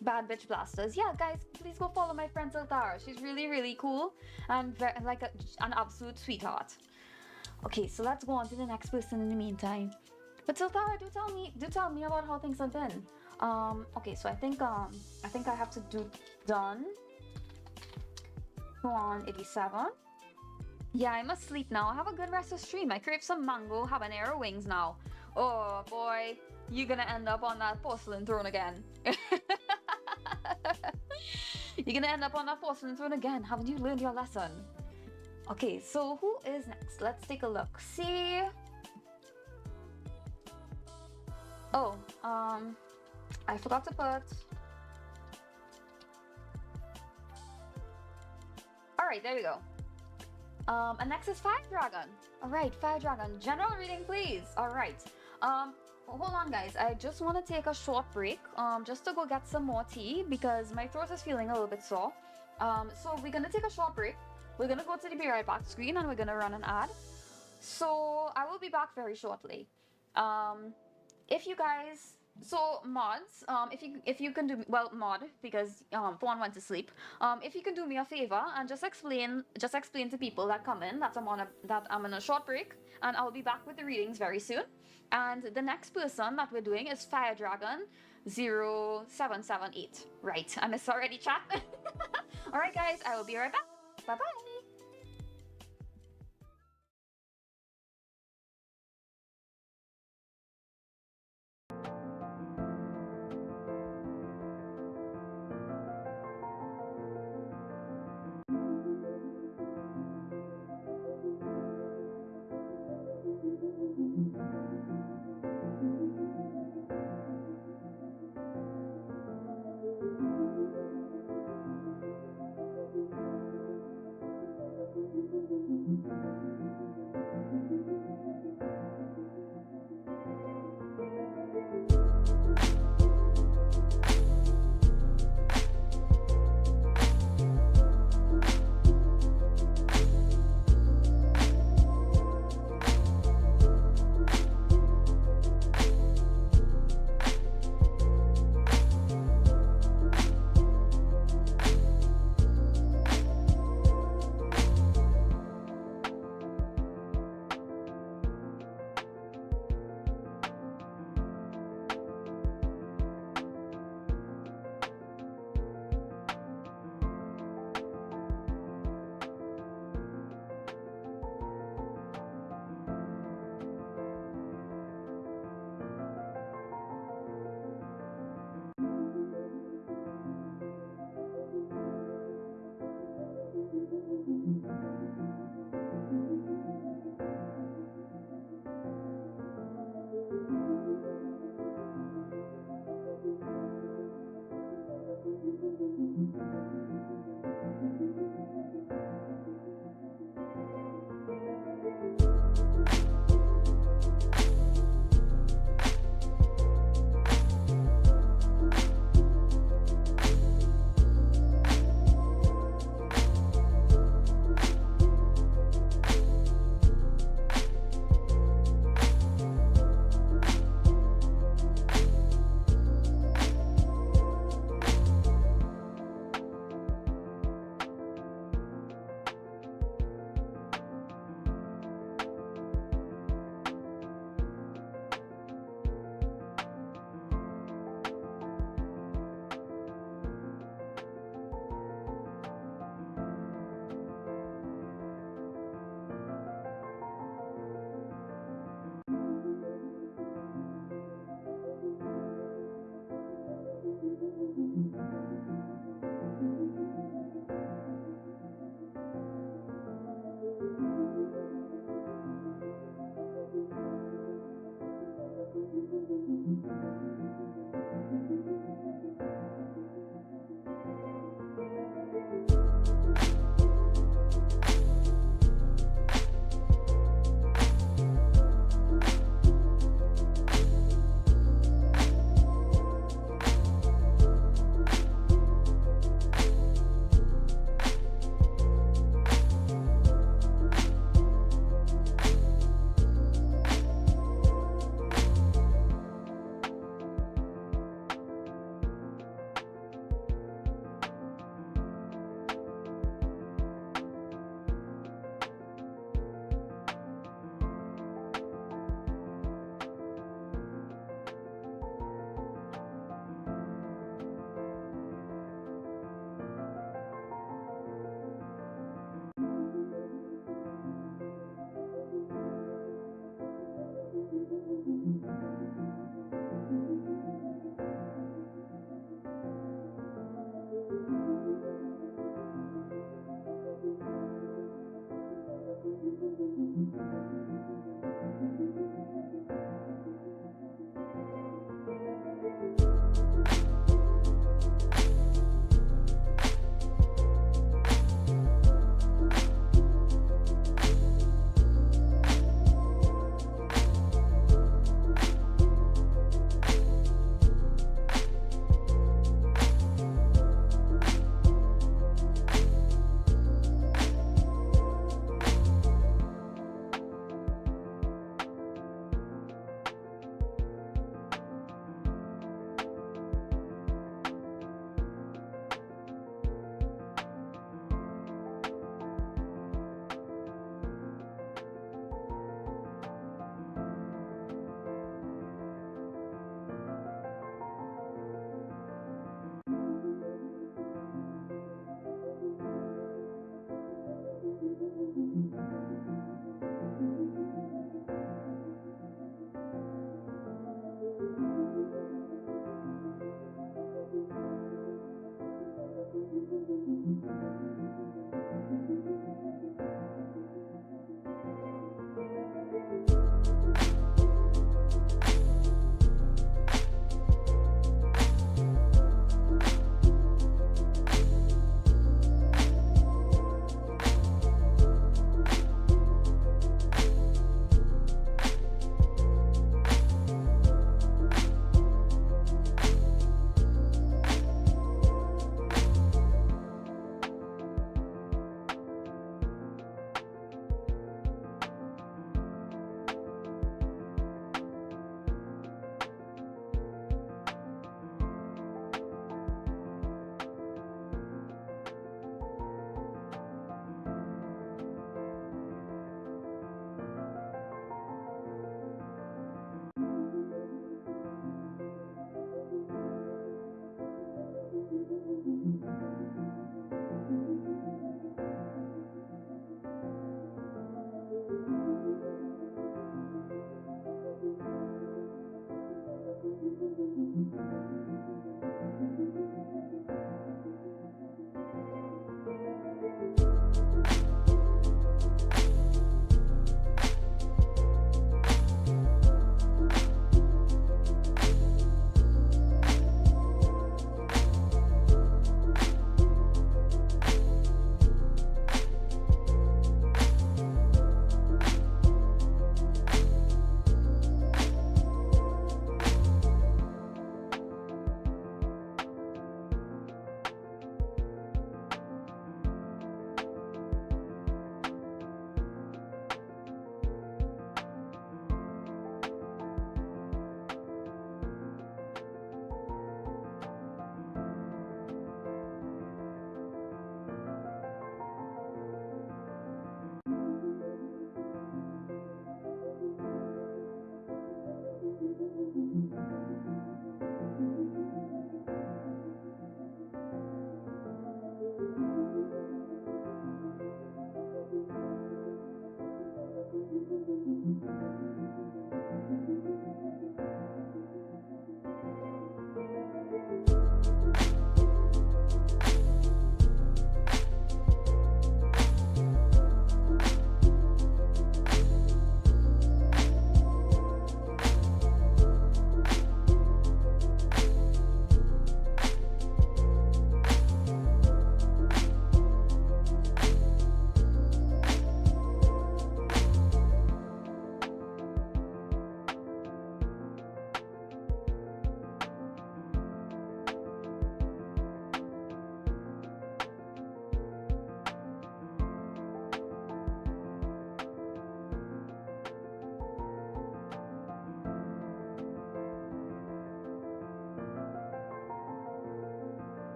A: Bad bitch blasters. Yeah, guys, please go follow my friend Silthara. She's really, really cool and like an absolute sweetheart. Okay, so let's go on to the next person in the meantime. But Silthara, do tell me about how things have been. Okay, so I think I have to do done. Go on 87. Yeah, I must sleep now. I have a good rest of stream. I crave some mango habanero wings now. Oh boy, you're gonna end up on that porcelain throne again. You're gonna end up on that porcelain throne again. Haven't you learned your lesson? Okay, so who is next? Let's take a look. See. Oh, I forgot to put. All right, there we go. And next is Fire Dragon. All right, Fire Dragon. General reading, please. All right. Hold on, guys. I just want to take a short break, just to go get some more tea because my throat is feeling a little bit sore. So we're gonna take a short break. We're gonna go to the Be Right Back screen and we're gonna run an ad. So I will be back very shortly. If you guys, so mods, if you can do, well, mod, because Fawn went to sleep. If you can do me a favor and just explain to people that come in that I'm on a short break and I'll be back with the readings very soon. And the next person that we're doing is Fire Dragon 0778. Right, I missed already, chat. All right, guys, I will be right back. Bye bye.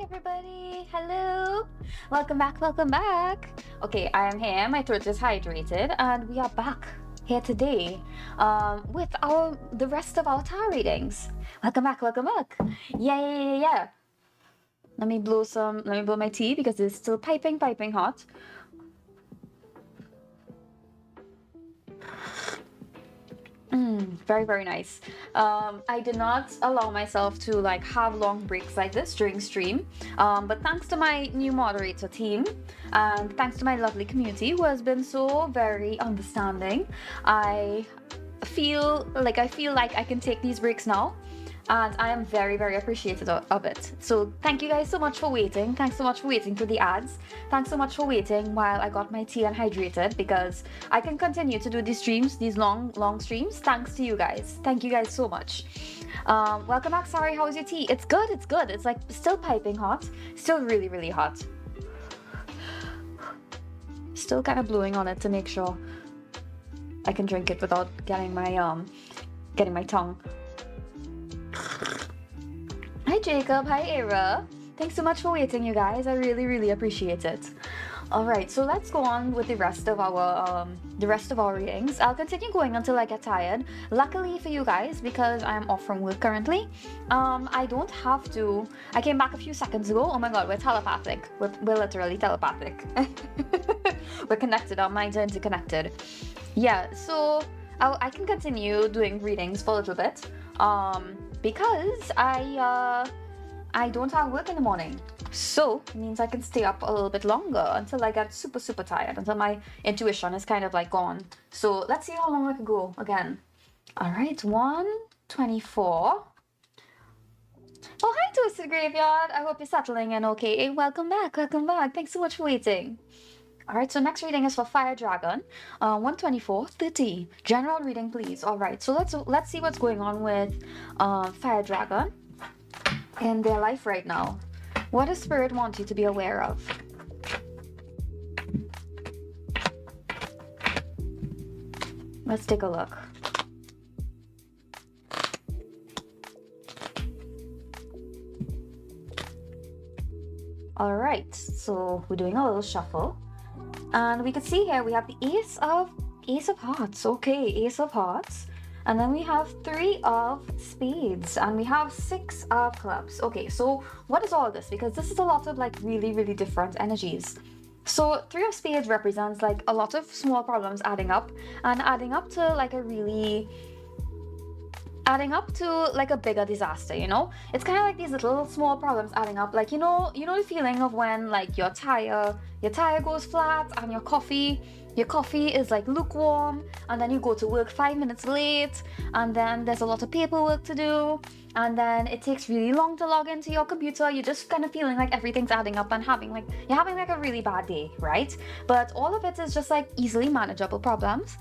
A: everybody. Hello. Welcome back. Welcome back. Okay, I am here. My throat is hydrated, and we are back here today with the rest of our tarot readings. Welcome back. Welcome back. Yeah. Let me blow my tea because it's still piping hot. Very, very nice. I did not allow myself to like have long breaks like this during stream, but thanks to my new moderator team and thanks to my lovely community who has been so very understanding, I feel like I can take these breaks now, and I am very, very appreciative of it. So thank you guys so much for waiting. Thanks so much for waiting for the ads. Thanks so much for waiting while I got my tea and hydrated, because I can continue to do these streams, these long streams, thanks to you guys. Thank you guys so much. Welcome back, Sari. How is your tea? It's good. It's like still piping hot. Still really, really hot. Still kind of blowing on it to make sure I can drink it without getting my tongue. Hi Jacob, hi Era. Thanks so much for waiting, you guys. I really, really appreciate it. All right, so let's go on with the rest of our readings. I'll continue going until I get tired. Luckily for you guys, because I'm off from work currently, I don't have to. I came back a few seconds ago. Oh my god, we're telepathic. We're literally telepathic. We're connected. Our minds are interconnected. Yeah, so I can continue doing readings for a little bit. Because I don't have work in the morning, so it means I can stay up a little bit longer until I get super, super tired, until my intuition is kind of like gone. So let's see how long I can go again. All right, 1:24. Oh, hi, Twisted Graveyard. I hope you're settling in okay. Welcome back. Thanks so much for waiting. All right, so next reading is for Fire Dragon, 124:30. General reading, please. All right, so let's see what's going on with Fire Dragon in their life right now. What does Spirit want you to be aware of? Let's take a look. All right, so we're doing a little shuffle. And we can see here we have the Ace of Hearts. Okay, Ace of Hearts. And then we have 3 of Spades. And we have 6 of Clubs. Okay, so what is all this? Because this is a lot of like really, really different energies. So 3 of Spades represents like a lot of small problems adding up. And adding up to like a bigger disaster, you know? It's kind of like these little small problems adding up. Like, you know the feeling of when like your tire goes flat and your coffee is like lukewarm, and then you go to work 5 minutes late, and then there's a lot of paperwork to do, and then it takes really long to log into your computer. You're just kind of feeling like everything's adding up and you're having like a really bad day, right? But all of it is just like easily manageable problems.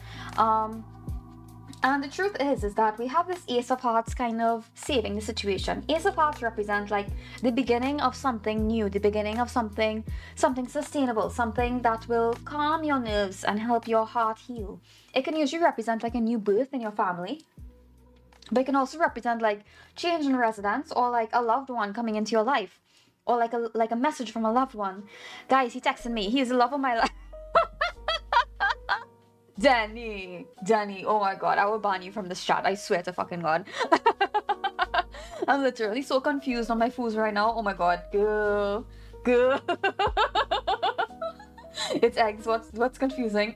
A: And the truth is that we have this Ace of Hearts kind of saving the situation. Ace of Hearts represent like the beginning of something new, the beginning of something sustainable, something that will calm your nerves and help your heart heal. It can usually represent like a new birth in your family, but it can also represent like change in residence, or like a loved one coming into your life, or like a message from a loved one. Guys, he texted me. He is the love of my life. Danny, oh my god, I will ban you from this chat, I swear to fucking god. I'm literally so confused on my fools right now. Oh my god, girl. It's eggs, what's confusing?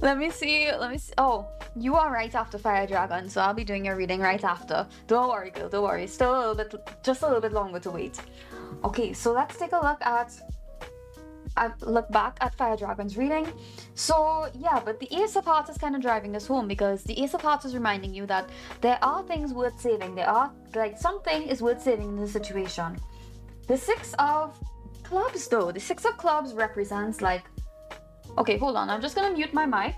A: Let me see. Oh, you are right after Fire Dragon, so I'll be doing your reading right after. Don't worry, girl, don't worry. Still just a little bit longer to wait. Okay, so let's take a look back at Fire Dragon's reading. So yeah, but the Ace of Hearts is kind of driving this home, because the Ace of Hearts is reminding you that there are things worth saving. There are like something is worth saving in this situation. The 6 of Clubs though, the 6 of Clubs represents like, okay, hold on, I'm just gonna mute my mic.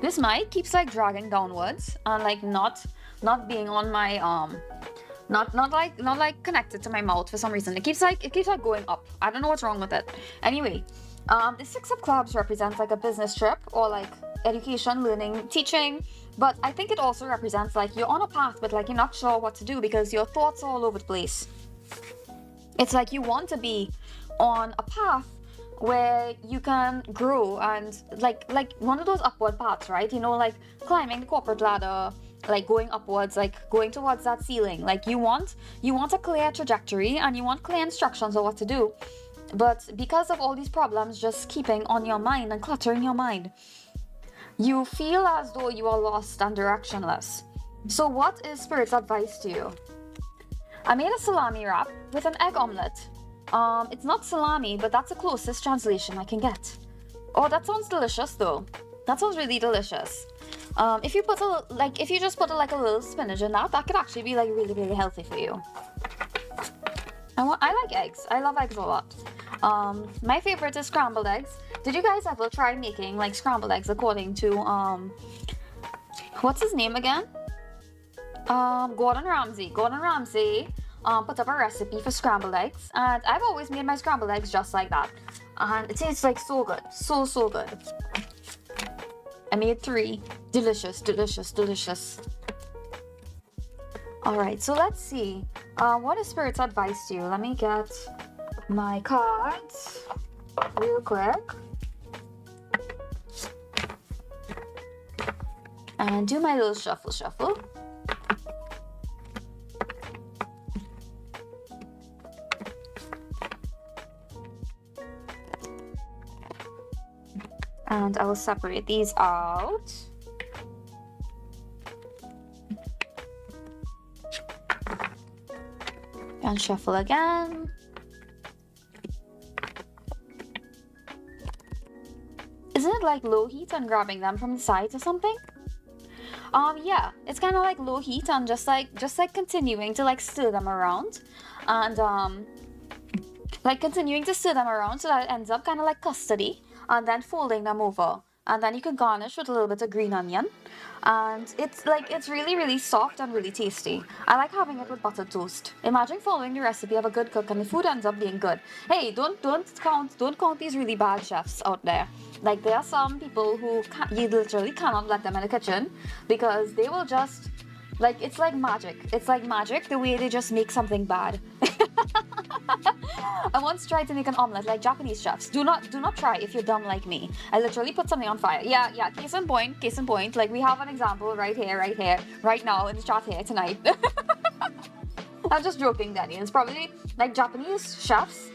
A: This mic keeps like dragging downwards and like not being on my not like connected to my mouth for some reason. It keeps like going up. I don't know what's wrong with it. Anyway, The Six of Clubs represents like a business trip or like education, learning, teaching. But I think it also represents like you're on a path, but like you're not sure what to do because your thoughts are all over the place. It's like you want to be on a path where you can grow and like one of those upward paths, right? You know, like climbing the corporate ladder, like going upwards, like going towards that ceiling. Like you want a clear trajectory and you want clear instructions of what to do. But because of all these problems just keeping on your mind and cluttering your mind, you feel as though you are lost and directionless. So what is Spirit's advice to you? I made a salami wrap with an egg omelette. It's not salami, but that's the closest translation I can get. Oh, that sounds delicious though. That sounds really delicious. If you just put a little spinach in that could actually be like really, really healthy for you. I like eggs. I love eggs a lot. My favorite is scrambled eggs. Did you guys ever try making like scrambled eggs according to what's his name again? Gordon Ramsay. Gordon Ramsay put up a recipe for scrambled eggs, and I've always made my scrambled eggs just like that, and it tastes like so good, so good. I made 3. Delicious, delicious, delicious. All right, so let's see. What is Spirit's advice to you? Let me get my cards real quick and do my little shuffle. And I will separate these out. And shuffle again. Isn't it like low heat and grabbing them from the sides or something? Yeah, it's kind of like low heat and just like continuing to like stir them around, and like continuing to stir them around so that it ends up kind of like custardy, and then folding them over, and then you can garnish with a little bit of green onion, and it's really, really soft and really tasty. I like having it with buttered toast. Imagine following the recipe of a good cook and the food ends up being good. Hey, don't count these really bad chefs out there. Like there are some people who you literally cannot let them in the kitchen because they will just like it's like magic. It's like magic the way they just make something bad. I once tried to make an omelette like Japanese chefs. Do not try if you're dumb like me. I literally put something on fire. Yeah. Case in point. Like we have an example right here, right now in the chat here tonight. I'm just joking, Danny. It's probably like Japanese chefs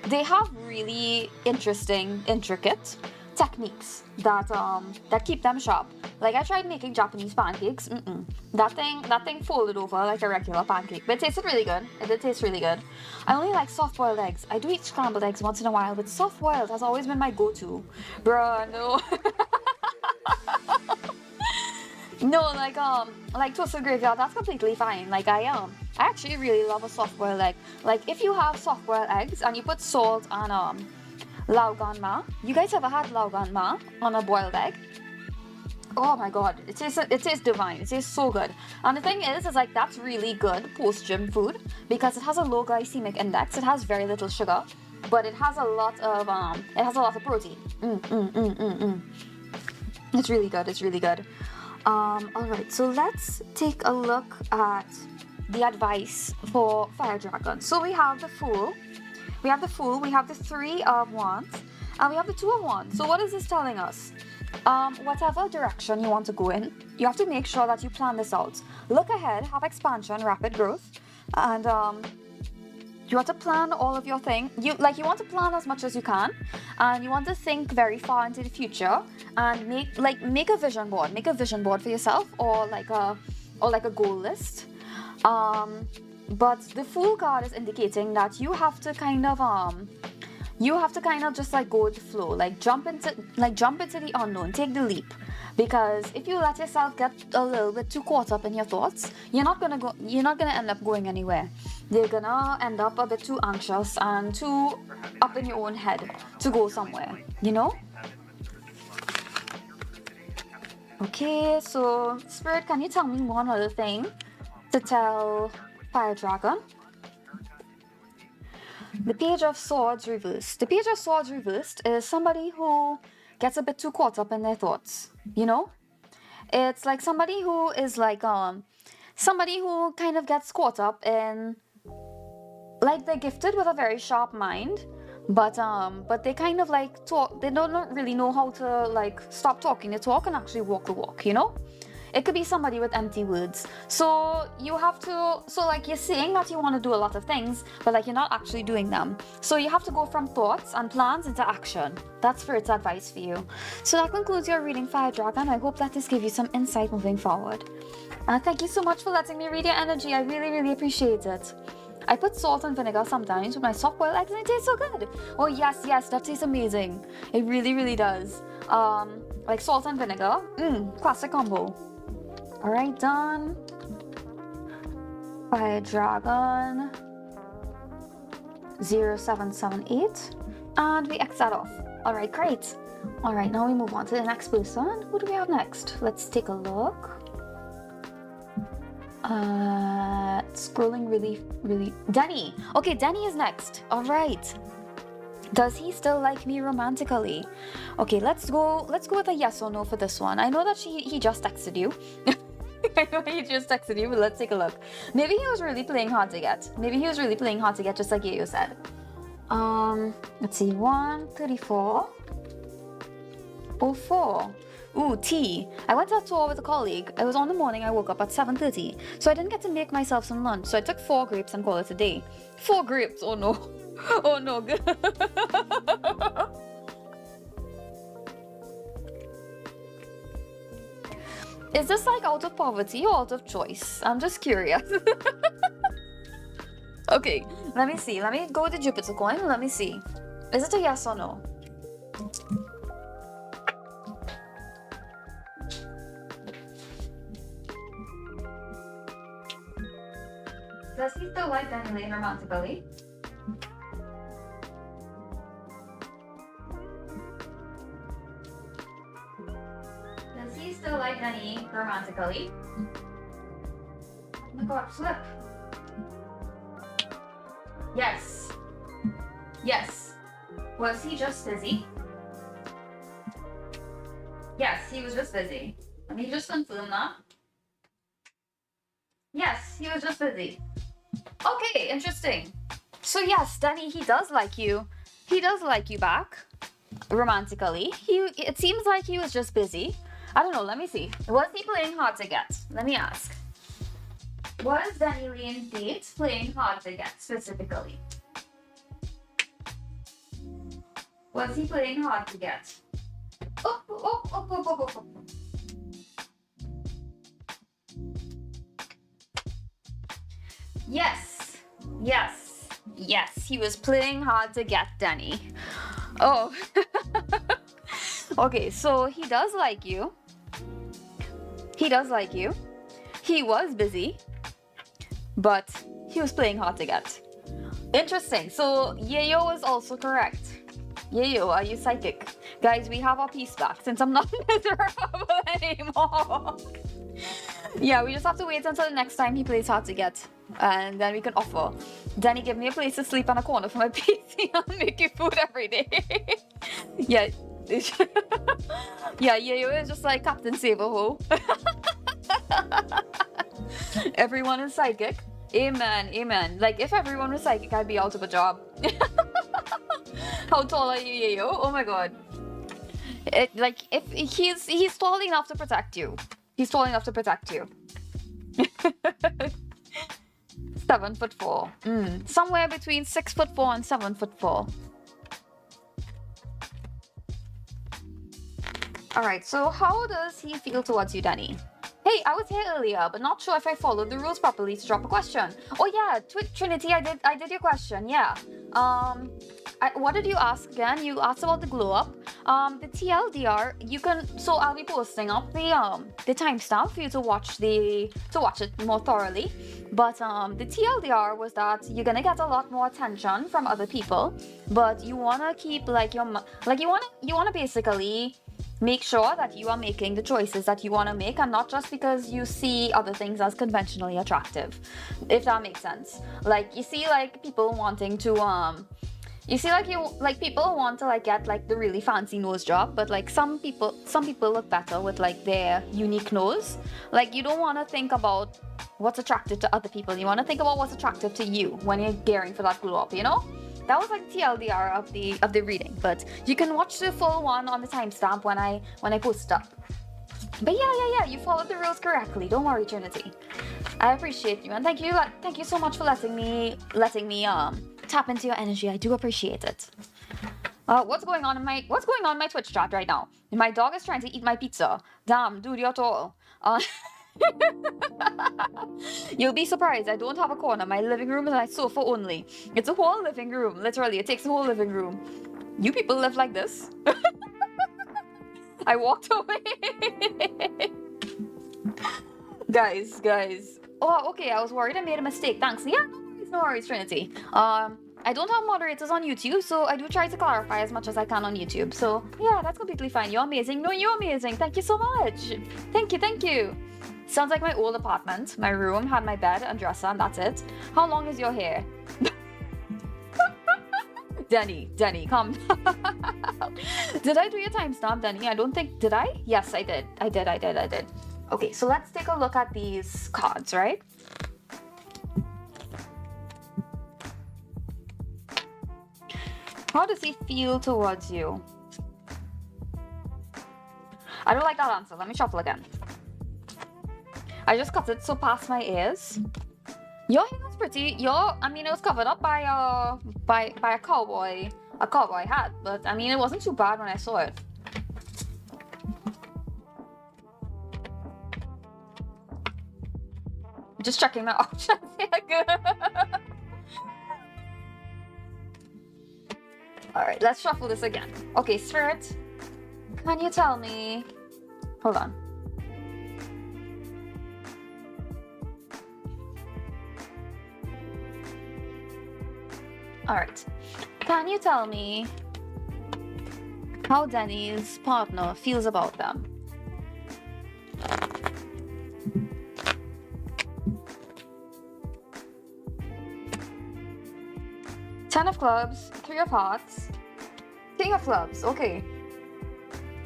A: they have really interesting, intricate techniques that keep them sharp. Like I tried making Japanese pancakes. That thing folded over like a regular pancake, but it tasted really good. It did taste really good. I only like soft-boiled eggs. I do eat scrambled eggs once in a while, but soft-boiled has always been my go-to. Bruh, no. No, like toasted graveyard, that's completely fine. Like I actually really love a soft-boiled egg. Like if you have soft-boiled eggs and you put salt and laugan ma. You guys ever had laugan ma on a boiled egg? Oh my god, it tastes divine. It tastes so good. And the thing is like that's really good post-gym food because it has a low glycemic index. It has very little sugar, but it has a lot of protein. It's really good. It's really good. All right, so let's take a look at the advice for Fire Dragon. So we have the Fool, we have the 3 of Wands, and we have the 2 of Wands. So what is this telling us? Whatever direction you want to go in, you have to make sure that you plan this out. Look ahead, have expansion, rapid growth, and you want to plan all of your thing. You want to plan as much as you can, and you want to think very far into the future and make a vision board. Make a vision board for yourself, or like a goal list. But the Fool card is indicating that you have to kind of just like go with the flow, like jump into the unknown, take the leap. Because if you let yourself get a little bit too caught up in your thoughts, you're not gonna end up going anywhere. You're gonna end up a bit too anxious and too up in your own head to go somewhere, you know? Okay, so Spirit, can you tell me one other thing to tell Fire Dragon? The Page of Swords reversed. The Page of Swords reversed is somebody who gets a bit too caught up in their thoughts, you know? It's like somebody who is like, somebody who kind of gets caught up in, like, they're gifted with a very sharp mind, but they kind of like talk, they don't really know how to like stop talking the talk and actually walk the walk, you know? It could be somebody with empty words. So you have to, so like you're saying that you want to do a lot of things, but like you're not actually doing them. So you have to go from thoughts and plans into action. That's Spirit's advice for you. So that concludes your reading, Fire Dragon. I hope that this gave you some insight moving forward. Thank you so much for letting me read your energy. I really, really appreciate it. I put salt and vinegar sometimes with my soft boiled eggs and it tastes so good. Oh yes, yes, that tastes amazing. It really, really does. Like salt and vinegar. Classic combo. Alright, done. Fire Dragon 0778. And we X that off. Alright, great. Alright, now we move on to the next person. Who do we have next? Let's take a look. Scrolling really. Denny. Okay, Denny is next. Alright. Does he still like me romantically? Okay, let's go with a yes or no for this one. I know that he just texted you. I know he just texted you, but let's take a look. Maybe he was really playing hard to get. Maybe he was really playing hard to get, just like you said. Let's see, 134. 04. Ooh, tea. I went to a tour with a colleague. It was on the morning. I woke up at 7:30. So I didn't get to make myself some lunch. So I took 4 grapes and called it a day. 4 grapes? Oh no. Oh no. Is this like out of poverty or out of choice? I'm just curious. Okay, let me see. Let me go with the Jupiter coin. Let me see. Is it a yes or no? Does he still like Danny Lane romantically? Does he still like Danny romantically? Oh my god, flip. Yes. Yes. Was he just busy? Yes, he was just busy. Let me just confirm that. Yes, he was just busy. Okay, interesting. So yes, Danny, he does like you. He does like you back. Romantically. It seems like he was just busy. I don't know, let me see. Was he playing hard to get? Let me ask. Was Danny Lane's date playing hard to get specifically? Was he playing hard to get? Oh. Yes. Yes. Yes. He was playing hard to get Danny. Oh. Okay, so he does like you. He does like you. He was busy, but he was playing hard to get. Interesting. So Yayo is also correct. Yayo, are you psychic? Guys, we have our peace back since I'm not miserable anymore. Yeah, we just have to wait until the next time he plays hard to get. And then we can offer. Danny, give me a place to sleep on a corner for my PC. I'll make you food every day. Yeah. Yeah, Yayo is just like Captain Save-A-Ho. Everyone is psychic. Amen, amen. Like, if everyone was psychic, I'd be out of a job. How tall are you, Yayo? Oh my god. Like, if he's tall enough to protect you. He's tall enough to protect you. 7'4". Somewhere between 6'4" and 7'4". Alright, so how does he feel towards you, Danny? Hey, I was here earlier, but not sure if I followed the rules properly to drop a question. Oh yeah, Trinity, I did your question, yeah. What did you ask again? You asked about the glow up. The TLDR, you can, so I'll be posting up the timestamp for you to watch it more thoroughly. But the TLDR was that you're gonna get a lot more attention from other people, but you wanna keep like you wanna basically make sure that you are making the choices that you want to make, and not just because you see other things as conventionally attractive, if that makes sense. Like, you see like people wanting to you see like people want to like get like the really fancy nose job, but like some people look better with like their unique nose. Like, you don't want to think about what's attractive to other people, you want to think about what's attractive to you when you're gearing for that glow up, you know? That was like TLDR of the reading, but you can watch the full one on the timestamp when I post it up. But yeah, you followed the rules correctly. Don't worry, Trinity. I appreciate you, and thank you so much for letting me tap into your energy. I do appreciate it. What's going on in my Twitch chat right now? My dog is trying to eat my pizza. Damn, dude, you're tall. You'll be surprised, I don't have a corner. My living room is my sofa only. It's a whole living room, literally. It takes a whole living room. You people live like this? I walked away. Guys. Oh, okay, I was worried I made a mistake. Thanks. Yeah, no worries, Trinity. I don't have moderators on YouTube, so I do try to clarify as much as I can on YouTube. So yeah, that's completely fine. You're amazing. No, you're amazing. Thank you so much. Thank you. Sounds like my old apartment. My room had my bed and dresser, and that's it. How long is your hair? Denny, calm down. Did I do your timestamp, Denny? I don't think, did I? Yes, I did. Okay, so let's take a look at these cards, right? How does he feel towards you? I don't like that answer. Let me shuffle again. I just cut it so past my ears. Your hair was pretty. It was covered up by a cowboy hat, but I mean, it wasn't too bad when I saw it. Just checking my options here. Alright, let's shuffle this again. Okay, Spirit, can you tell me... Hold on. Alright, can you tell me how Denny's partner feels about them? Ten of clubs, 3 of hearts, King of clubs. Okay.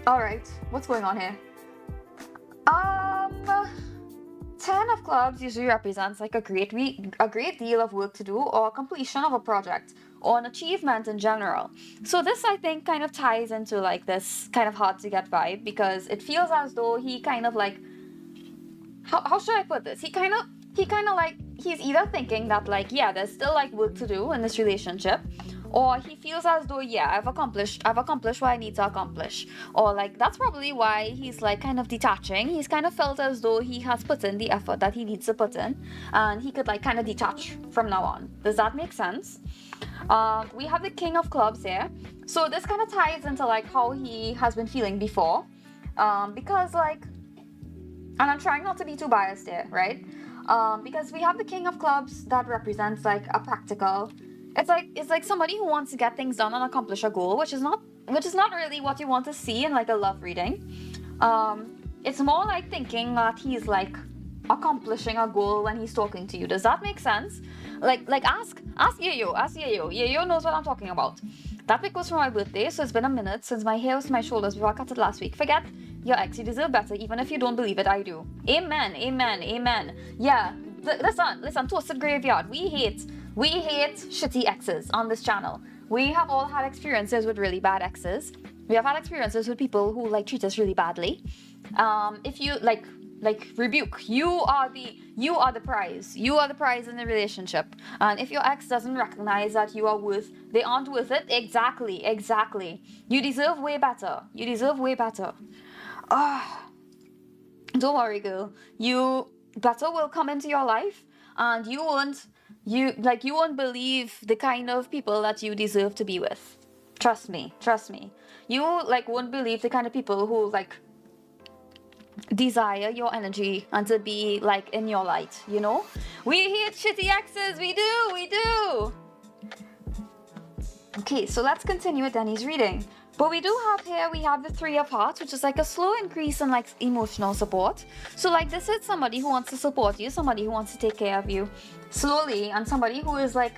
A: All right. What's going on here? 10 of clubs usually represents like a great deal of work to do, or completion of a project, or an achievement in general. So this, I think, kind of ties into like this kind of hard to get vibe, because it feels as though he kind of like, how should I put this? He kind of like, he's either thinking that like, yeah, there's still like work to do in this relationship, or he feels as though, yeah, I've accomplished what I need to accomplish, or like that's probably why he's like kind of detaching. He's kind of felt as though he has put in the effort that he needs to put in, and he could like kind of detach from now on. Does that make sense? We have the King of clubs here, so this kind of ties into like how he has been feeling before, because like, and I'm trying not to be too biased here, right? Because we have the King of clubs that represents like a practical. It's like somebody who wants to get things done and accomplish a goal, which is not really what you want to see in like a love reading. It's more like thinking that he's like accomplishing a goal when he's talking to you. Does that make sense? Like ask Yayo. Yayo knows what I'm talking about. That pic was for my birthday, so it's been a minute since my hair was to my shoulders before I cut it last week. Forget your ex, you deserve better, even if you don't believe it, I do. Amen. Yeah, listen, Toasted Graveyard, we hate shitty exes on this channel. We have all had experiences with really bad exes. We have had experiences with people who like treat us really badly. If you like rebuke, you are the prize. You are the prize in the relationship. And if your ex doesn't recognize that they aren't worth it, exactly. You deserve way better. Don't worry, girl. Better will come into your life, and you won't believe the kind of people that you deserve to be with. Trust me. You like won't believe the kind of people who like desire your energy and to be like in your light, you know? We hate shitty exes, we do. Okay, so let's continue with Denny's reading. But we do have here, we have the 3 of hearts, which is like a slow increase in like emotional support. So like this is somebody who wants to support you, somebody who wants to take care of you slowly, and somebody who is like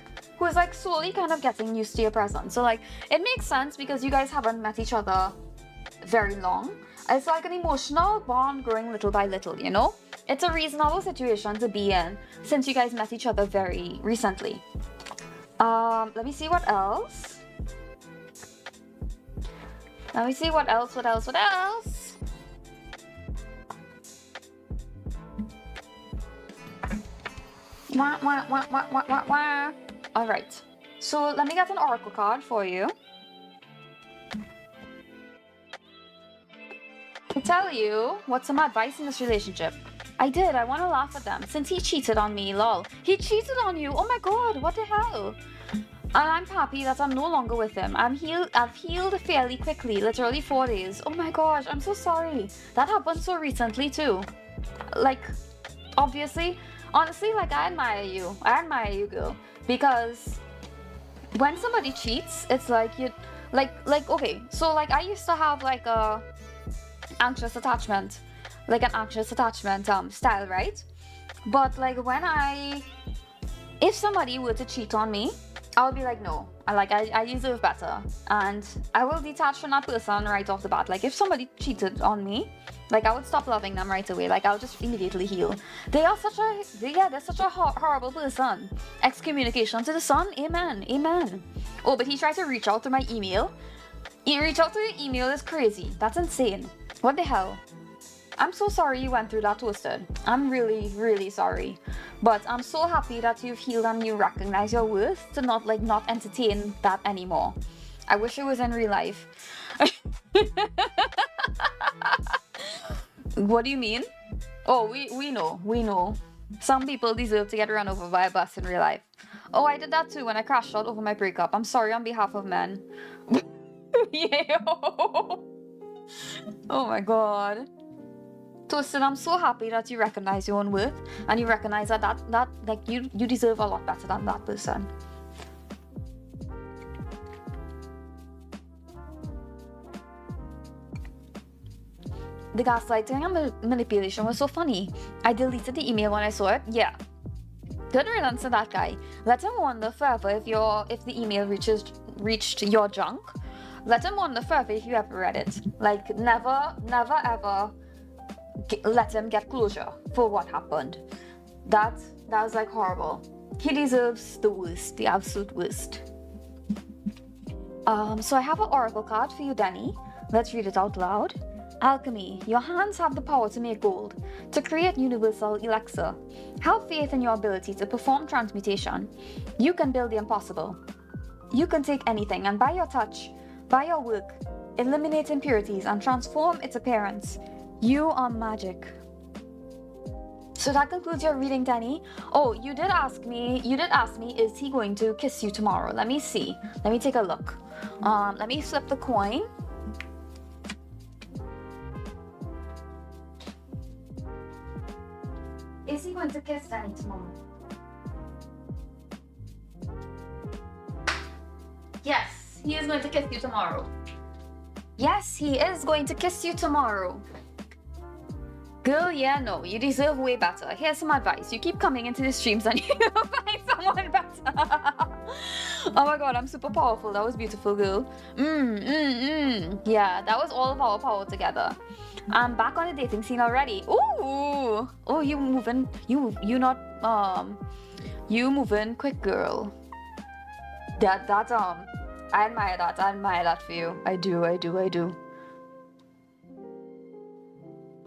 A: slowly kind of getting used to your presence. So like it makes sense because you guys haven't met each other very long. It's like an emotional bond growing little by little, you know? It's a reasonable situation to be in since you guys met each other very recently. Let me see what else. Let me see what else. Wah. All right. So let me get an oracle card for you. To tell you what's some advice in this relationship. I want to laugh at them since he cheated on me, lol. He cheated on you? Oh my god, what the hell? And I'm happy that I'm no longer with him. I've healed fairly quickly, literally 4 days. Oh my gosh, I'm so sorry. That happened so recently too. Like, obviously, honestly, like I admire you, girl. Because when somebody cheats, it's like you, like okay, so like I used to have like an anxious attachment style, right? But like if somebody were to cheat on me, I would be like, no, I deserve better, and I will detach from that person right off the bat. Like if somebody cheated on me, like I would stop loving them right away. Like I'll just immediately heal. They're such a horrible person. Excommunication to the sun. Amen. Oh, but he tried to reach out to my email. He reached out to your email is crazy. That's insane. What the hell? I'm so sorry you went through that, Toasted. I'm really, really sorry. But I'm so happy that you've healed and you recognize your worth to not entertain that anymore. I wish it was in real life. What do you mean? Oh, we know. Some people deserve to get run over by a bus in real life. Oh, I did that too when I crashed out over my breakup. I'm sorry on behalf of men. Yeah. Oh my god. Toasted, I'm so happy that you recognize your own worth and you recognize that like you deserve a lot better than that person. The gaslighting and manipulation was so funny. I deleted the email when I saw it. Yeah. Good riddance to that guy. Let him wonder forever if the email reached your junk. Let him wonder forever if you ever read it. Like never ever let him get closure for what happened. That was like horrible. He deserves the worst, the absolute worst. So I have an oracle card for you, Danny. Let's read it out loud. Alchemy. Your hands have the power to make gold, to create universal elixir. Have faith in your ability to perform transmutation. You can build the impossible. You can take anything and by your touch, by your work, eliminate impurities and transform its appearance. You are magic. So that concludes your reading, Danny. Oh, you did ask me, is he going to kiss you tomorrow? Let me see. Let me take a look. Let me flip the coin. Is he going to kiss Danny tomorrow? Yes, he is going to kiss you tomorrow. Yes, he is going to kiss you tomorrow. Girl, yeah, no, you deserve way better. Here's some advice. You keep coming into the streams and you'll find someone better. Oh my god, I'm super powerful. That was beautiful, girl. Yeah, that was all of our power together. I'm back on the dating scene already. Ooh. Oh, you moving. You moving quick, girl. I admire that. I admire that for you. I do.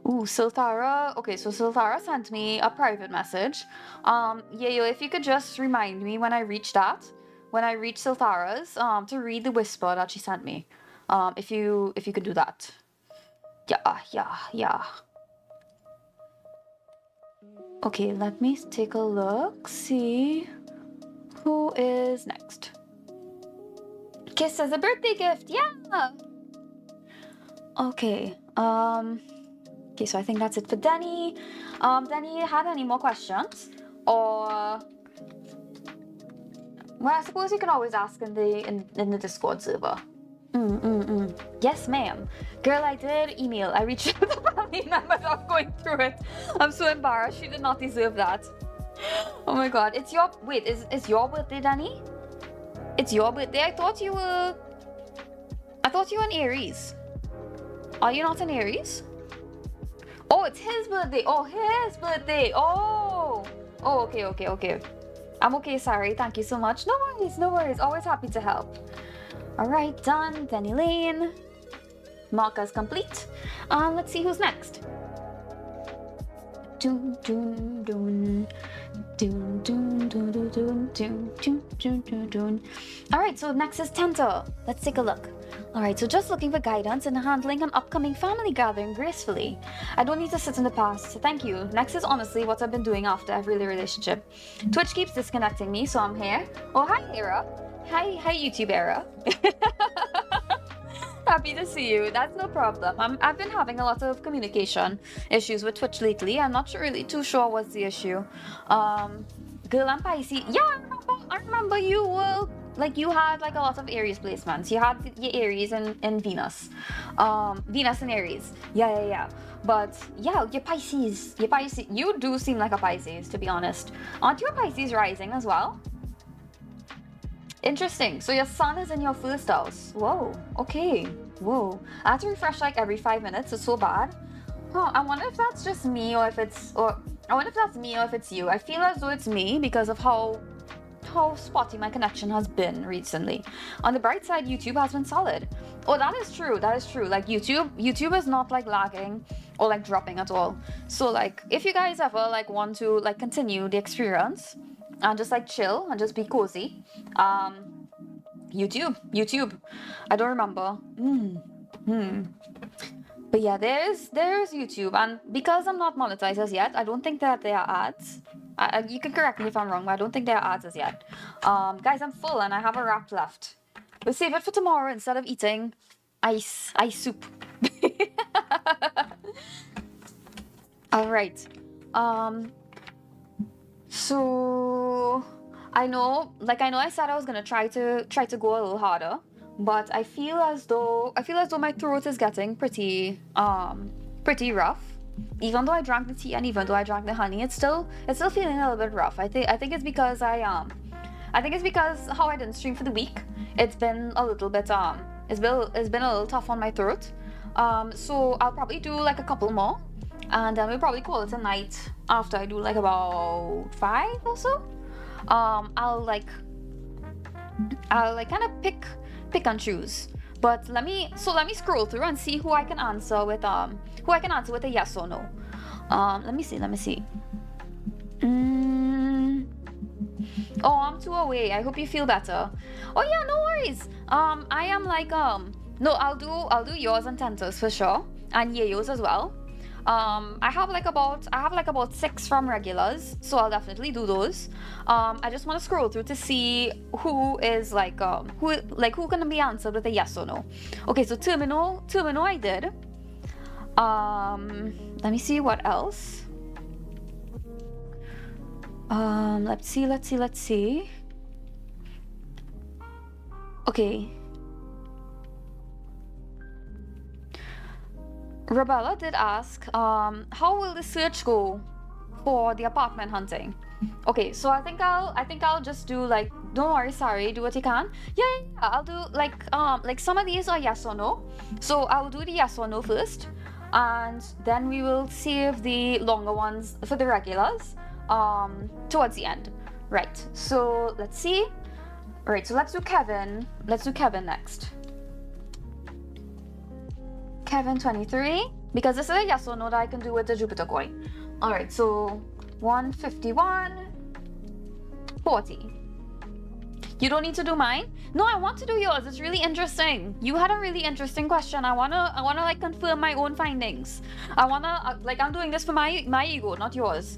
A: Ooh, Silthara. Okay, so Silthara sent me a private message. Yayo, if you could just remind me when I reach Silthara's, to read the whisper that she sent me. If you could do that. Yeah. Okay, let me take a look. See who is next. Kiss as a birthday gift. Yeah. Okay. Okay, so I think that's it for Danny. Danny, had any more questions? Or well, I suppose you can always ask in the Discord server. Yes, ma'am. Girl, I did email. I reached out to family members. I'm going through it. I'm so embarrassed. She did not deserve that. Oh my god. It's your... Wait, is your birthday, Danny? It's your birthday? I thought you were an Aries. Are you not an Aries? Oh, it's his birthday. Oh, his birthday. Oh. Oh, okay. I'm okay, sorry. Thank you so much. No worries. Always happy to help. Alright, done. Denny Lane. Markers complete. Let's see who's next. Alright, so next is Tenta. Let's take a look. Alright, so just looking for guidance in handling an upcoming family gathering gracefully. I don't need to sit in the past. Thank you. Next is honestly what I've been doing after every relationship. Twitch keeps disconnecting me, so I'm here. Oh, hi, Era. Hi, YouTube Era. Happy to see you. That's no problem. I've been having a lot of communication issues with Twitch lately. I'm not really too sure what's the issue. Girl, I'm Pisces. Yeah, I remember you were like you had like a lot of Aries placements. You had your Aries and Venus. Venus and Aries. Yeah. But yeah, your Pisces. You do seem like a Pisces, to be honest. Aren't you a Pisces rising as well? Interesting. So your sun is in your first house. Whoa. Okay. Whoa. I have to refresh like every 5 minutes. It's so bad. Huh. I wonder if that's just me or if it's you. I feel as though it's me because of how spotty my connection has been recently. On the bright side, YouTube has been solid. Oh, that is true. Like YouTube is not like lagging or like dropping at all. So like if you guys ever like want to like continue the experience and just like chill and just be cozy, YouTube. I don't remember. But yeah, there's YouTube, and because I'm not monetized as yet, I don't think that there are ads. You can correct me if I'm wrong, but I don't think there are ads as yet. Guys, I'm full and I have a wrap left. We'll save it for tomorrow instead of eating ice soup. All right. So I know I said I was gonna try to go a little harder, but I feel as though my throat is getting pretty rough. Even though I drank the tea and even though I drank the honey, it's still feeling a little bit rough. I think it's because how I didn't stream for the week. It's been a little bit it's been a little tough on my throat. So I'll probably do like a couple more, and then we'll probably call it a night after I do like about 5 or so. I'll kind of pick and choose. But let me scroll through and see who I can answer with a yes or no. Let me see. Oh, I'm 2 away. I hope you feel better. Oh yeah, no worries. I am like no, I'll do yours and Tenta's for sure, and Yayo's as well. I have like about 6 from regulars, so I'll definitely do those. I just want to scroll through to see who is who can be answered with a yes or no. Okay, so terminal I did. Let me see what else. Let's see. Okay. Rebella did ask, how will the search go for the apartment hunting? Okay, so I think I'll just do like, don't worry, sorry, do what you can. Yeah, I'll do like some of these are yes or no. So I'll do the yes or no first, and then we will save the longer ones for the regulars towards the end. Right, so let's see. All right, so let's do Kevin next. Kevin 23, because this is a yes or no that I can do with the Jupiter coin. All right, so 151, 40. You don't need to do mine. No, I want to do yours. It's really interesting. You had a really interesting question. I wanna like confirm my own findings. I'm doing this for my ego, not yours.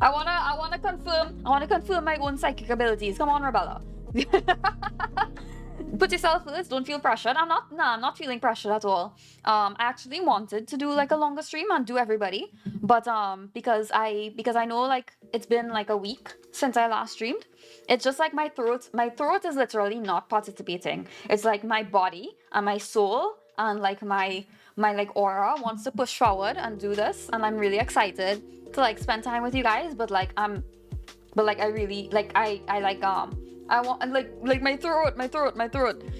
A: I wanna confirm my own psychic abilities. Come on, Rebella. Put yourself first. Don't feel pressured. I'm not feeling pressured at all. I actually wanted to do like a longer stream and do everybody, but because I know like it's been like a week since I last streamed. It's just like my throat is literally not participating. It's like my body and my soul and like my like aura wants to push forward and do this, and I'm really excited to like spend time with you guys. But like I really like I want like my throat.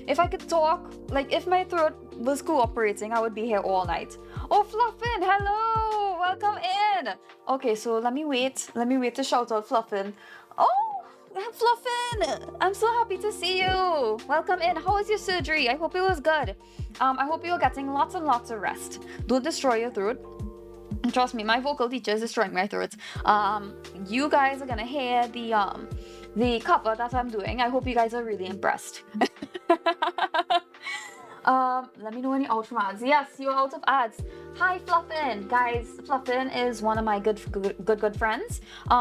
A: If I could talk, like if my throat was cooperating, I would be here all night. Oh, Fluffin, hello, welcome in. Okay, so let me wait to shout out Fluffin. Oh, Fluffin, I'm so happy to see you. Welcome in. How was your surgery? I hope it was good. I hope you're getting lots and lots of rest. Don't destroy your throat. Trust me, my vocal teacher is destroying my throat. You guys are gonna hear the cover that I'm doing. I hope you guys are really impressed. Let me know when you're out from ads. Yes, you're out of ads. Hi, Fluffin. Guys, Fluffin is one of my good friends.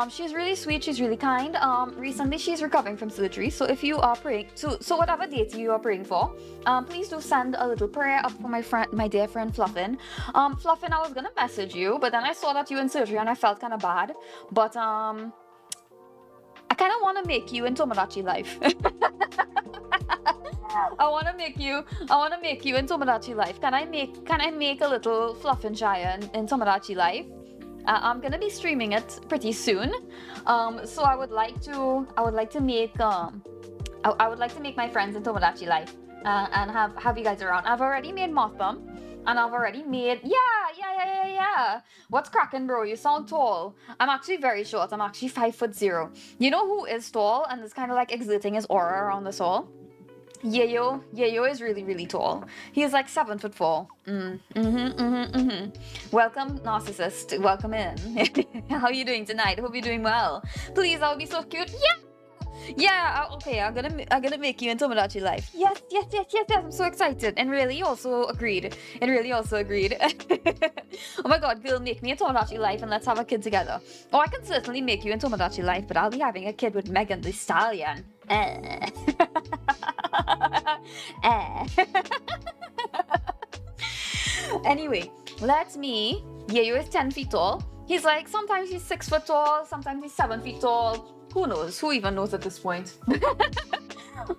A: She's really sweet. She's really kind. Recently she's recovering from surgery. So if you are praying, so whatever date you are praying for, please do send a little prayer up for my dear friend Fluffin. Fluffin, I was gonna message you, but then I saw that you were in surgery and I felt kind of bad. But I kind of want to make you in Tomodachi life. I want to make you in Tomodachi life. Can I make a little Fluffin Shire in Tomodachi life? I'm gonna be streaming it pretty soon. So I would like to make my friends in Tomodachi life and have you guys around. I've already made Mothbum, and I've already made yeah. What's cracking, bro? You sound tall. I'm actually very short. I'm actually 5'0". You know who is tall and is kind of like exerting his aura around us all? Yayo is really tall. He is like 7'4". Welcome, narcissist. Welcome in. How are you doing tonight? Hope you're doing well. Please, that would be so cute. Yeah. Okay. I'm gonna make you in Tomodachi life. Yes. I'm so excited. And really also agreed. Oh my god, girl, make me in Tomodachi life and let's have a kid together. Oh, I can certainly make you in Tomodachi life, but I'll be having a kid with Megan Thee Stallion. Anyway, Yayo is 10 feet tall. He's like, sometimes he's 6 foot tall, sometimes he's 7 feet tall. Who knows? Who even knows at this point?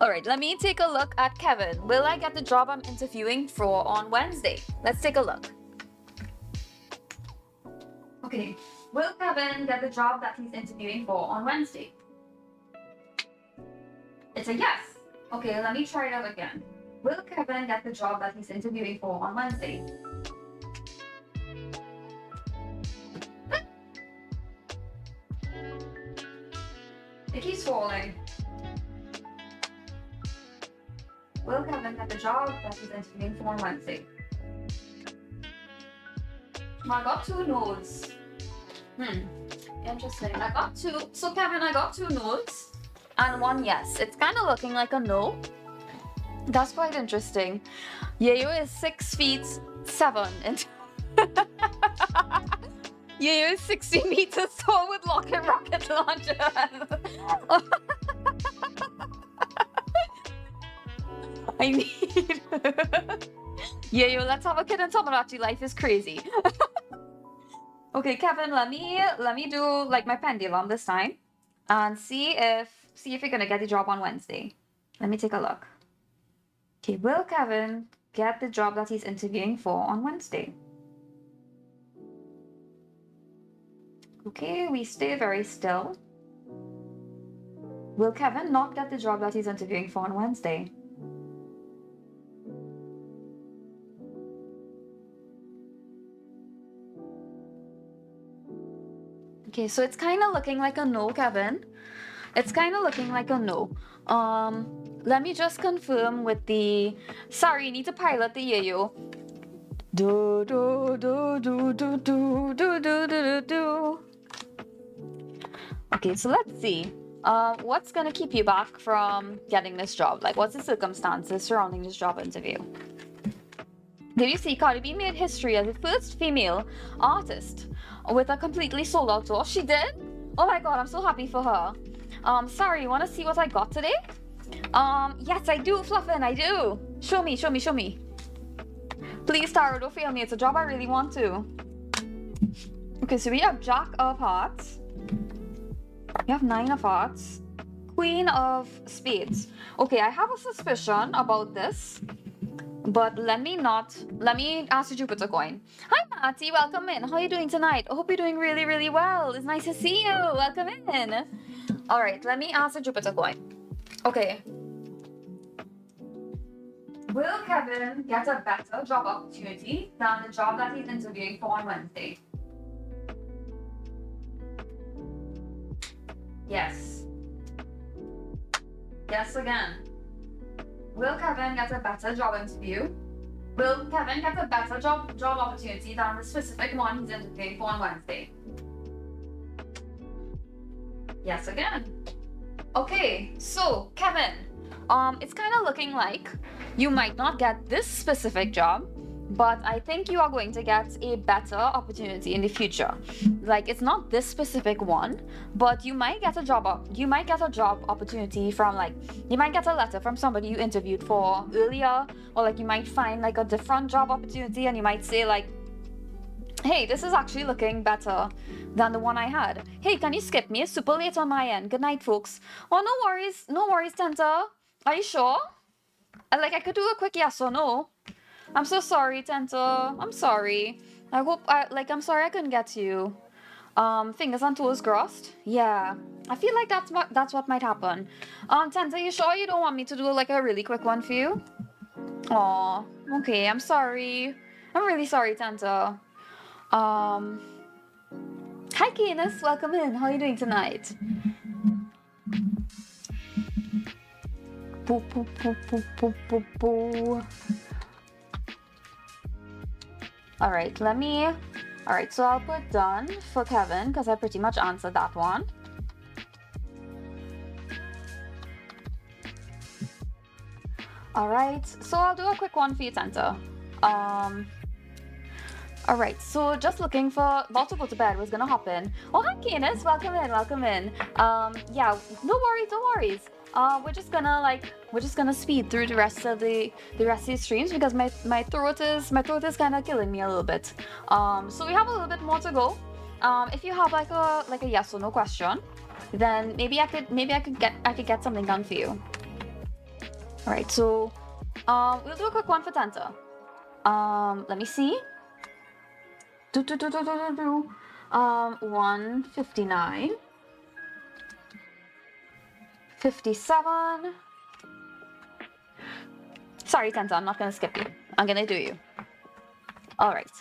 A: Alright, let me take a look at Kevin. Will I get the job I'm interviewing for on Wednesday? Let's take a look. Okay, will Kevin get the job that he's interviewing for on Wednesday? It's a yes. Okay, let me try it out again. Will Kevin get the job that he's interviewing for on Wednesday? It keeps falling. Will Kevin get the job that he's interviewing for on Wednesday? I got 2 no's. Interesting. I got 2. So Kevin, I got 2 no's and 1 yes. It's kind of looking like a no. That's quite interesting. Yayo is 6'7" and Yayo is 60 meters tall with rocket launcher. I mean, Yayo, let's have a kid in Tomodachi life is crazy. Okay, Kevin, let me do like my pendulum this time and see if you're gonna get the job on Wednesday. Let me take a look. Okay, will Kevin get the job that he's interviewing for on Wednesday? Okay, we stay very still. Will Kevin not get the job that he's interviewing for on Wednesday? Okay, so it's kind of looking like a no, Kevin. It's kind of looking like a no. Let me just confirm with the... Sorry, you need to pilot the Yayo. Do do do do do do do do do do. Okay, so let's see. What's gonna keep you back from getting this job? Like, what's the circumstances surrounding this job interview? Did you see Cardi B made history as the first female artist with a completely sold out tour? She did? Oh my god, I'm so happy for her. Sorry, you wanna see what I got today? Yes, I do, Fluffin, I do. Show me, show me, show me. Please, Taro, don't fail me. It's a job I really want to. Okay, so we have Jack of Hearts. We have 9 of Hearts. Queen of Spades. Okay, I have a suspicion about this. But let me ask the Jupiter coin. Hi, Matty, welcome in. How are you doing tonight? I hope you're doing really, really well. It's nice to see you. Welcome in. All right, let me ask the Jupiter coin. Okay. Will Kevin get a better job opportunity than the job that he's interviewing for on Wednesday? Yes. Yes again. Will Kevin get a better job interview? Will Kevin get a better job opportunity than the specific one he's interviewing for on Wednesday? Yes again. Okay, so Kevin, it's kind of looking like you might not get this specific job, but I think you are going to get a better opportunity in the future. Like, it's not this specific one, but you might get a job opportunity from, like, you might get a letter from somebody you interviewed for earlier, or like you might find like a different job opportunity and you might say like, hey, this is actually looking better than the one I had. Hey, can you skip me? It's super late on my end. Good night, folks. Oh, no worries, Tenta. Are you sure? I could do a quick yes or no. I'm so sorry, Tenta. I'm sorry. I'm sorry I couldn't get to you. Fingers and toes crossed. Yeah, I feel like that's what might happen. Tenta, you sure you don't want me to do like a really quick one for you? Aw, okay, I'm sorry. I'm really sorry, Tenta. Hi, Canis, welcome in. How are you doing tonight? Boo, boo, boo, boo, boo, boo, boo. Alright, so I'll put done for Kevin because I pretty much answered that one. Alright, so I'll do a quick one for you, Tenta. Alright, so just looking for about to go to bed, was gonna hop in. Oh, hi Canis, welcome in. Yeah, no worries. We're just gonna speed through the rest of the streams because my throat is kind of killing me a little bit. So we have a little bit more to go. If you have like a yes or no question, then maybe I could get something done for you. All right, so we'll do a quick one for Tenta. Let me see. 159. 57. Sorry, Tenta, I'm not gonna skip you. I'm gonna do you. Alright.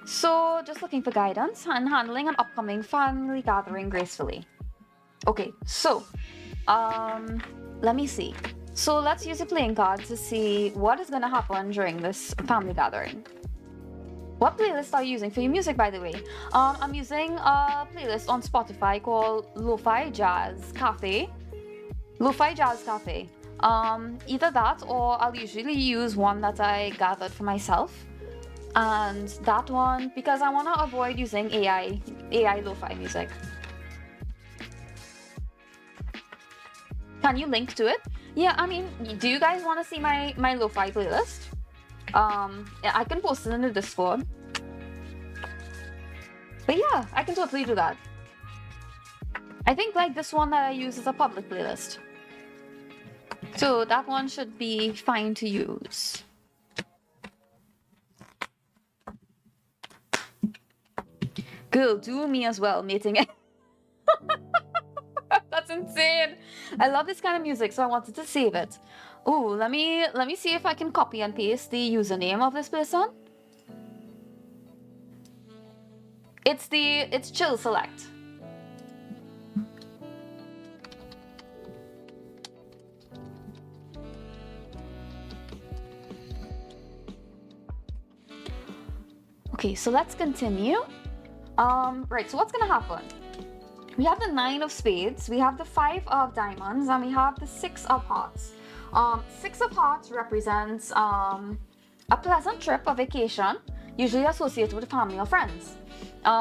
A: So, just looking for guidance and handling an upcoming family gathering gracefully. Okay, so, let me see. So, let's use a playing card to see what is gonna happen during this family gathering. What playlist are you using for your music, by the way? I'm using a playlist on Spotify called Lo-Fi Jazz Cafe. Either that or I'll usually use one that I gathered for myself. And that one, because I want to avoid using AI lo-fi music. Can you link to it? Yeah, I mean, do you guys want to see my lo-fi playlist? Yeah, I can post it in the Discord. But yeah, I can totally do that. I think like this one that I use is a public playlist. So that one should be fine to use. Girl, do me as well, mating it. That's insane. I love this kind of music, so I wanted to save it. Oh, let me see if I can copy and paste the username of this person. It's Chill Select. Okay, so let's continue. Right, so what's gonna happen? We have the 9 of spades, we have the 5 of diamonds, and we have the 6 of hearts. 6 of hearts represents a pleasant trip, a vacation. usually associated with family or friends.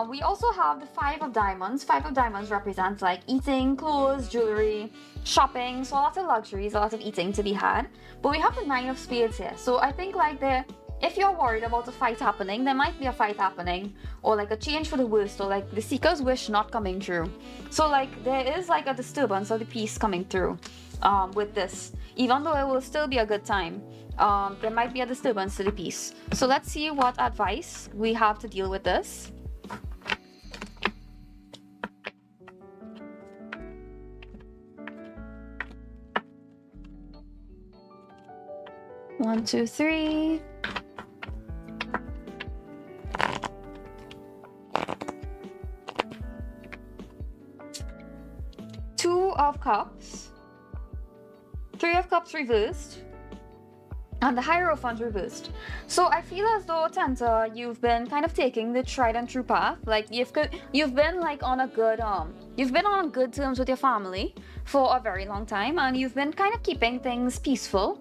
A: We also have the Five of Diamonds. Five of Diamonds represents like eating, clothes, jewelry, shopping, so lots of luxuries, a lot of eating to be had. But we have the Nine of Spades here. So I think like if you're worried about a fight happening, there might be a fight happening, or like a change for the worst, or like the Seeker's wish not coming true. So like there is like a disturbance of the peace coming through with this. Even though it will still be a good time, there might be a disturbance to the peace. So let's see what advice we have to deal with this. One, two, three. Two of Cups. Three of Cups reversed. And the Hierophant reversed. So I feel as though, Tenta, you've been kind of taking the tried and true path. Like you've been like on a good you've been on good terms with your family for a very long time, and you've been kind of keeping things peaceful.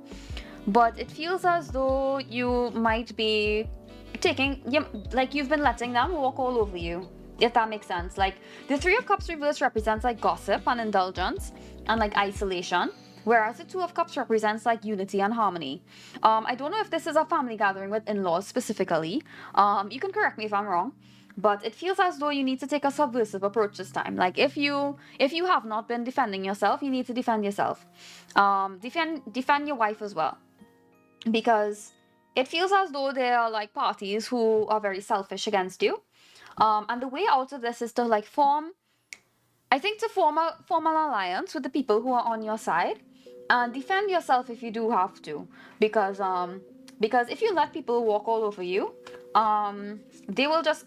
A: But it feels as though you might be you've been letting them walk all over you, if that makes sense. Like the Three of Cups reverse represents like gossip and indulgence and like isolation, whereas the Two of Cups represents like unity and harmony. I don't know if this is a family gathering with in-laws specifically. You can correct me if I'm wrong, but it feels as though you need to take a subversive approach this time. Like if you have not been defending yourself, you need to defend yourself. Defend your wife as well, because it feels as though there are like parties who are very selfish against you. And the way out of this is to like form an alliance with the people who are on your side, and defend yourself if you do have to, because if you let people walk all over you, they'll just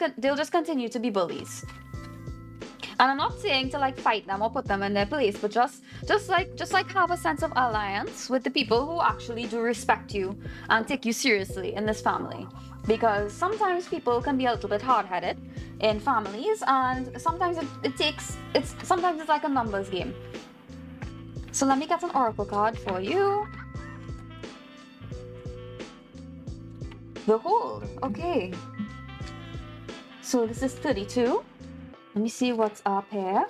A: continue to be bullies. And I'm not saying to like fight them or put them in their place, but just like have a sense of alliance with the people who actually do respect you and take you seriously in this family. Because sometimes people can be a little bit hard-headed in families, and sometimes sometimes it's like a numbers game. So let me get an oracle card for you. The Hold. Okay. So this is 32. Let me see what's up here.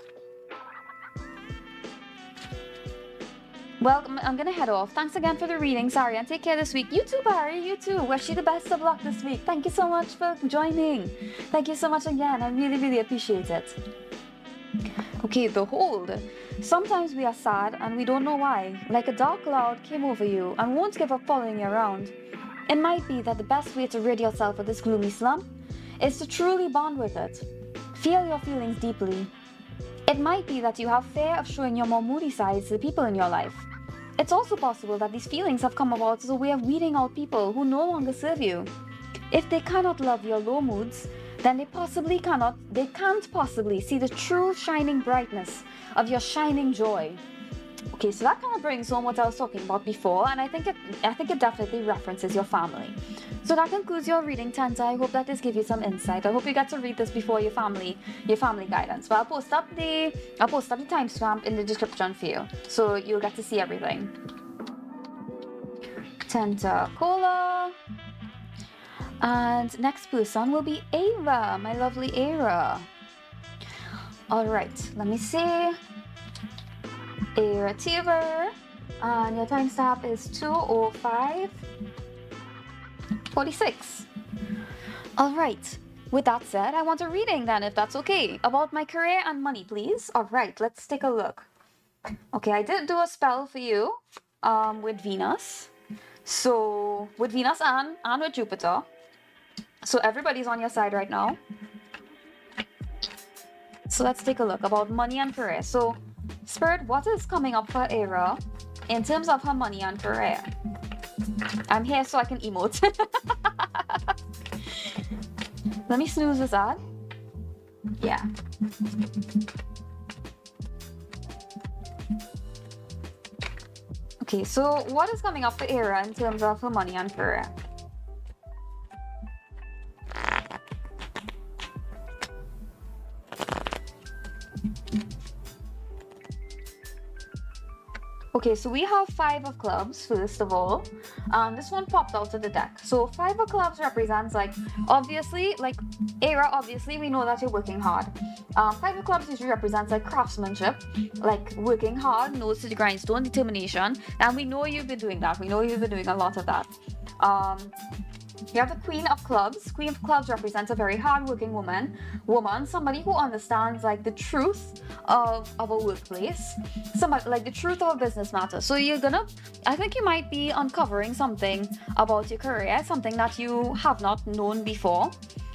A: Well, I'm gonna head off. Thanks again for the reading, Sari, and take care this week. You too, Barry. You too. Wish you the best of luck this week. Thank you so much for joining. Thank you so much again. I really, really appreciate it. Okay, the Hold. Sometimes we are sad and we don't know why. Like a dark cloud came over you and won't give up following you around. It might be that the best way to rid yourself of this gloomy slump is to truly bond with it. Feel your feelings deeply. It might be that you have fear of showing your more moody sides to the people in your life. It's also possible that these feelings have come about as a way of weeding out people who no longer serve you. If they cannot love your low moods, then they can't possibly see the true shining brightness of your shining joy. Okay, so that kind of brings home what I was talking about before, and I think it definitely references your family. So that concludes your reading, Tanta. I hope that this gives you some insight. I hope you get to read this before your family guidance. But I'll post up the timestamp in the description for you, so you'll get to see everything. Tentacola. And next person will be Ava, my lovely Era. Alright, let me see. Era Tiver. And your timestamp is 2:05:46. Alright, with that said, I want a reading then, if that's okay, about my career and money, please. Alright, let's take a look. Okay, I did do a spell for you with Venus. So, with Venus and with Jupiter. So everybody's on your side right now. So let's take a look about money and career. So, Spirit, what is coming up for Era in terms of her money and career? I'm here so I can emote. Let me snooze this ad. Yeah. Okay, so what is coming up for Era in terms of her money and career? Okay, so we have 5 of clubs first of all, and this one popped out of the deck. So 5 of clubs represents like obviously like era. Obviously, we know that you're working hard. 5 of clubs usually represents like craftsmanship, like working hard, nose to the grindstone, determination, and we know you've been doing that. We know you've been doing a lot of that. You have the Queen of Clubs. Queen of Clubs represents a very hardworking woman, somebody who understands like the truth of a workplace, somebody like the truth of a business matter. So I think you might be uncovering something about your career, something that you have not known before,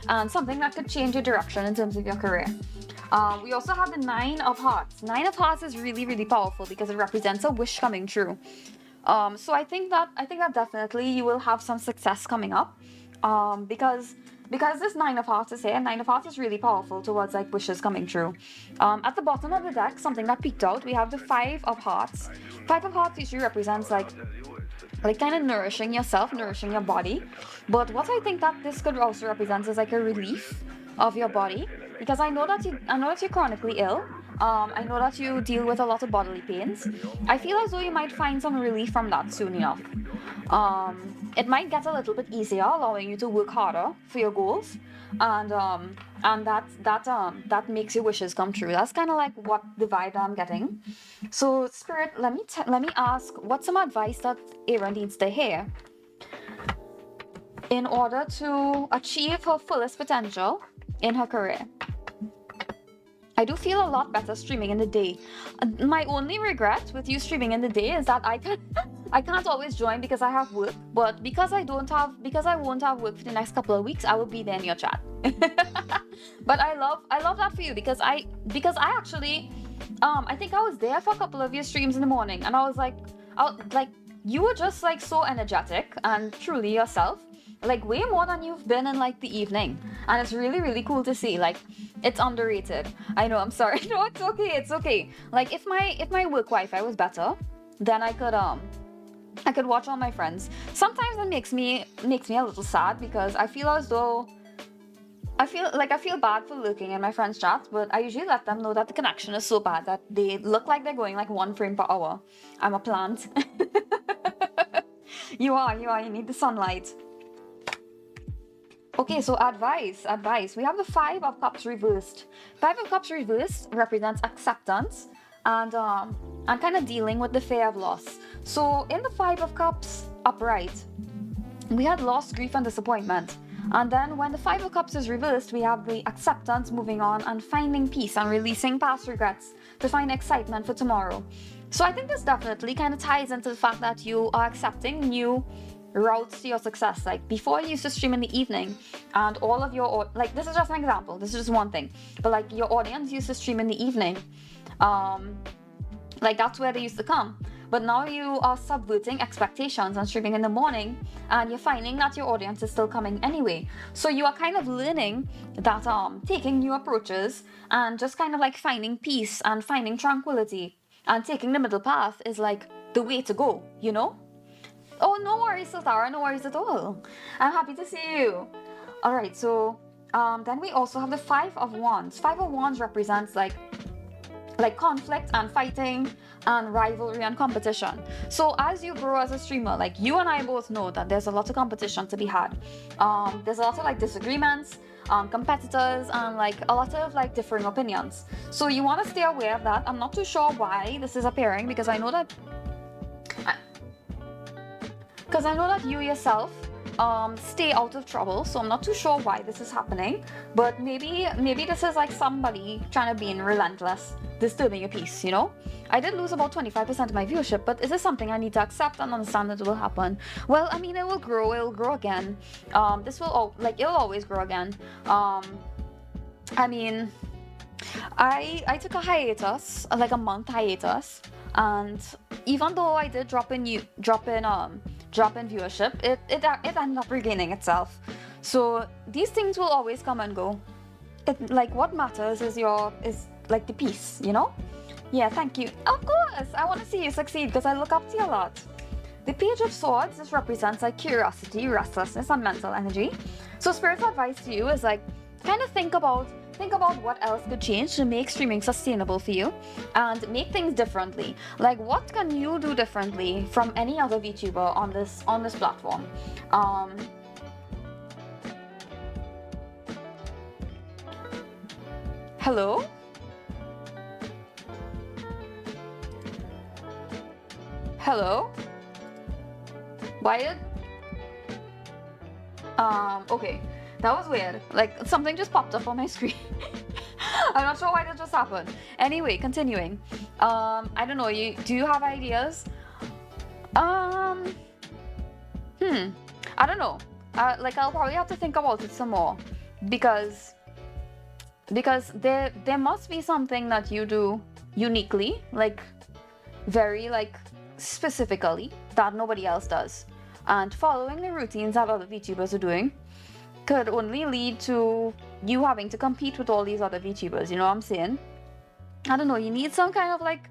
A: and something that could change your direction in terms of your career. We also have the 9 of Hearts. 9 of Hearts is really, really powerful because it represents a wish coming true. So I think that definitely you will have some success coming up, because this 9 of Hearts is here. 9 of Hearts is really powerful towards like wishes coming true. At the bottom of the deck, something that peeked out, we have the 5 of Hearts. 5 of Hearts usually represents like kind of nourishing yourself, nourishing your body. But what I think that this could also represent is like a relief of your body, because I know that you're chronically ill. I know that you deal with a lot of bodily pains. I feel as though you might find some relief from that soon enough. It might get a little bit easier, allowing you to work harder for your goals, and that makes your wishes come true. That's kind of like what the vibe I'm getting. So Spirit, let me ask, what's some advice that Era needs to hear in order to achieve her fullest potential in her career? I do feel a lot better streaming in the day. My only regret with you streaming in the day is that I can't always join because I have work. But because I won't have work for the next couple of weeks, I will be there in your chat. But I love that for you, because I actually I think I was there for a couple of your streams in the morning, and I was like you were just like so energetic and truly yourself, like way more than you've been in like the evening, and it's really, really cool to see. Like, it's underrated. I know, I'm sorry. No, it's okay. Like, if my work Wi-Fi was better, then I could watch all my friends. Sometimes it makes me a little sad, because I feel as though I feel bad for looking in my friends' chats, but I usually let them know that the connection is so bad that they look like they're going like 1 frame per hour. I'm a plant. You need the sunlight. Okay, so advice. We have the 5 of Cups reversed. 5 of Cups reversed represents acceptance and kind of dealing with the fear of loss. So in the 5 of Cups upright, we had loss, grief, and disappointment. And then when the 5 of Cups is reversed, we have the acceptance, moving on, and finding peace and releasing past regrets to find excitement for tomorrow. So I think this definitely kind of ties into the fact that you are accepting new routes to your success. Like, before you used to stream in the evening, and all of your, like, this is just an example, this is just one thing, but like your audience used to stream in the evening, like that's where they used to come. But now you are subverting expectations and streaming in the morning, and you're finding that your audience is still coming anyway. So you are kind of learning that taking new approaches and just kind of like finding peace and finding tranquility and taking the middle path is like the way to go, you know? Oh, no worries, Sultara, no worries at all. I'm happy to see you. All right, so then we also have the 5 of Wands. 5 of Wands represents like conflict and fighting and rivalry and competition. So as you grow as a streamer, like you and I both know that there's a lot of competition to be had. There's a lot of like disagreements, competitors, and like a lot of like differing opinions. So you want to stay aware of that. I'm not too sure why this is appearing, because I know that you yourself stay out of trouble, so I'm not too sure why this is happening, but maybe this is like somebody trying to be relentless, disturbing your peace, you know? I did lose about 25% of my viewership, but is this something I need to accept and understand that it will happen? Well, I mean, it'll grow again. It'll always grow again. I mean, I took a hiatus, like a month hiatus, and even though I did drop in viewership, it ended up regaining itself. So these things will always come and go. Like, what matters is like the peace, you know? Yeah, thank you. Of course, I want to see you succeed because I look up to you a lot. The Page of Swords, this represents like curiosity, restlessness, and mental energy. So Spirit's advice to you is like, kind of think about think about what else could change to make streaming sustainable for you and make things differently. Like, what can you do differently from any other VTuber on this platform? Hello? Hello? Why did... Okay. That was weird. Like, something just popped up on my screen. I'm not sure why that just happened. Anyway, continuing. I don't know, do you have ideas? I don't know. Like, I'll probably have to think about it some more. Because there must be something that you do uniquely, like, very, like, specifically, that nobody else does. And following the routines that other VTubers are doing could only lead to you having to compete with all these other VTubers, you know what I'm saying? I don't know, you need some kind of like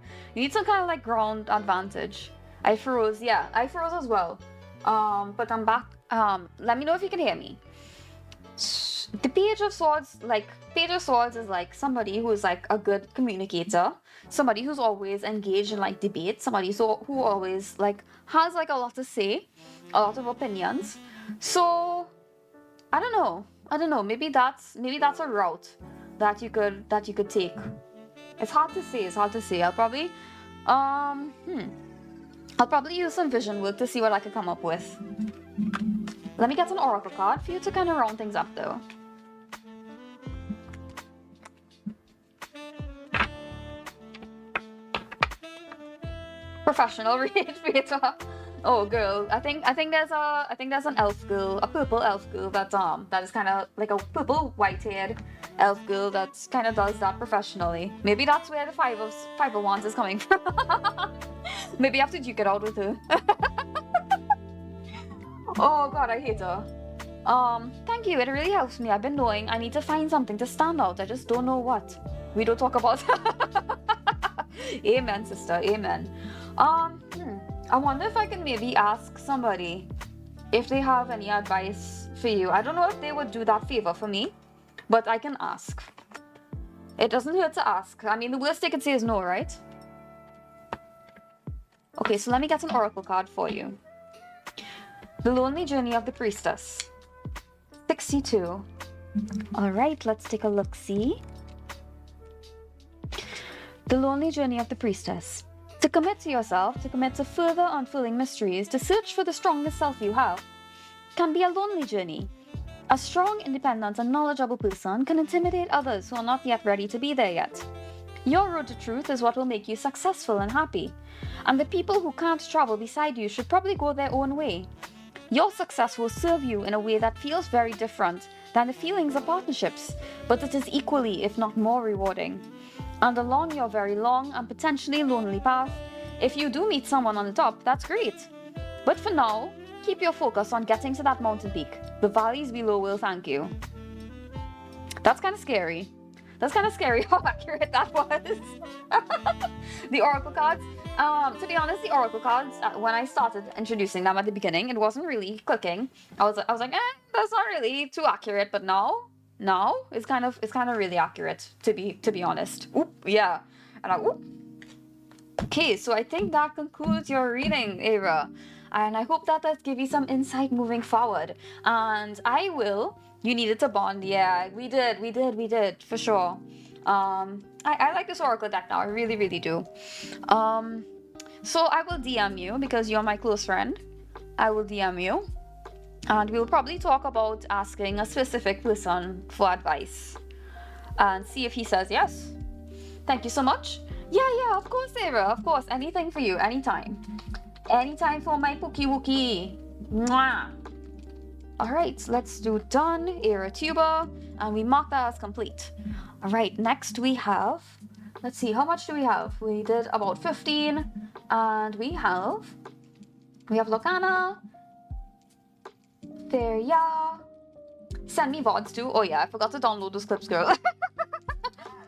A: ground advantage. I froze as well. But I'm back. Let me know if you can hear me. The Page of Swords is like somebody who is like a good communicator, somebody who's always engaged in like debate, somebody who always like has like a lot to say, a lot of opinions. So I don't know. Maybe that's a route that you could take. It's hard to say. I'll probably use some vision work to see what I could come up with. Let me get an oracle card for you to kind of round things up though. Professional rage beta. Oh girl, I think there's an elf girl, a purple elf girl that is kind of like a purple white-haired elf girl that kind of does that professionally. Maybe that's where the five of wands is coming from. Maybe I have to duke it out with her. Oh god, I hate her. Thank you, it really helps me. I've been knowing I need to find something to stand out. I just don't know what. We don't talk about. Amen, sister, amen. I wonder if I can maybe ask somebody if they have any advice for you. I don't know if they would do that favor for me, but I can ask. It doesn't hurt to ask. I mean, the worst they could say is no, right? Okay, so let me get an oracle card for you. The Lonely Journey of the Priestess. 62. Alright, let's take a look-see. The Lonely Journey of the Priestess. To commit to yourself, to commit to further unfurling mysteries, to search for the strongest self you have, can be a lonely journey. A strong, independent, and knowledgeable person can intimidate others who are not yet ready to be there yet. Your road to truth is what will make you successful and happy, and the people who can't travel beside you should probably go their own way. Your success will serve you in a way that feels very different than the feelings of partnerships, but it is equally, if not more, rewarding. And along your very long and potentially lonely path, if you do meet someone on the top, that's great. But for now, keep your focus on getting to that mountain peak. The valleys below will thank you. That's kind of scary. That's kind of scary how accurate that was. The oracle cards. To be honest, the oracle cards, when I started introducing them at the beginning, it wasn't really clicking. I was like, that's not really too accurate. But now it's kind of really accurate, to be honest. Oop, yeah. And oop. Okay, so I think that concludes your reading, Era. And I hope that gives you some insight moving forward. And I will. You needed to bond. Yeah, we did, for sure. I like this oracle deck now. I really, really do. So I will DM you because you're my close friend. I will DM you. And we'll probably talk about asking a specific person for advice. And see if he says yes. Thank you so much. Yeah, of course, Sarah. Of course. Anything for you. Anytime. Anytime for my Pookie Wookie. Mwah. Alright, let's do done. Era tuber. And we mark that as complete. Alright, next we have... Let's see, how much do we have? We did about 15. And we have Locana. Feria. Send me VODs too. Oh yeah, I forgot to download those clips, girl.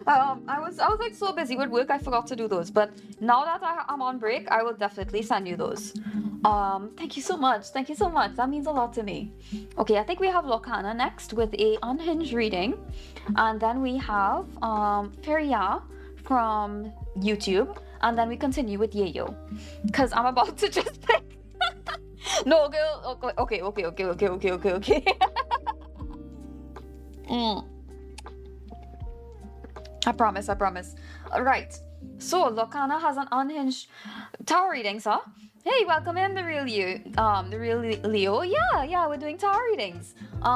A: I was like so busy with work, I forgot to do those. But now that I'm on break, I will definitely send you those. Thank you so much. Thank you so much. That means a lot to me. Okay, I think we have Lokana next with a unhinged reading. And then we have Feria from YouTube. And then we continue with Yayo. Because I'm about to just pick. No, girl. Okay. I promise. All right. So Lokana has an unhinged tarot reading, sir. Hey, welcome in, the real you. The real Leo. Yeah, we're doing tarot readings.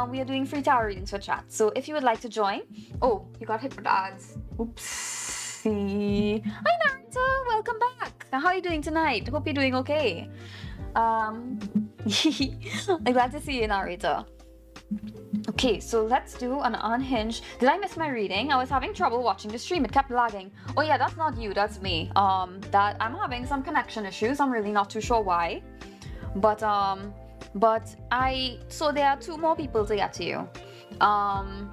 A: We are doing free tarot readings for chat. So if you would like to join, oh, you got hit with ads. Oopsie. Hi, Naruto. Welcome back. How are you doing tonight? Hope you're doing okay. I'm glad to see you, Naruto. Okay, so let's do an unhinged. Did I miss my reading? I was having trouble watching the stream. It kept lagging. Oh yeah, that's not you, that's me. That I'm having some connection issues. I'm really not too sure why. But so there are 2 more people to get to you. And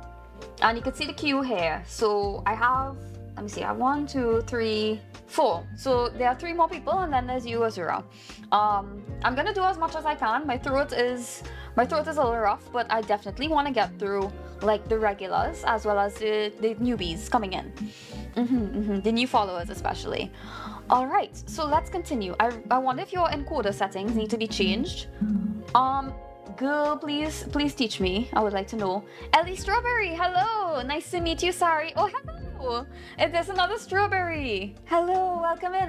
A: you can see the queue here. So I have, let me see, I have 1, 2, 3, 4. So there are 3 more people, and then there's you, Azura. I'm gonna do as much as I can. My throat is a little rough, but I definitely want to get through like the regulars as well as the newbies coming in. The new followers especially. All right, so let's continue. I wonder if your encoder settings need to be changed. Girl, please teach me. I would like to know. Ellie Strawberry, hello. Nice to meet you, Sari. Oh, hello. There's another Strawberry. Hello, welcome in.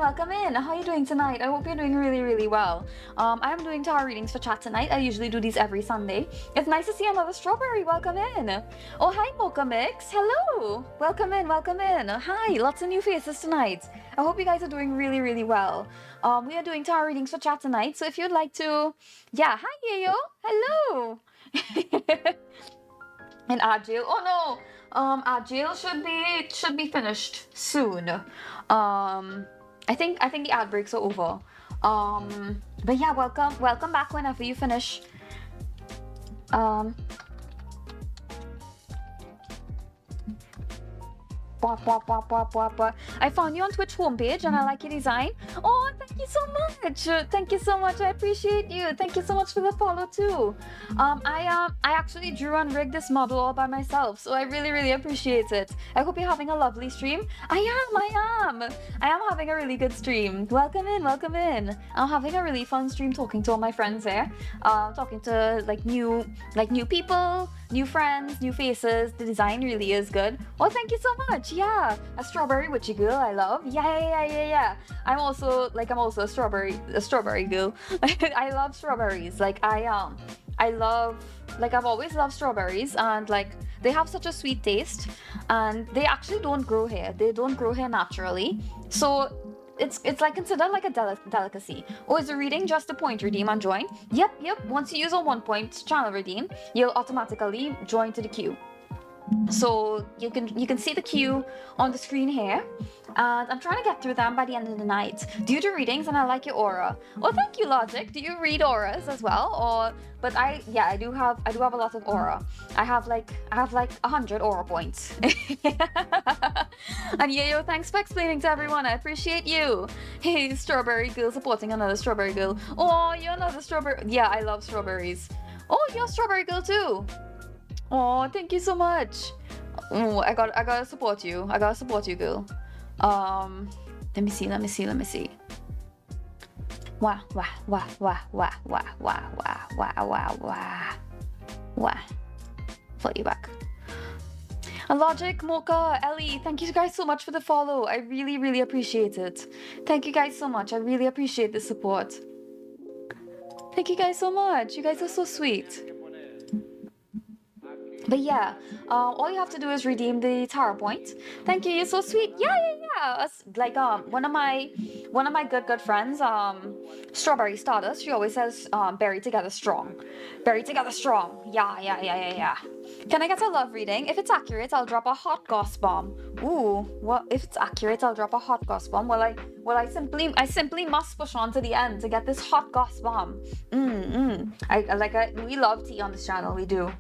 A: How are you doing tonight? I hope you're doing really, really well. I am doing tarot readings for chat tonight. I usually do these every Sunday. It's nice to see another Strawberry. Welcome in. Oh, hi, Mocha Mix. Hello. Welcome in. Hi, lots of new faces tonight. I hope you guys are doing really, really well. We are doing tarot readings for chat tonight. So if you'd like to, yeah, hi, Yayo. Hello. And Agile. Oh no. Agile should be finished soon. I think the ad breaks are over. But yeah, welcome back whenever you finish. I found you on Twitch homepage and I like your design. Oh, thank you so much. Thank you so much. I appreciate you. Thank you so much for the follow too. I actually drew and rigged this model all by myself, so I really, really appreciate it. I hope you're having a lovely stream. I am having a really good stream. Welcome in. I'm having a really fun stream talking to all my friends here. Talking to like new people, new friends, new faces. The design really is good. Oh, thank you so much. Yeah, a strawberry witchy girl. I love. Yeah. I'm also a strawberry girl. I love strawberries. I've always loved strawberries, and like they have such a sweet taste, and they actually don't grow here. They don't grow here naturally, so it's like considered like a delicacy. Oh, is the reading just a point redeem and join? Yep. Once you use a 1 point channel redeem, you'll automatically join to the queue. So you can see the queue on the screen here, and I'm trying to get through them by the end of the night. Do you do readings? And I like your aura. Oh, thank you, Logic. Do you read auras as well? But I do have a lot of aura. I have like 100 aura points. And Yayo, thanks for explaining to everyone. I appreciate you. Hey, strawberry girl supporting another strawberry girl. Oh, you're another strawberry. Yeah, I love strawberries. Oh, you're a strawberry girl too. Oh, thank you so much. Oh, I gotta support you. Girl. Let me see. Wah. Pull you back. Logic, Mocha, Ellie, thank you guys so much for the follow. I really, really appreciate it. Thank you guys so much. I really appreciate the support. Thank you guys so much. You guys are so sweet. But yeah, all you have to do is redeem the tarot point. Thank you, you're so sweet. Yeah. Like one of my good friends, Strawberry Stardust, she always says berry together strong. Berry together strong. Yeah. Can I get a love reading? If it's accurate, I'll drop a hot goss bomb. Ooh, what if it's accurate, I'll drop a hot goss bomb. Well, I simply must push on to the end to get this hot goss bomb. We love tea on this channel, we do.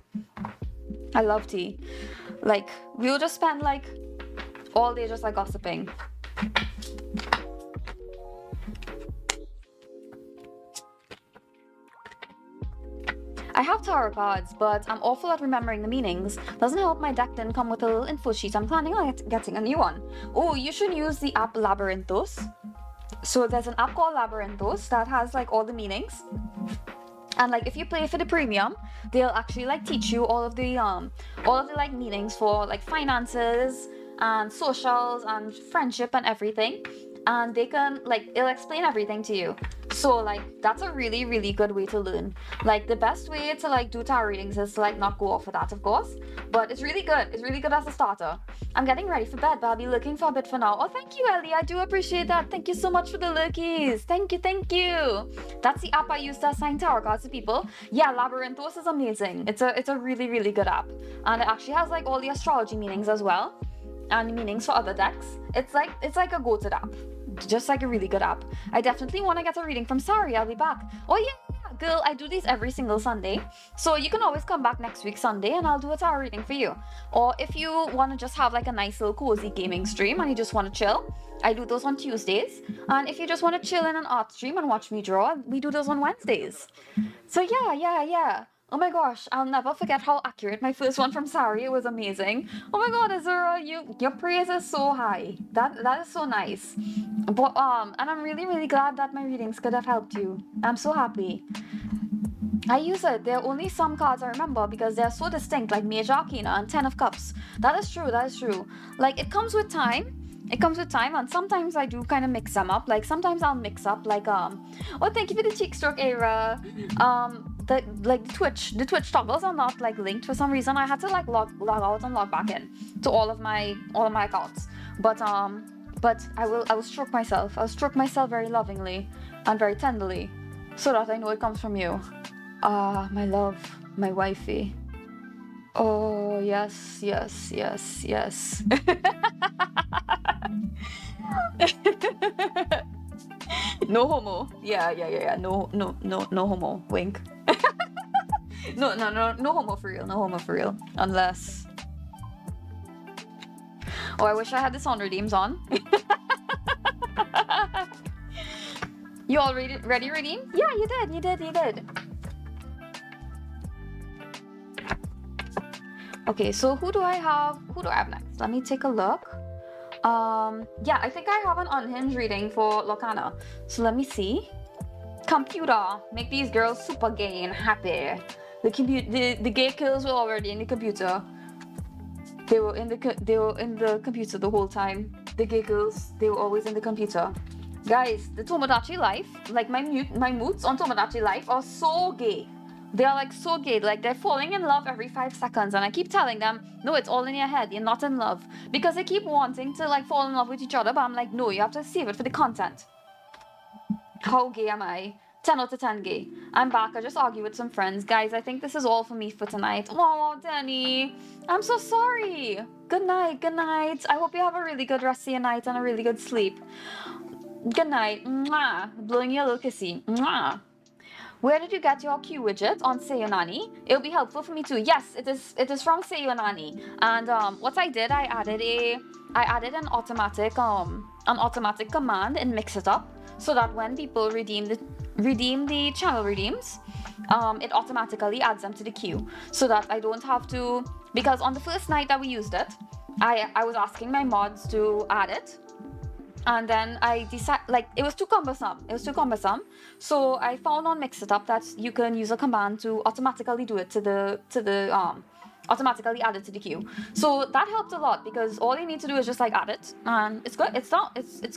A: I love tea. Like, we'll just spend like all day just like gossiping. I have tarot cards, but I'm awful at remembering the meanings. Doesn't help my deck didn't come with a little info sheet. I'm planning on getting a new one. Oh, you should use the app Labyrinthos. So there's an app called Labyrinthos that has like all the meanings. And like if you pay for the premium, they'll actually like teach you all of the like meanings for like finances and socials and friendship and everything. And they can like it'll explain everything to you. So like that's a really, really good way to learn. Like the best way to like do tarot readings is to like not go off of that, of course. But it's really good. It's really good as a starter. I'm getting ready for bed, but I'll be looking for a bit for now. Oh, thank you, Ellie. I do appreciate that. Thank you so much for the lurkies. Thank you, thank you. That's the app I use to assign tarot cards to people. Yeah, Labyrinthos is amazing. It's a really, really good app. And it actually has like all the astrology meanings as well. And meanings for other decks. It's like a go-to app. Just like a really good app. I definitely want to get a reading from Sari. I'll be back. Oh yeah, girl, I do these every single Sunday. So you can always come back next week Sunday and I'll do a tarot reading for you. Or if you want to just have like a nice little cozy gaming stream and you just want to chill, I do those on Tuesdays. And if you just want to chill in an art stream and watch me draw, we do those on Wednesdays. So yeah. Oh my gosh, I'll never forget how accurate my first one from Sari. It was amazing. Oh my god, Azura, your praise is so high. That is so nice. But and I'm really, really glad that my readings could have helped you. I'm so happy. I use it. There are only some cards I remember because they're so distinct, like Major Arcana and Ten of Cups. That is true. Like it comes with time. And sometimes I do kind of mix them up. Like sometimes I'll mix up like oh, thank you for the cheek stroke era. The Twitch toggles are not like linked for some reason. I had to like log out and log back in to all of my accounts. But I will stroke myself. I'll stroke myself very lovingly and very tenderly so that I know it comes from you. My love, my wifey. Oh yes. No homo. Yeah. No homo. Wink. No homo for real. No homo for real. Unless. Oh, I wish I had the sound redeems on. You all ready, redeem? Yeah, you did. Okay, so who do I have next? Let me take a look. Yeah, I think I have an unhinged reading for Locana. So let me see. Computer, make these girls super gay and happy. The gay kills were already in the computer. They were in the computer the whole time. The gay girls, they were always in the computer. Guys, the Tomodachi life, like my moods on Tomodachi life are so gay. They are like so gay, like they're falling in love every 5 seconds, and I keep telling them, no, it's all in your head, you're not in love. Because they keep wanting to like fall in love with each other, but I'm like, no, you have to save it for the content. How gay am I? 10 out of 10 gay. I'm back, I just argued with some friends. Guys, I think this is all for me for tonight. Oh, Danny, I'm so sorry. Good night. I hope you have a really good rest of your night and a really good sleep. Good night. Mwah. Blowing you a little kissy. Mwah. Where did you get your Q widget on Seiyonani? It'll be helpful for me too. Yes, it is from Seiyonani. And what I did, I added an automatic command in Mix It Up so that when people redeem the channel redeems, it automatically adds them to the queue so that I don't have to, because on the first night that we used it, I was asking my mods to add it. And then I decided, like, it was too cumbersome. So I found on Mix It Up that you can use a command to automatically do it automatically add it to the queue. So that helped a lot because all you need to do is just like add it, and it's good. It's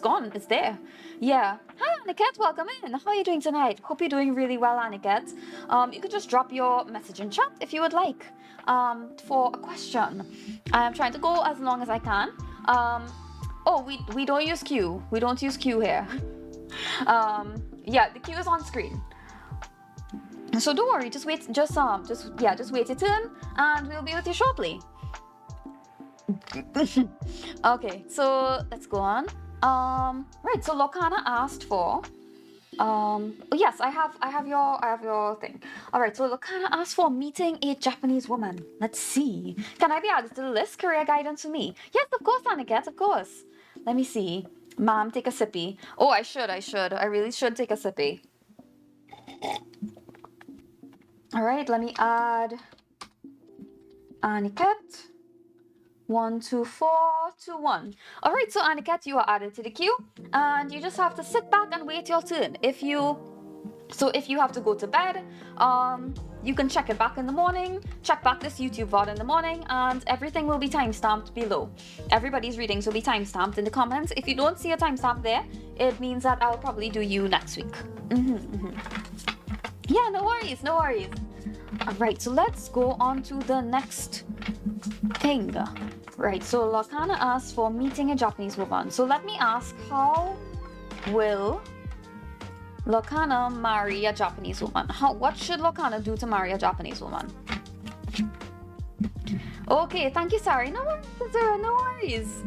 A: gone. It's there. Yeah. Hi, Aniket. Welcome in. How are you doing tonight? Hope you're doing really well, Aniket. You could just drop your message in chat if you would like. For a question. I'm trying to go as long as I can. Oh, we don't use Q. We don't use Q here. Yeah, the Q is on screen. So don't worry, just wait your turn, and we'll be with you shortly. Okay, so let's go on. Right, so Locana asked for. Oh yes, I have your thing. All right, so Locana asked for meeting a Japanese woman. Let's see. Can I be added to the list? Career guidance for me. Yes, of course, Aniket, of course. Let me see. Mom, take a sippy. Oh, I should. I really should take a sippy. All right, let me add Aniket. 1, 2, 4, 2, 1. All right, so Aniket, you are added to the queue, and you just have to sit back and wait your turn. If you have to go to bed, you can check it back in the morning, check back this YouTube VOD in the morning, and everything will be timestamped below. Everybody's readings will be timestamped in the comments. If you don't see a timestamp there, it means that I'll probably do you next week. Yeah, no worries, no worries. All right, so let's go on to the next thing. Right, so Lakana asked for meeting a Japanese woman. So let me ask, how will Lakana marry a Japanese woman? What should Lakana do to marry a Japanese woman? Okay, thank you, Sari. No worries, Zara, no worries.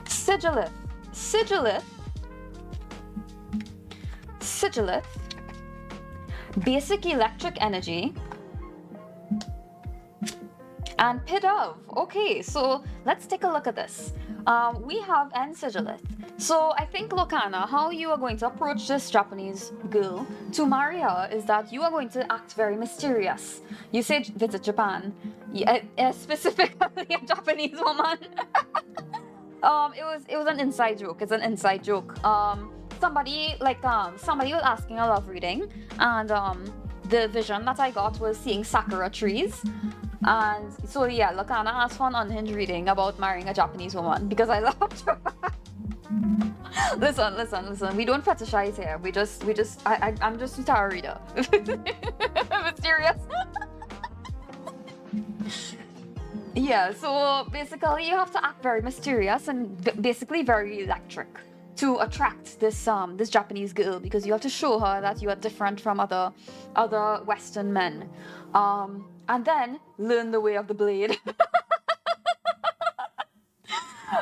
A: Sigillith, basic electric energy, and pit of. Okay, so let's take a look at this. We have N Sigillith. So I think, Lokana, how you are going to approach this Japanese girl to marry her is that you are going to act very mysterious. You say visit Japan, specifically a Japanese woman. It was an inside joke. It's an inside joke. Somebody was asking a love reading, and the vision that I got was seeing sakura trees. And so yeah, Lakana asked for an unhinged reading about marrying a Japanese woman because I loved her. Listen. We don't fetishize here. I'm just a tarot reader. Mysterious. Yeah, so basically you have to act very mysterious and basically very electric to attract this Japanese girl, because you have to show her that you are different from other Western men. And then learn the way of the blade.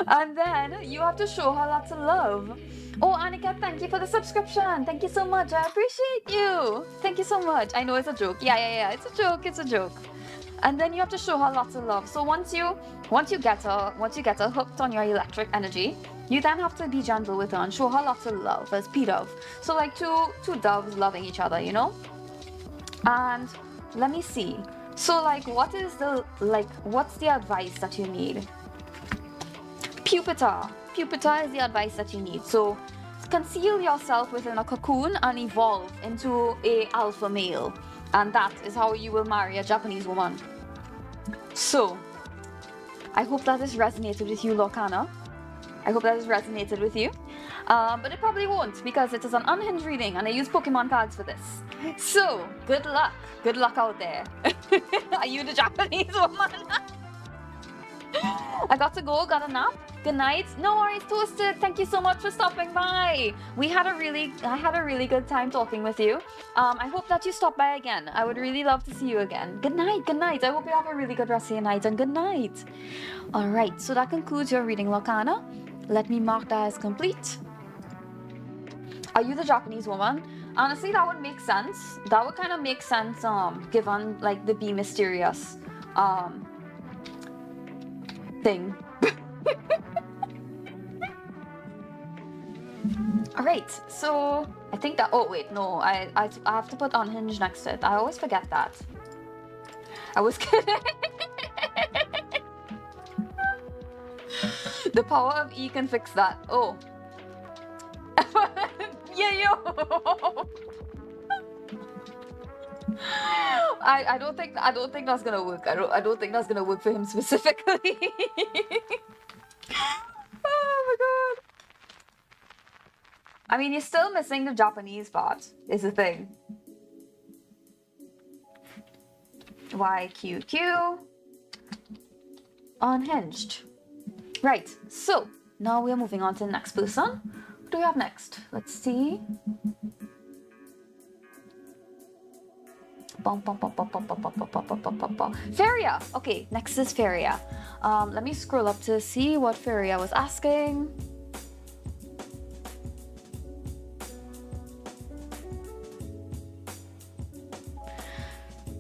A: And then you have to show her lots of love. Oh, Annika, thank you for the subscription. Thank you so much. I appreciate you. Thank you so much. I know it's a joke. Yeah. It's a joke. And then you have to show her lots of love. So once you get her hooked on your electric energy, you then have to be gentle with her and show her lots of love as P-Dove. So like two doves loving each other, you know? And let me see. So like what's the advice that you need? Pupita is the advice that you need. So conceal yourself within a cocoon and evolve into a alpha male. And that is how you will marry a Japanese woman. So, I hope that this resonated with you, Lokana. I hope that has resonated with you. But it probably won't, because it is an unhinged reading and I use Pokemon cards for this. So, good luck. Good luck out there. Are you the Japanese woman? I got to go, got a nap. Good night. No worries, Toasted. Thank you so much for stopping by. I had a really good time talking with you. I hope that you stop by again. I would really love to see you again. Good night. I hope you have a really good rest of your night, and good night. Alright, so that concludes your reading, Lokana. Let me mark that as complete. Are you the Japanese woman? Honestly, that would make sense. That would kind of make sense, given like the be mysterious thing. Alright, so I think that, oh wait, no, I have to put unhinged next to it. I always forget that. I was kidding. The power of E can fix that. Oh. Yeah, yo. I don't think that's gonna work. I don't think that's gonna work for him specifically. Oh my god. I mean, you're still missing the Japanese part, is the thing. YQQ. Unhinged. Right, so now we're moving on to the next person. Who do we have next? Let's see. Feria. Okay, next is Feria. Let me scroll up to see what Feria was asking.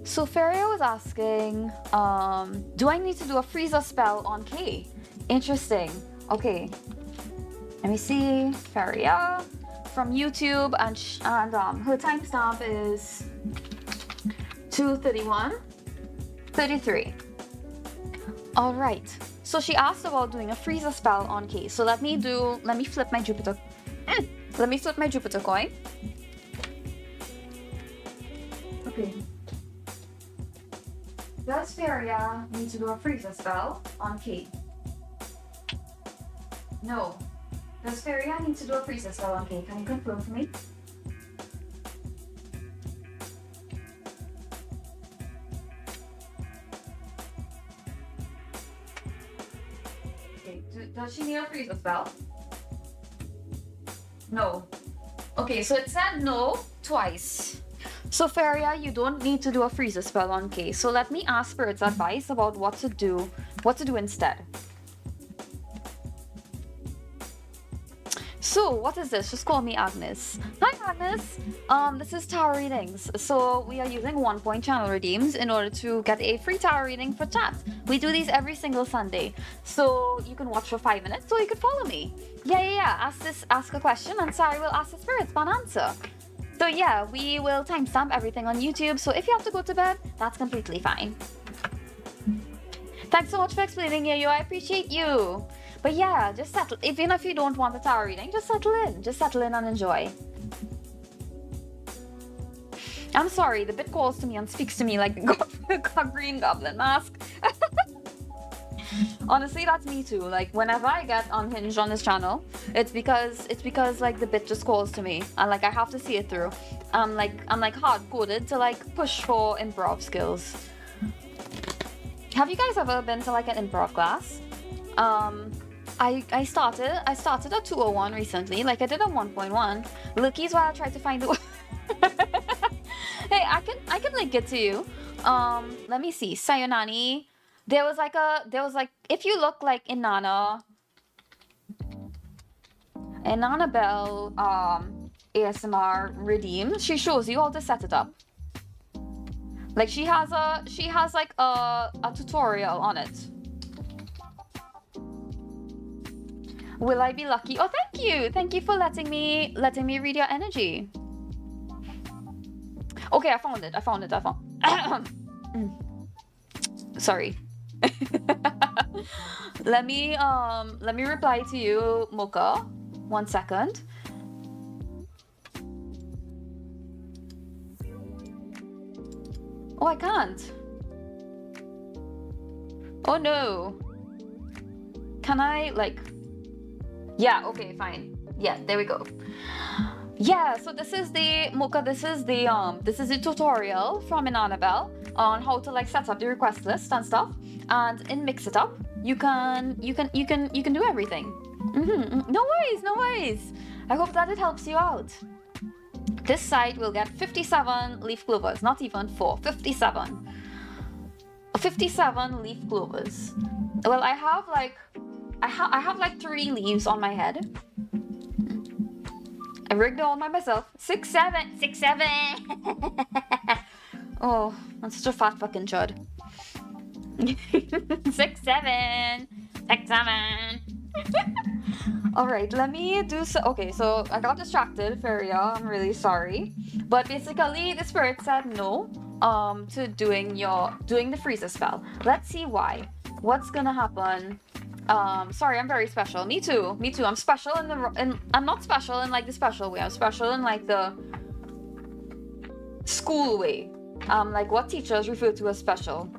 A: So Feria was asking, do I need to do a freezer spell on K? Interesting. Okay. Let me see. Feria. from YouTube, and her timestamp is 2:31:33. All right. So she asked about doing a freezer spell on K. So let me flip my Jupiter. Let me flip my Jupiter coin. Okay. Does Feria need to do a freezer spell on K? No. Does Feria need to do a freezer spell on K? Can you confirm for me? Okay. Does she need a freezer spell? No. Okay, so it said no twice. So Feria, you don't need to do a freezer spell on K. So let me ask Spirit's advice about what to do instead. So what is this? Just call me Agnes. Hi Agnes. This is tarot readings. So we are using 1 point channel redeems in order to get a free tarot reading for chat. We do these every single Sunday. So you can watch for 5 minutes or you could follow me. Yeah. Ask a question and Sari will ask the spirits for an answer. So yeah, we will timestamp everything on YouTube. So if you have to go to bed, that's completely fine. Thanks so much for explaining, Yayo. I appreciate you. But yeah, just settle. Even if you don't want the tarot reading, just settle in. Just settle in and enjoy. I'm sorry, the bit calls to me and speaks to me like a green goblin mask. Honestly, that's me too. Like whenever I get unhinged on this channel, it's because like the bit just calls to me and like I have to see it through. I'm like hard coded to like push for improv skills. Have you guys ever been to like an improv class? I started a 201 recently. Like I did a 1.1. Lookie's why I tried to find the. Hey, I can link it to you. Let me see. Sayonani. There was like if you look like Inanna Bell ASMR redeem, she shows you how to set it up. Like she has like a tutorial on it. Will I be lucky? Oh, thank you. Thank you for letting me read your energy. Okay, I found it. Sorry. Let me reply to you, Mocha. 1 second. Oh, I can't. Oh no. Can I like? Yeah, okay, fine. Yeah, there we go. Yeah, so this is the Mocha, this is the tutorial from Annabelle on how to like set up the request list and stuff. And in Mix It Up, you can do everything. No worries. I hope that it helps you out. This side will get 57 leaf clovers, not even 4, 57. 57 leaf clovers. Well, I have like 3 leaves on my head. I rigged it all by myself. 6, 7. Oh, I'm such a fat fucking chud. 6, 7. Alright, let me do so. Okay, so I got distracted, Feria. I'm really sorry. But basically, the spirit said no to doing the freezer spell. Let's see why. What's gonna happen? Sorry, I'm very special. Me too. I'm special I'm not special in like the special way. I'm special in like the school way. Like what teachers refer to as special.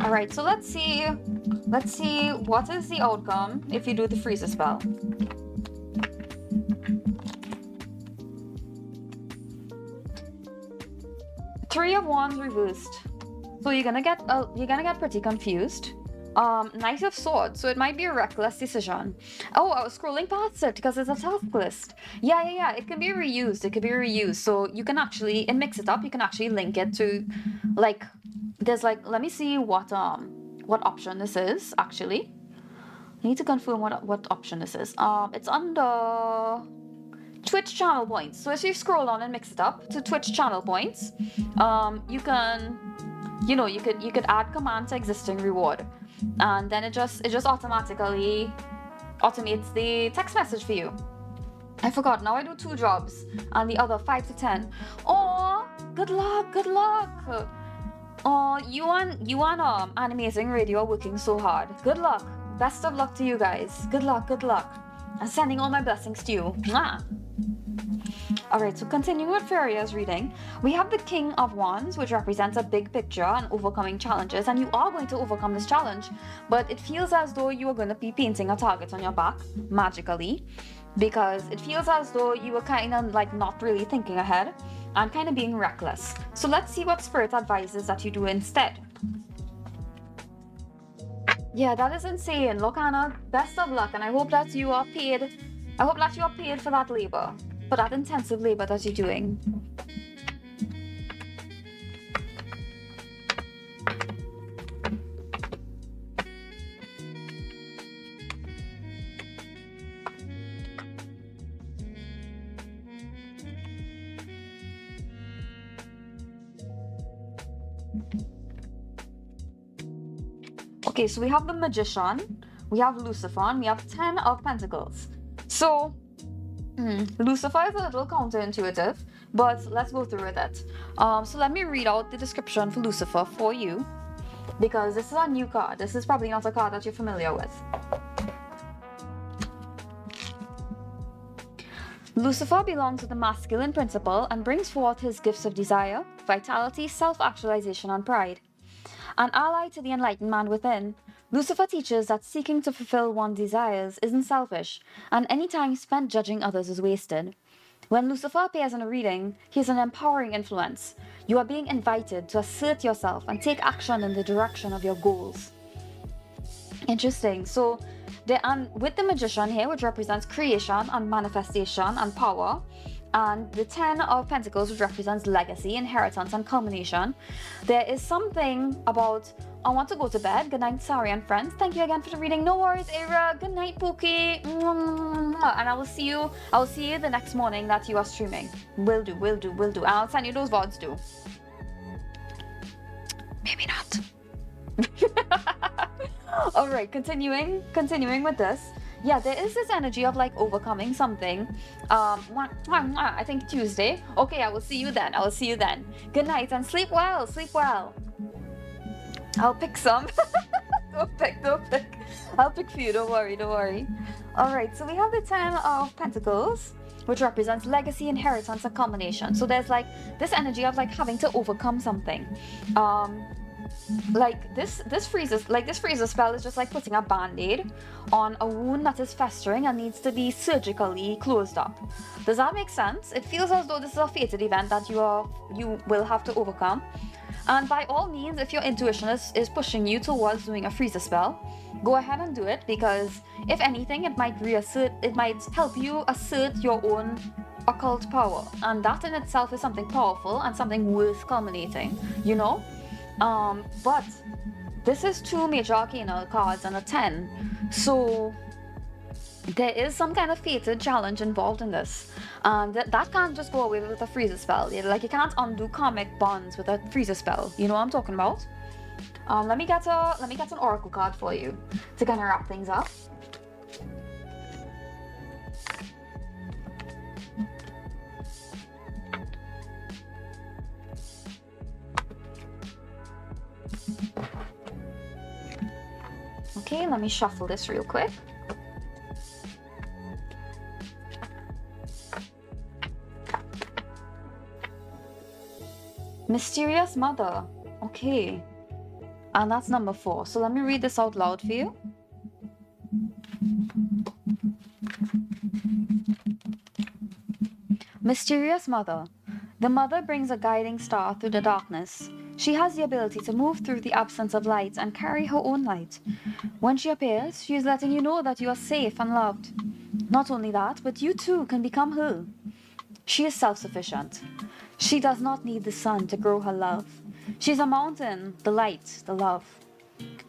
A: All right, so let's see what is the outcome if you do the freezer spell. Three of Wands reversed. So you're gonna get pretty confused. Knight of Swords, so it might be a reckless decision. Oh, I was scrolling past it because it's a task list. Yeah, it can be reused. So you can actually, in Mix It Up, you can actually link it to, like, there's like, let me see what option this is, actually. I need to confirm what option this is. It's under Twitch channel points. So if you scroll on and Mix It Up to Twitch channel points, you can, you could add command to existing reward. And then it just automatically automates the text message for you. I forgot, now I do 2 jobs and the other 5 to 10. Oh, good luck, good luck. Oh, you and Animating Radio are working so hard. Good luck. Best of luck to you guys. Good luck, good luck. I'm sending all my blessings to you. Mwah. Alright, so continuing with Furia's reading, we have the King of Wands, which represents a big picture and overcoming challenges, and you are going to overcome this challenge, but it feels as though you are going to be painting a target on your back, magically, because it feels as though you were kind of like not really thinking ahead and kind of being reckless. So let's see what Spirit advises that you do instead. Yeah, that is insane. Look, Anna, best of luck, and I hope that you are paid. I hope that you are paid for that labor, for that intensive labor that you're doing. Okay, so we have the Magician, we have Lucifer, and we have 10 of Pentacles. So, Lucifer is a little counterintuitive, but let's go through with it. So let me read out the description for Lucifer for you, because this is a new card. This is probably not a card that you're familiar with. Lucifer belongs to the masculine principle and brings forth his gifts of desire, vitality, self-actualization, and pride. An ally to the enlightened man within, Lucifer teaches that seeking to fulfill one's desires isn't selfish, and any time spent judging others is wasted. When Lucifer appears in a reading, he is an empowering influence. You are being invited to assert yourself and take action in the direction of your goals. Interesting. So, with the Magician here, which represents creation and manifestation and power, and the 10 of Pentacles, which represents legacy, inheritance, and culmination, there is something about, I want to go to bed. Good night, Sari and friends. Thank you again for the reading. No worries, Era. Good night, Pookie. And I will see you the next morning that you are streaming. Will do. I'll send you those VODs too. Maybe not. Alright, continuing with this. Yeah, there is this energy of like overcoming something. I think Tuesday. Okay, I will see you then. Good night and sleep well. I'll pick some. Don't pick. I'll pick for you. Don't worry. Alright, so we have the 10 of Pentacles, which represents legacy, inheritance, and culmination. So there's like this energy of like having to overcome something. Like this freezer spell is just like putting a band-aid on a wound that is festering and needs to be surgically closed up. Does that make sense? It feels as though this is a fated event that you will have to overcome. And by all means, if your intuition is pushing you towards doing a freezer spell, go ahead and do it, because if anything, it might help you assert your own occult power, and that in itself is something powerful and something worth culminating, you know? But this is 2 major arcana cards and a 10, so there is some kind of fated challenge involved in this, and that can't just go away with a freezer spell. Like, you can't undo karmic bonds with a freezer spell. You know what I'm talking about? Let me get an oracle card for you to kind of wrap things up. Okay, let me shuffle this real quick. Mysterious Mother. Okay. And that's number 4. So let me read this out loud for you. Mysterious Mother. The mother brings a guiding star through the darkness. She has the ability to move through the absence of light and carry her own light. When she appears, she is letting you know that you are safe and loved. Not only that, but you too can become her. She is self-sufficient. She does not need the sun to grow her love. She's a mountain, the light, the love.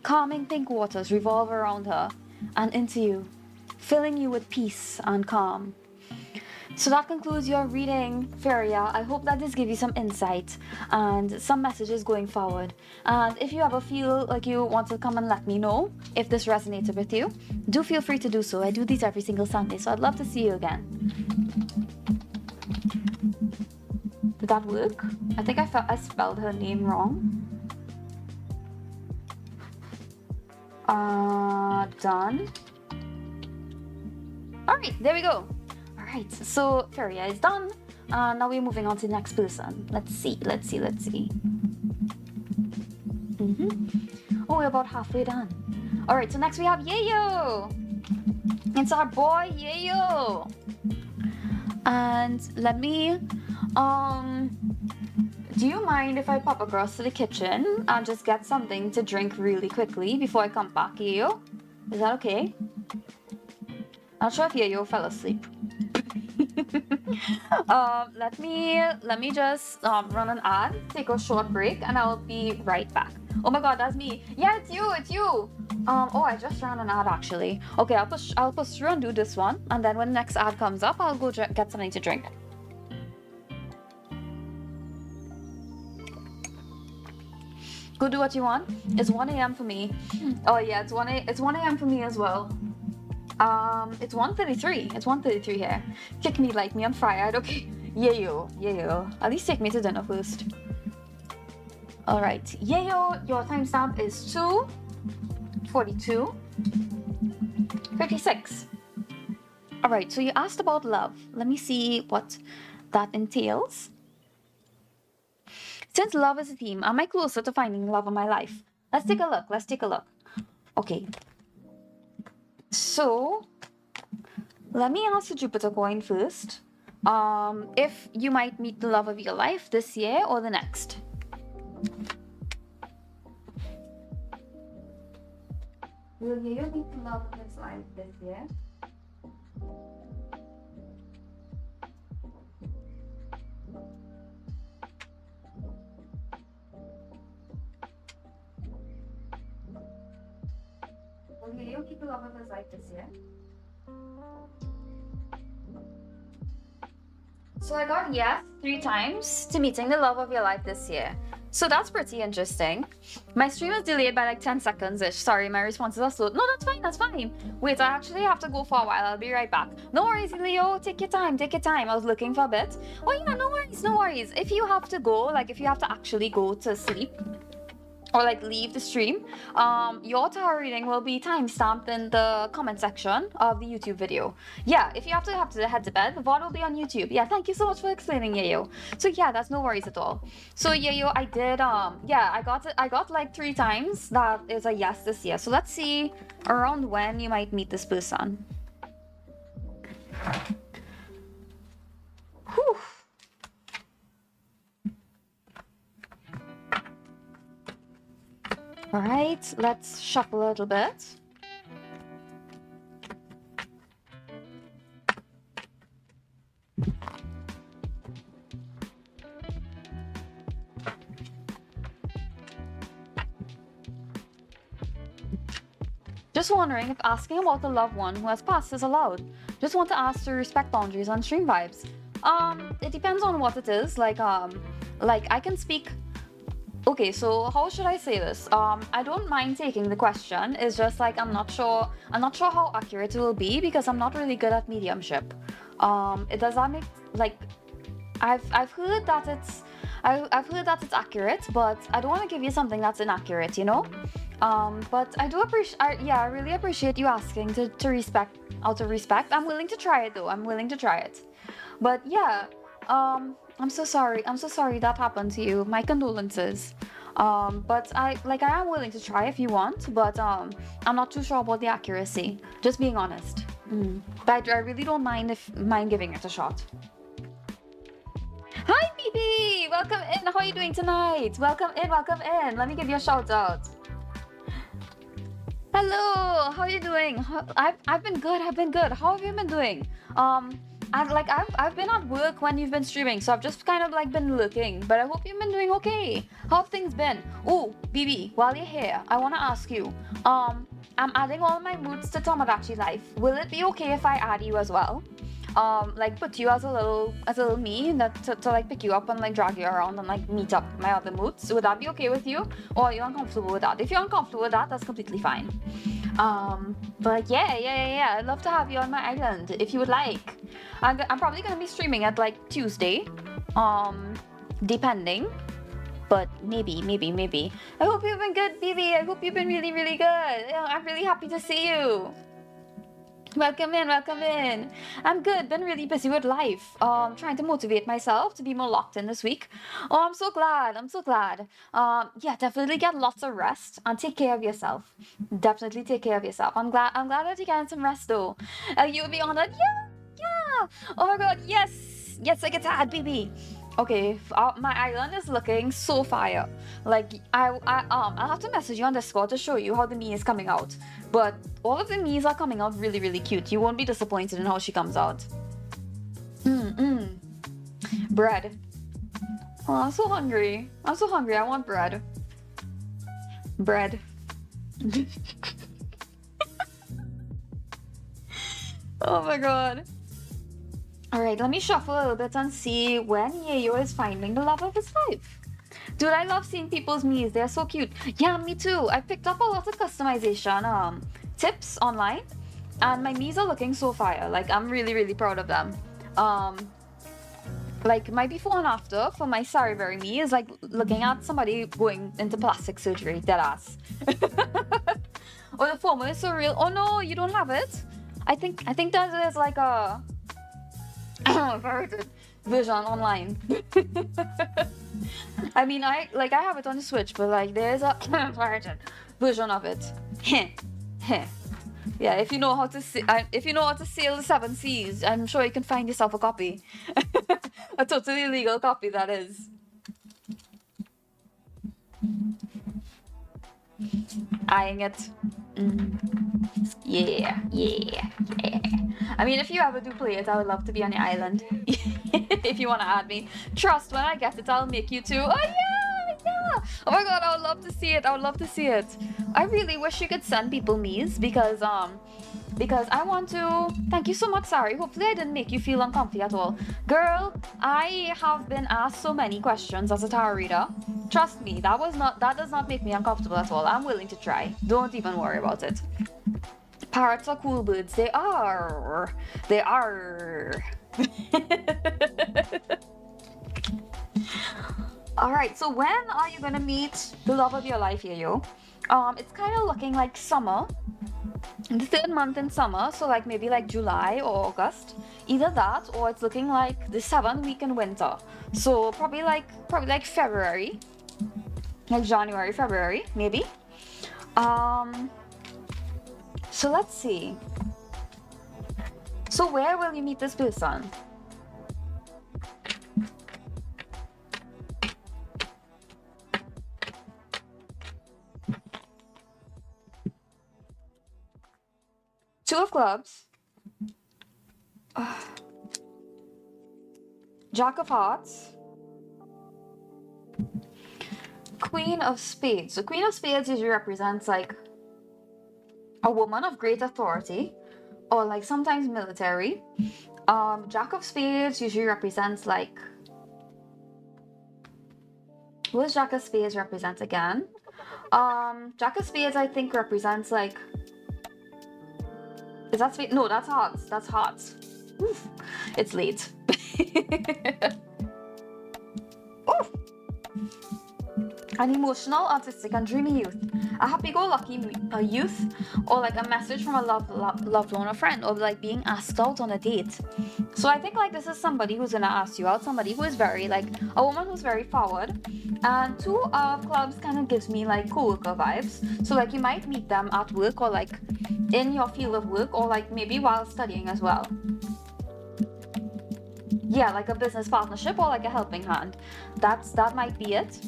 A: Calming pink waters revolve around her and into you, filling you with peace and calm. So that concludes your reading, Feria. I hope that this gives you some insight and some messages going forward. And if you ever feel like you want to come and let me know if this resonated with you, do feel free to do so. I do these every single Sunday, so I'd love to see you again. Did that work? I think I spelled her name wrong. Done. Alright, there we go. Alright, so Feria is done. Now we're moving on to the next person. Let's see. Oh, we're about halfway done. Alright, so next we have Yayo. It's our boy Yayo. And let me do you mind if I pop across to the kitchen and just get something to drink really quickly before I come back, Yayo? Is that okay? Not sure if Yayo fell asleep. Let me just run an ad, take a short break, and I'll be right back. Oh my god, that's me. Yeah, it's you. Oh, I just ran an ad actually. Okay, I'll push through and do this one, and then when the next ad comes up, I'll go get something to drink. Go do what you want. It's 1 a.m. for me. Oh yeah, it's 1 a.m. for me as well. It's 1:33. It's 1:33 here. Kick me, light me on fire. Okay. Yayo. At least take me to dinner first. Alright. Yayo, your timestamp is 2:42:56. Alright, so you asked about love. Let me see what that entails. Since love is a theme, am I closer to finding the love of my life? Let's take a look. Okay. So, let me ask the Jupiter coin first. If you might meet the love of your life this year or the next. Will you meet the love of his life this year? Will you keep the love of his life this year? So I got yes 3 times to meeting the love of your life this year. So that's pretty interesting. My stream is delayed by like 10 seconds-ish. Sorry, my responses are slow. No, that's fine. Wait, I actually have to go for a while. I'll be right back. No worries, Leo. Take your time. I was looking for a bit. Oh yeah, no worries. If you have to go, like if you have to actually go to sleep, or like leave the stream, your tarot reading will be timestamped in the comment section of the YouTube video. Yeah, if you have to head to bed, the VOD will be on YouTube. Yeah, thank you so much for explaining, Yayo. So yeah, that's no worries at all. So Yayo, I did yeah, I got like 3 times that is a yes this year. So let's see around when you might meet this person. Whew. Alright, let's shuffle a little bit. Just wondering if asking about the loved one who has passed is allowed. Just want to ask to respect boundaries on stream vibes. It depends on what it is. Like I can speak. Okay, so how should I say this? I don't mind taking the question. It's just like I'm not sure how accurate it will be because I'm not really good at mediumship. Does that make like I've heard that it's accurate, but I don't want to give you something that's inaccurate, you know? But I do appreciate I really appreciate you asking to respect out of respect. I'm willing to try it though. But yeah, I'm so sorry that happened to you. My condolences. But I am willing to try if you want, but I'm not too sure about the accuracy. Just being honest. But I really don't mind giving it a shot. Hi BB! Welcome in. How are you doing tonight? Welcome in. Let me give you a shout out. Hello, how are you doing? I've been good. How have you been doing? I've been at work when you've been streaming, so I've just kind of like been looking, but I hope you've been doing okay. How have things been? Oh, BB, while you're here, I want to ask you, I'm adding all my moods to Tomodachi Life. Will it be okay if I add you as well? like put you as a little me to like pick you up and like drag you around and like meet up my other moods. Would that be okay with you, or are you uncomfortable with that? If you're uncomfortable with that, that's completely fine. But yeah, I'd love to have you on my island if you would like. I'm probably gonna be streaming at like Tuesday, depending. But maybe. I hope you've been good, baby. I hope you've been really, really good. I'm really happy to see you. Welcome in. I'm good. Been really busy with life. Trying to motivate myself to be more locked in this week. Oh, I'm so glad. Yeah, definitely get lots of rest and take care of yourself. Definitely take care of yourself. I'm glad that you're getting some rest though. You'll be honored. Yeah. Oh my god, yes, I get to add, baby. Okay, my island is looking so fire. Like I'll have to message you on Discord to show you how the me is coming out. But all of the me's are coming out really, really cute. You won't be disappointed in how she comes out. Bread. Oh, I'm so hungry. I want bread. Oh my god. Alright, let me shuffle a little bit and see when Yayo is finding the love of his life. Dude, I love seeing people's me's. They're so cute. Yeah, me too. I picked up a lot of customization tips online, and my me's are looking so fire. Like, I'm really, really proud of them. Like, my before and after for my SariBerry me is like looking at somebody going into plastic surgery. Deadass. Oh, the former is so real. Oh no, you don't have it? I think that is like a version online. I mean, I have it on the Switch, but like there's a version of it. Yeah, if you know how to sail the 7 seas, I'm sure you can find yourself a copy. A totally legal copy, that is. Eyeing it. Yeah. I mean, if you ever do play it, I would love to be on your island. If you want to add me. Trust, when I get it, I'll make you too. Oh yeah. Oh my god, I would love to see it. I really wish you could send people me's because I want to. Thank you so much, Sari. Hopefully I didn't make you feel uncomfy at all. Girl, I have been asked so many questions as a tarot reader. Trust me, that does not make me uncomfortable at all. I'm willing to try. Don't even worry about it. Parrots are cool birds. They are. Alright, so when are you gonna meet the love of your life, Yayo? It's kind of looking like summer. The 3rd month in summer, so like maybe like July or August. Either that, or it's looking like the 7th week in winter. So probably like February. Like January, February, maybe. So let's see. So where will you meet this person? Two of clubs. Jack of hearts. Queen of spades. So Queen of spades usually represents like a woman of great authority, or like sometimes military. Jack of spades usually represents like, what does Jack of spades represent again? Jack of spades I think represents like, is that spade? No, that's hearts. Oof. It's late. Oof. An emotional, artistic, and dreamy youth. A happy-go-lucky youth, or like a message from a loved one or friend, or like being asked out on a date. So I think like this is somebody who's gonna ask you out, somebody who is very like a woman who's very forward. And 2 of clubs kind of gives me like co-worker vibes. So like you might meet them at work, or like in your field of work, or like maybe while studying as well. Yeah, like a business partnership or like a helping hand. That might be it.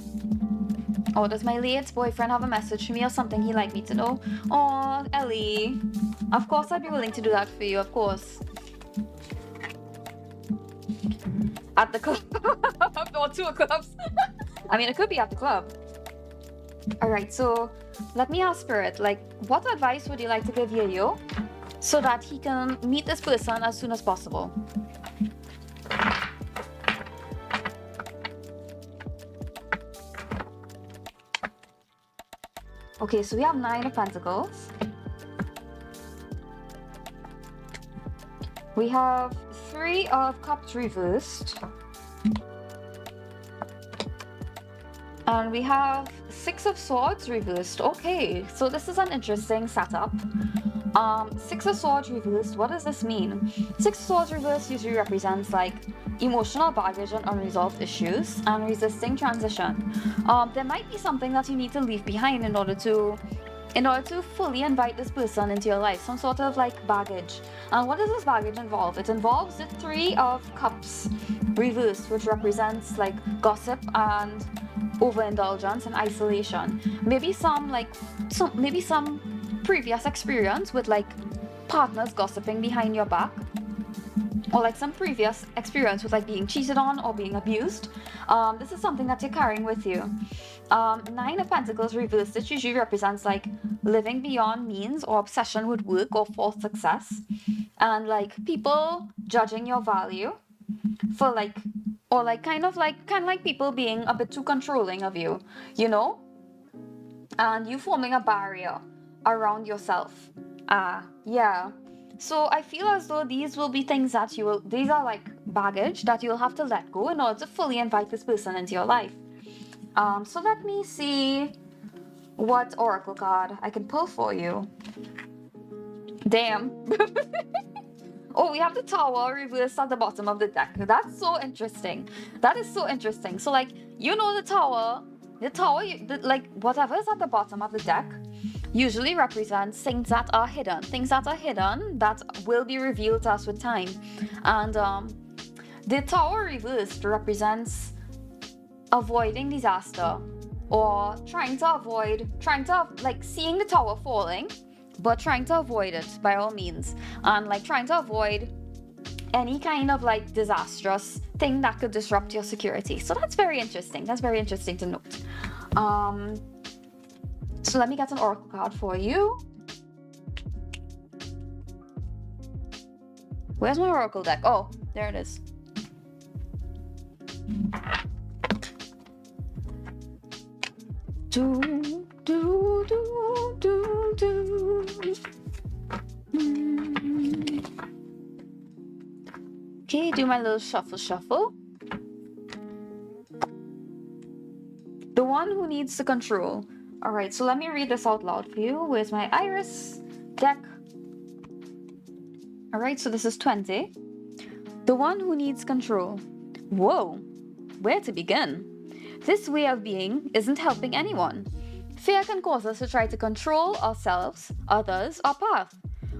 A: Or does my late boyfriend have a message for me or something he'd like me to know? Oh, Ellie. Of course I'd be willing to do that for you, of course. At the club. Or 2 clubs. I mean, it could be at the club. Alright, so let me ask Spirit, like, what advice would you like to give Yayo so that he can meet this person as soon as possible. Okay, so we have 9 of Pentacles. We have 3 of Cups reversed. And we have 6 of Swords reversed. Okay, so this is an interesting setup. 6 of Swords reversed, what does this mean? 6 of Swords reversed usually represents like emotional baggage and unresolved issues and resisting transition. There might be something that you need to leave behind in order to fully invite this person into your life, some sort of like baggage. And what does this baggage involve? It involves the 3 of Cups reversed, which represents like gossip and overindulgence and isolation. Maybe some previous experience with like partners gossiping behind your back, or like some previous experience with like being cheated on or being abused. This is something that you're carrying with you. 9 of Pentacles reversed, it usually represents like living beyond means or obsession with work or false success, and like people judging your value for like, or like kind of like people being a bit too controlling of you, you know, and you forming a barrier around yourself. Yeah. So I feel as though these will be things that these are like baggage that you'll have to let go in order to fully invite this person into your life. So let me see what oracle card I can pull for you. Damn. Oh, we have the Tower reversed at the bottom of the deck. That's so interesting. That is so interesting. So like, you know, the Tower, like whatever is at the bottom of the deck usually represents things that are hidden that will be revealed to us with time. And the Tower reversed represents avoiding disaster, or trying to like seeing the tower falling, but trying to avoid it by all means, and like trying to avoid any kind of like disastrous thing that could disrupt your security. So that's very interesting. That's very interesting to note. So let me get an oracle card for you. Where's my oracle deck? Oh, there it is. Okay, do my little shuffle. The one who needs to control. All right, so let me read this out loud for you. Where's my Iris deck? All right, so this is 20. The one who needs control. Whoa, where to begin? This way of being isn't helping anyone. Fear can cause us to try to control ourselves, others, our path.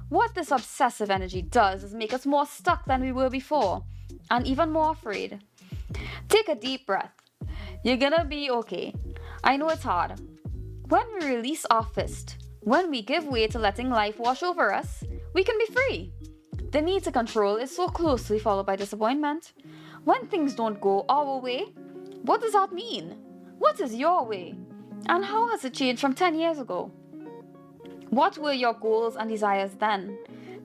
A: What this obsessive energy does is make us more stuck than we were before, and even more afraid. Take a deep breath. You're gonna be okay. I know it's hard. When we release our fist, when we give way to letting life wash over us, we can be free. The need to control is so closely followed by disappointment. When things don't go our way, what does that mean? What is your way? And how has it changed from 10 years ago? What were your goals and desires then?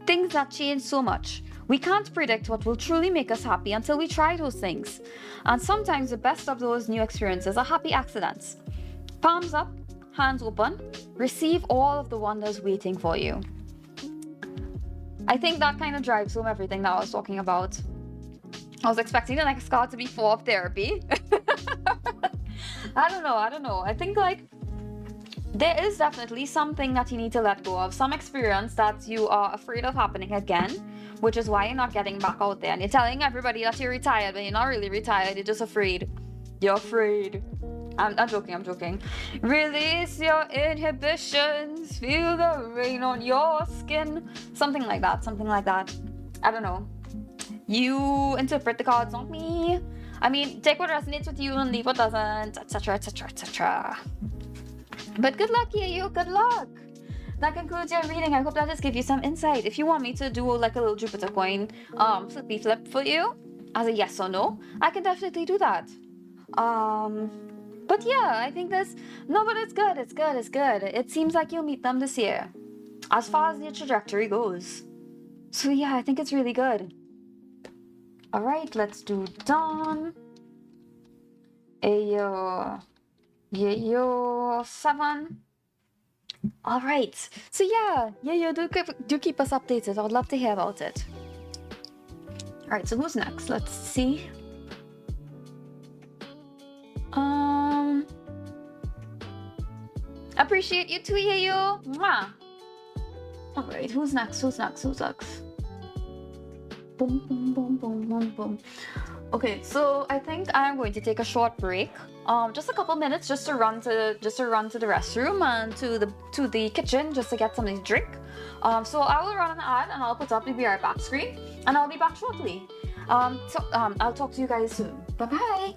A: Things that change so much. We can't predict what will truly make us happy until we try those things. And sometimes the best of those new experiences are happy accidents. Palms up, hands open, receive all of the wonders waiting for you. I think that kind of drives home everything that I was talking about. I was expecting the next card to be 4 of therapy. I don't know. I think like there is definitely something that you need to let go of. Some experience that you are afraid of happening again, which is why you're not getting back out there. And you're telling everybody that you're retired, but you're not really retired. You're just afraid. You're afraid. I'm joking. Release your inhibitions. Feel the rain on your skin. Something like that. I don't know. You interpret the cards, not me. I mean, take what resonates with you and leave what doesn't, etc. But good luck, you. Good luck. That concludes your reading. I hope that just gives you some insight. If you want me to do like a little Jupiter coin flippy flip for you as a yes or no, I can definitely do that. But yeah, I think but it's good. It seems like you'll meet them this year. as far as the trajectory goes. So yeah, I think it's really good. All right, let's do done. Ayo, yayo 7. All right. So yeah, do keep us updated. I would love to hear about it. All right. So who's next? Let's see. Appreciate you too, Yayo. Mwah. All right. Who's next? Who's next? Who's next? Boom, boom, boom, boom, boom, boom. Okay, so I think I'm going to take a short break. Just a couple minutes, just to run to the restroom and to the kitchen, just to get something to drink. So I will run an ad and I'll put up the Be Right Back screen, and I'll be back shortly. I'll talk to you guys soon. Bye bye.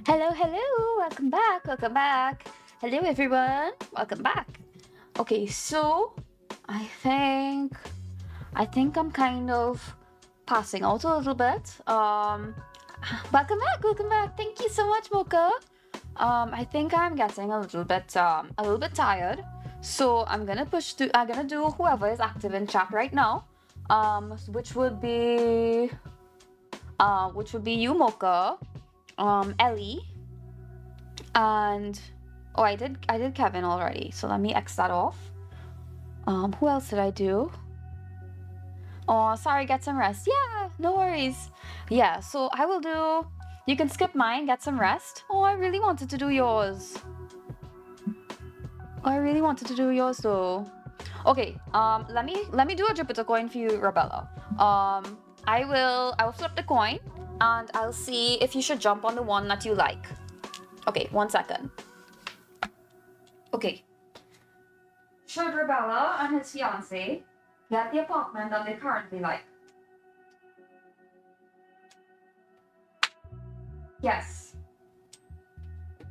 A: Hello, hello, welcome back, welcome back. Hello, everyone, welcome back. Okay, so I think I'm kind of passing out a little bit. Welcome back, welcome back. Thank you so much, Mocha. I think I'm getting a little bit tired. So I'm gonna do whoever is active in chat right now. Which would be you, Mocha, Ellie, and oh, I did Kevin already. So let me X that off. Who else did I do? Oh, sorry, get some rest. Yeah, no worries. Yeah, so I will do. You can skip mine, get some rest. Oh, I really wanted to do yours. Though. Okay, let me do a Jupiter coin for you, Rebella. I will flip the coin and I'll see if you should jump on the one that you like. Okay, 1 second. Okay. Should Rebella and his fiance get the apartment that they currently like? Yes.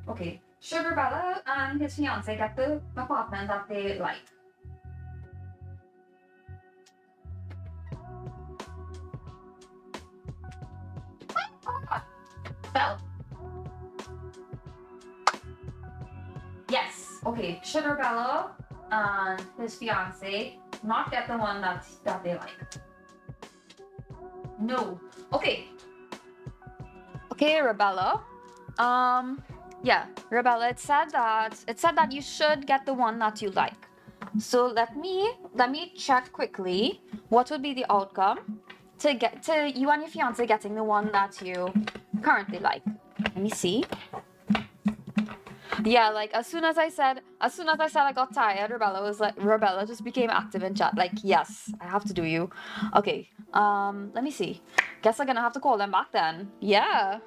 A: Okay. Should Rebella and his fiance get the apartment that they like? Well. Yes. Okay. Should Rebella and his fiance not get the one that they like? No. Okay. Okay, Rebella. Yeah, Rebella, it said that you should get the one that you like. So let me check quickly what would be the outcome to you and your fiance getting the one that you currently like. Let me see. Yeah, like as soon as I said I got tired, Rebella just became active in chat. Like, yes, I have to do you. Okay. Let me see. Guess I'm gonna have to call them back then. Yeah.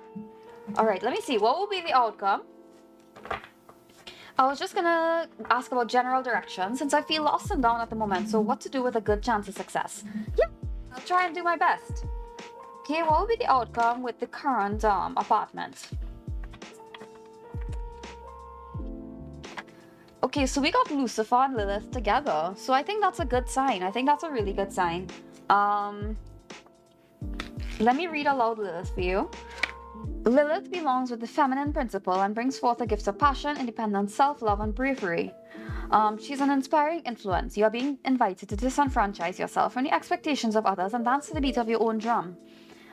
A: Alright, let me see. What will be the outcome? I was just gonna ask about general direction since I feel lost and down at the moment. So what to do with a good chance of success? Yeah, I'll try and do my best. Okay, what will be the outcome with the current apartment? Okay, so we got Lucifer and Lilith together. So I think that's a good sign. I think that's a really good sign. Let me read aloud Lilith for you. Lilith belongs with the feminine principle and brings forth the gifts of passion, independence, self-love, and bravery. She's an inspiring influence. You are being invited to disenfranchise yourself from the expectations of others and dance to the beat of your own drum.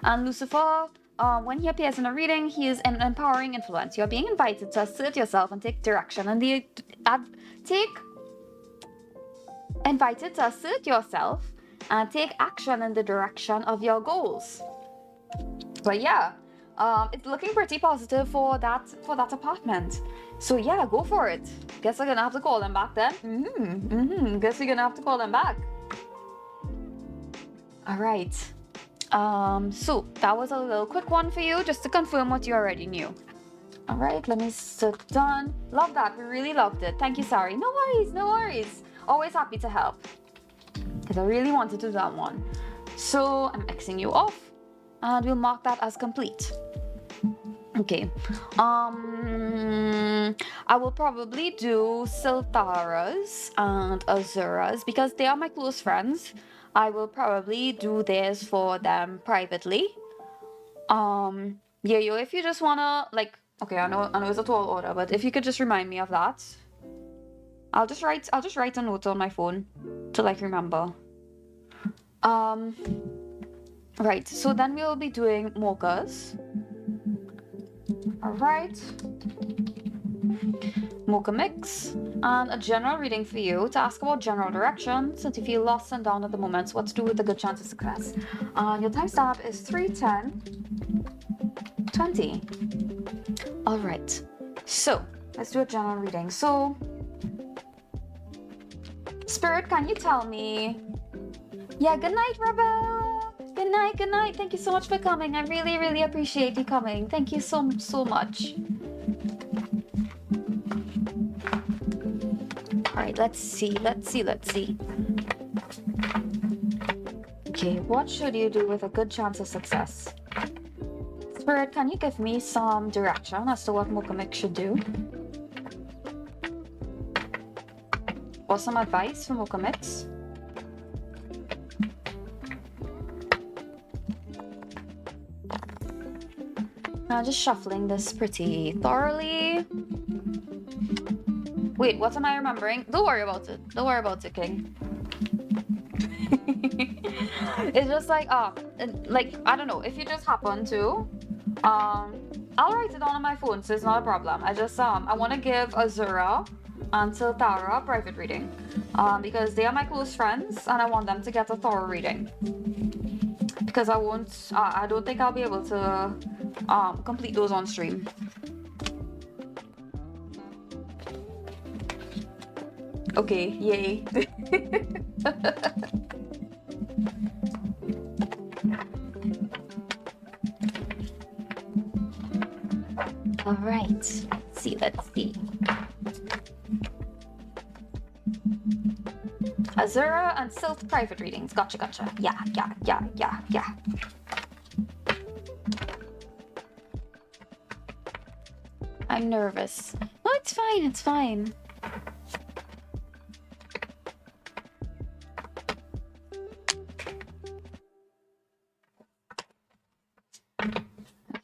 A: And Lucifer, when he appears in a reading, he is an empowering influence. You are being invited to assert yourself and take direction and invited to assert yourself and take action in the direction of your goals. But yeah. It's looking pretty positive for that apartment. So yeah, go for it. Guess I'm gonna have to call them back then. Guess we're gonna have to call them back. Alright. So that was a little quick one for you, just to confirm what you already knew. Alright, let me sit down. Love that. We really loved it. Thank you, Sari. No worries, no worries. Always happy to help. Because I really wanted to do that one. So I'm Xing you off. And we'll mark that as complete. Okay. I will probably do Silthara's and Azura's because they are my close friends. I will probably do theirs for them privately. Yeah, if you just wanna okay, I know it's a tall order, but if you could just remind me of that. I'll just write a note on my phone to remember. Right, so then we'll be doing mochas. Alright. Mocha mix. And a general reading for you to ask about general direction since you feel lost and down at the moment. So what to do with a good chance of success. Your timestamp is 3:10:20. Alright. So let's do a general reading. So Spirit, can you tell me? Yeah, good night, Rebel. Good night, good night. Thank you so much for coming. I really, really appreciate you coming. Thank you so much. All right, let's see. Okay, what should you do with a good chance of success? Spirit, can you give me some direction as to what Mokamik should do? Or some advice for Mokamix? Now just shuffling this pretty thoroughly. Wait, what am I remembering? Don't worry about it. Don't worry about it, King. It's just like, I don't know, if you just happen to, I'll write it down on my phone, so it's not a problem. I want to give Azura and Siltara a private reading, because they are my close friends, and I want them to get a thorough reading. Because I don't think I'll be able to, complete those on stream. Okay, yay. All right, let's see. Azura and Silt private readings. Gotcha. Yeah. I'm nervous. No, it's fine.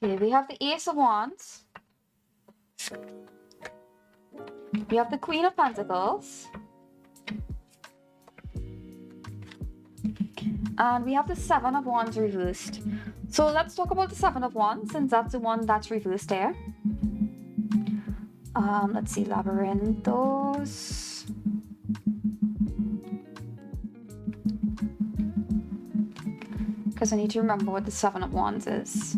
A: Okay, we have the Ace of Wands. We have the Queen of Pentacles. And we have the Seven of Wands reversed. So let's talk about the Seven of Wands, since that's the one that's reversed here. Let's see, Labyrinthos. Because I need to remember what the Seven of Wands is.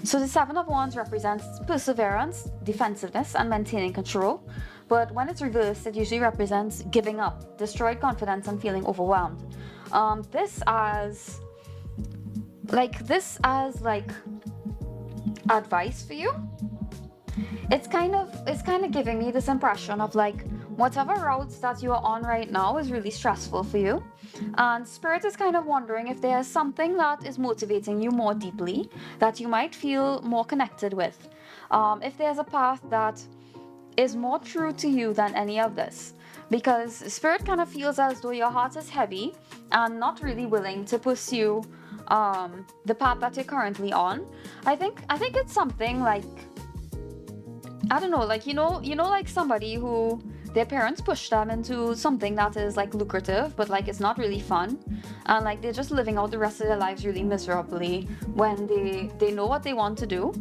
A: So the Seven of Wands represents perseverance, defensiveness, and maintaining control. But when it's reversed, it usually represents giving up, destroyed confidence, and feeling overwhelmed. This as advice for you. It's kind of giving me this impression of like whatever routes that you are on right now is really stressful for you. And Spirit is kind of wondering if there's something that is motivating you more deeply that you might feel more connected with. If there's a path that is more true to you than any of this. Because Spirit kind of feels as though your heart is heavy and not really willing to pursue the path that you're currently on. I think it's something like, I don't know, like you know like somebody who their parents push them into something that is like lucrative but like it's not really fun, and like they're just living out the rest of their lives really miserably when they know what they want to do,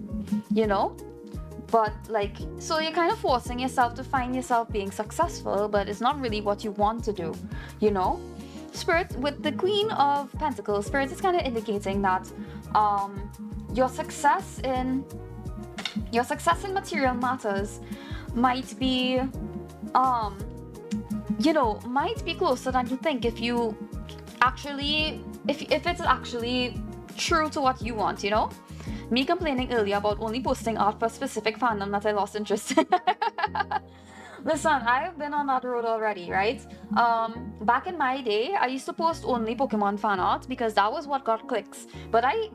A: but like, so you're kind of forcing yourself to find yourself being successful, but it's not really what you want to do, Spirit, with the Queen of Pentacles, Spirit is kind of indicating that your success in material matters might be might be closer than you think if it's actually true to what you want, Me complaining earlier about only posting art for a specific fandom that I lost interest in. Listen, I have been on that road already, right? Back in my day, I used to post only Pokemon fan art because that was what got clicks. But I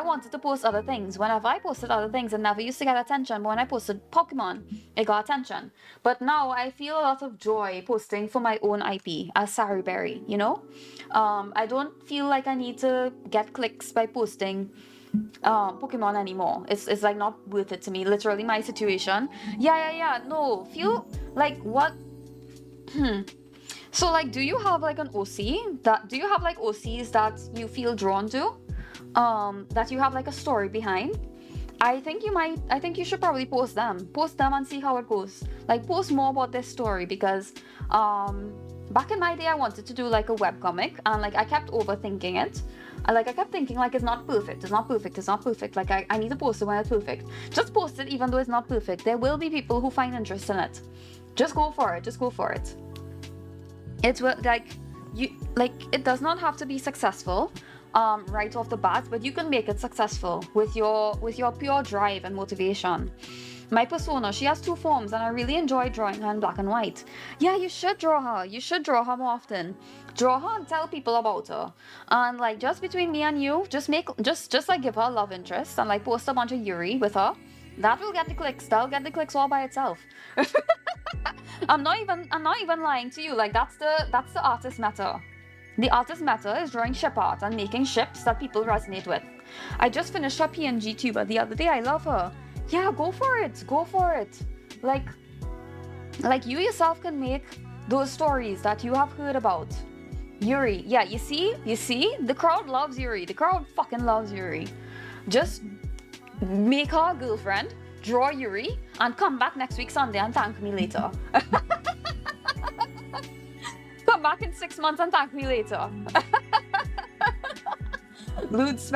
A: wanted to post other things. Whenever I posted other things, it never used to get attention. But when I posted Pokemon, it got attention. But now I feel a lot of joy posting for my own IP as SariBerry, I don't feel like I need to get clicks by posting Pokemon anymore. It's like not worth it to me. Literally my situation. No, feel like what So like, do you have like an OC do you have like OCs that you feel drawn to, that you have like a story behind? I think you should probably post them and see how it goes. Like, post more about this story, because back in my day I wanted to do like a webcomic, and like I kept overthinking it. I kept thinking like, it's not perfect. Like I need to post it when it's perfect. Just post it even though it's not perfect. There will be people who find interest in it. Just go for it. Just go for it. It's like it does not have to be successful right off the bat, but you can make it successful with your pure drive and motivation. My persona, she has 2 forms, and I really enjoy drawing her in black and white. Yeah, you should draw her. You should draw her more often. Draw her and tell people about her. And like, just between me and you, just like give her a love interest and like post a bunch of Yuri with her. That will get the clicks. That'll get the clicks all by itself. I'm not even lying to you. Like, that's the artist meta. The artist meta is drawing ship art and making ships that people resonate with. I just finished her PNG tuber the other day. I love her. Yeah, go for it. Go for it. Like you yourself can make those stories that you have heard about. Yuri. Yeah, you see? The crowd loves Yuri. The crowd fucking loves Yuri. Just make her a girlfriend, draw Yuri, and come back next week Sunday and thank me later. Come back in 6 months and thank me later. Ludes,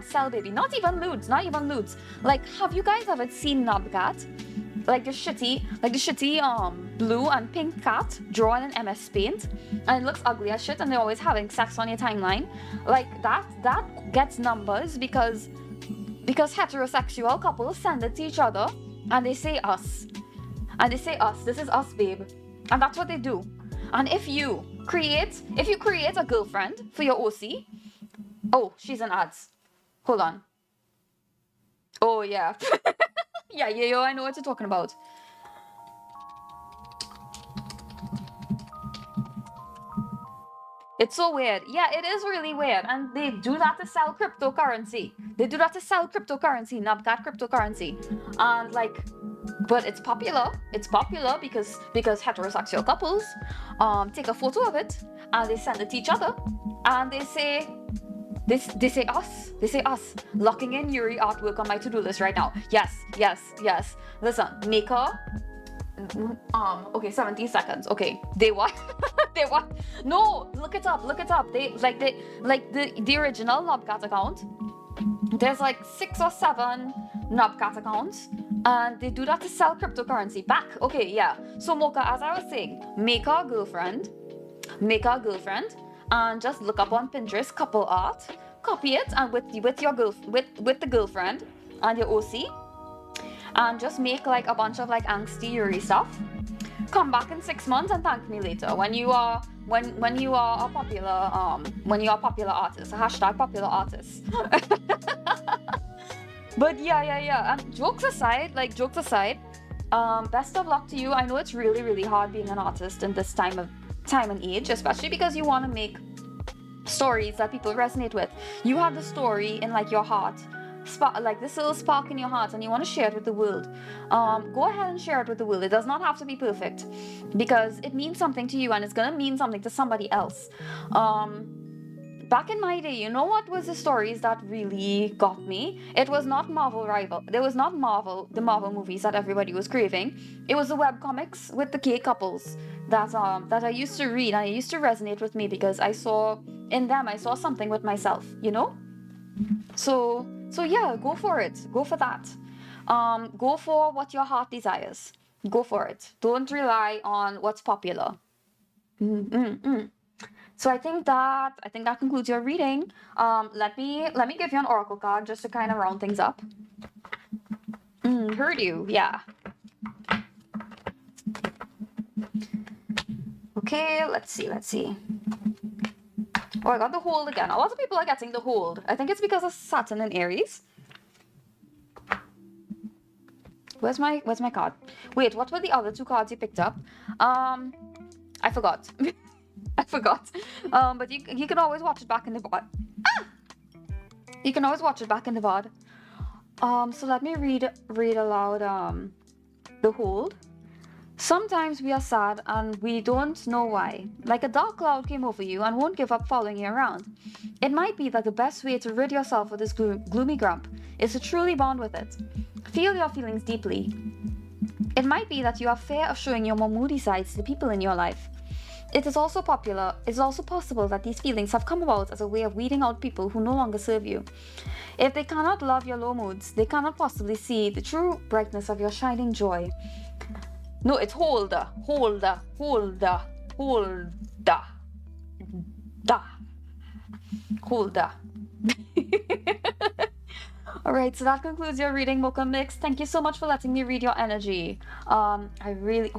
A: sell baby. Not even Ludes. Like, have you guys ever seen Nubcat? Like the shitty blue and pink cat drawn in MS Paint, and it looks ugly as shit, and they're always having sex on your timeline. Like that gets numbers because heterosexual couples send it to each other, and they say us. This is us, babe. And that's what they do. And if you create a girlfriend for your OC, oh, she's in ads. Hold on. Oh yeah. Yeah, I know what you're talking about. It's so weird. Yeah, it is really weird. And they do that to sell cryptocurrency. Nubcat cryptocurrency. And like, but it's popular. It's popular because heterosexual couples take a photo of it and they send it to each other and they say us locking in Yuri artwork on my to-do list right now. Yes. Listen, make her okay, 17 seconds. Okay, they what? They what? No, look it up. They the original Nubcat account. There's like 6 or 7 Nubcat accounts, and they do that to sell cryptocurrency back. Okay, yeah. So Mocha, as I was saying, make her a girlfriend, and just look up on Pinterest couple art, copy it, and with the girlfriend and your OC, and just make like a bunch of like angsty Yuri stuff. Come back in 6 months and thank me later when you are a popular artist, a hashtag popular artist. But yeah. And jokes aside, best of luck to you. I know it's really, really hard being an artist in this time and age, especially because you want to make stories that people resonate with. You have the story in like your heart, like this little spark in your heart, and you want to share it with the world. Go ahead and share it with the world. It does not have to be perfect because it means something to you and it's gonna mean something to somebody else. Back in my day, you know what was the stories that really got me? It was not Marvel rival. There was not the Marvel movies that everybody was craving. It was the webcomics with the gay couples that I used to read, and it used to resonate with me because I saw something with myself, you know? So yeah, go for it. Go for that. Go for what your heart desires. Go for it. Don't rely on what's popular. So I think that concludes your reading. Let me give you an oracle card just to kind of round things up. Heard you, yeah. Okay, let's see. Oh, I got the hold again. A lot of people are getting the hold. I think it's because of Saturn and Aries. Where's my card? Wait, what were the other 2 cards you picked up? I forgot. But you can always watch it back in the VOD. You can always watch it back in the VOD. So let me read aloud the hold. Sometimes we are sad and we don't know why. Like a dark cloud came over you and won't give up following you around. It might be that the best way to rid yourself of this gloomy grump is to truly bond with it. Feel your feelings deeply. It might be that you are fear of showing your more moody sides to the people in your life. It is also possible that these feelings have come about as a way of weeding out people who no longer serve you. If they cannot love your low moods, they cannot possibly see the true brightness of your shining joy. No, it's holder. Holder. Holder. Holder. Da. Holder. Alright, so that concludes your reading, Mocha Mix. Thank you so much for letting me read your energy. I really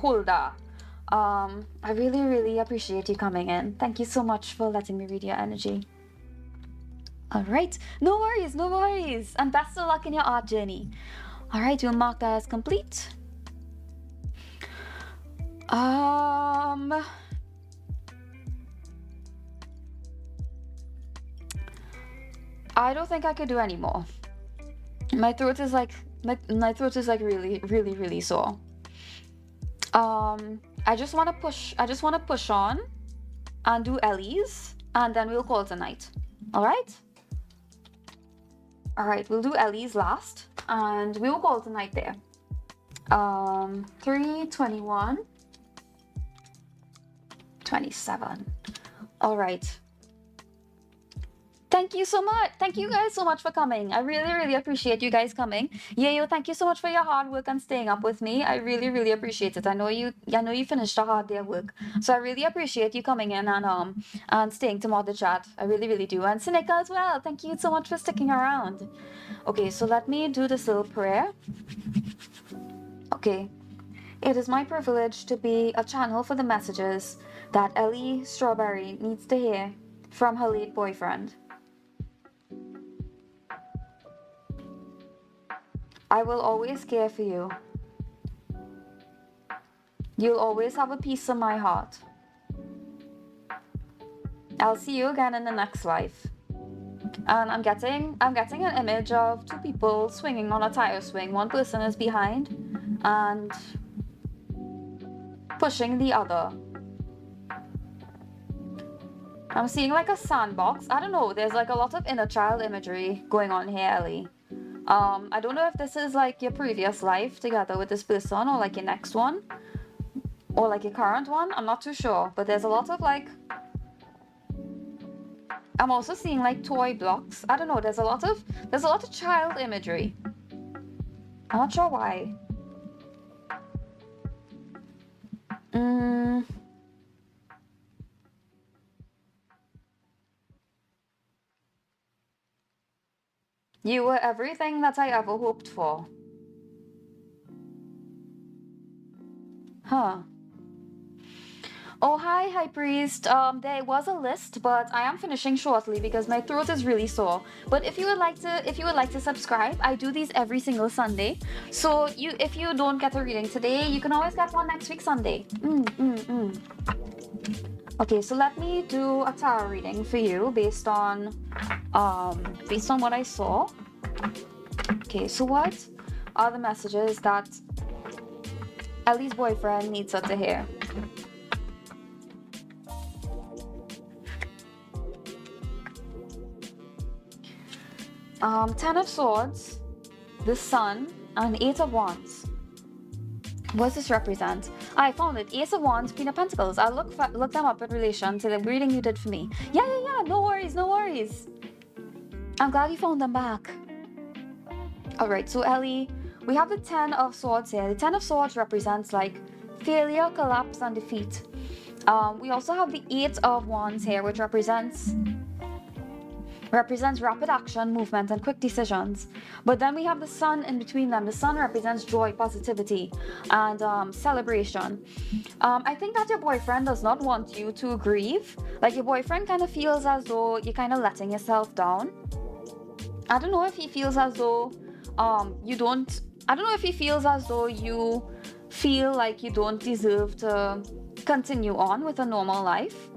A: really appreciate you coming in. Thank you so much for letting me read your energy. Alright, no worries. And best of luck in your art journey. Alright, we'll mark that as complete. I don't think I could do any more. My throat is like really sore. I just want to push on and do Ellie's, and then we'll call it a night. All right, we'll do Ellie's last, and we will call it a night there. 3:21, 27. All right. Thank you so much. Thank you guys so much for coming. I really appreciate you guys coming. Yayo, thank you so much for your hard work and staying up with me. I really appreciate it. I know you finished a hard day of work, so I really appreciate you coming in and staying to mod the chat. I really do. And Seneca as well. Thank you so much for sticking around. Okay, so let me do this little prayer. Okay. It is my privilege to be a channel for the messages that Ellie Strawberry needs to hear from her late boyfriend. I will always care for you. You'll always have a piece of my heart. I'll see you again in the next life. And I'm getting an image of two people swinging on a tire swing. One person is behind and pushing the other. I'm seeing like a sandbox. I don't know, there's like a lot of inner child imagery going on here, Ellie. I don't know if this is like your previous life together with this person, or like your next one, or like your current one. I'm not too sure, but there's a lot of like, I'm also seeing like toy blocks. I don't know, there's a lot of child imagery. I'm not sure why. You were everything that I ever hoped for. Huh. Oh, hi, High Priest. There was a list, but I am finishing shortly because my throat is really sore. But if you would like to subscribe, I do these every single Sunday. So if you don't get a reading today, you can always get one next week Sunday. Okay, so let me do a tarot reading for you based on what I saw. Okay, so what are the messages that Ellie's boyfriend needs her to hear? Ten of Swords, the Sun, and Eight of Wands. What does this represent? I found it. Ace of Wands, Queen of Pentacles. I'll look them up in relation to the reading you did for me. Yeah. No worries. I'm glad you found them back. Alright, so Ellie, we have the Ten of Swords here. The Ten of Swords represents like failure, collapse, and defeat. We also have the Eight of Wands here, which represents rapid action, movement, and quick decisions. But then we have the Sun in between them. The Sun represents joy, positivity, and celebration. I think that your boyfriend does not want you to grieve. Like, your boyfriend kind of feels as though you're kind of letting yourself down. I don't know if he feels as though you feel like you don't deserve to continue on with a normal life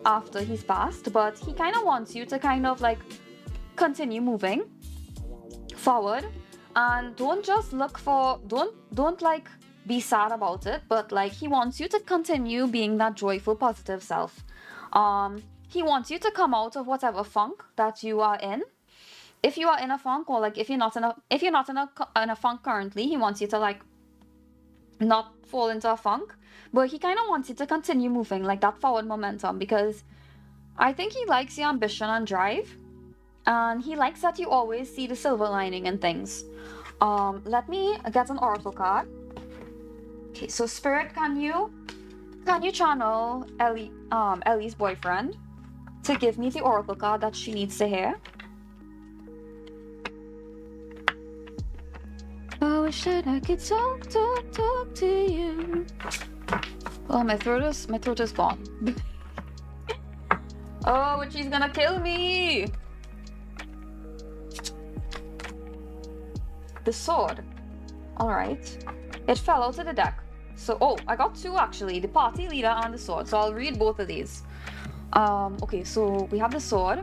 A: after he's passed, but he kind of wants you to kind of like continue moving forward, and don't like be sad about it, but like he wants you to continue being that joyful, positive self. He wants you to come out of whatever funk that you are in. If you are in a funk, or like if you're not in a funk currently, he wants you to like not fall into a funk, but he kind of wants you to continue moving, like that forward momentum, because I think he likes your ambition and drive, and he likes that you always see the silver lining in things. Let me get an oracle card. Okay, so Spirit, can you channel Ellie's boyfriend to give me the oracle card that she needs to hear? I wish that I could talk to you. Oh, my throat is gone. Oh, but she's gonna kill me. The sword. All right. It fell out of the deck. So, oh, I got two actually. The party leader and the sword. So I'll read both of these. Okay, so we have the sword.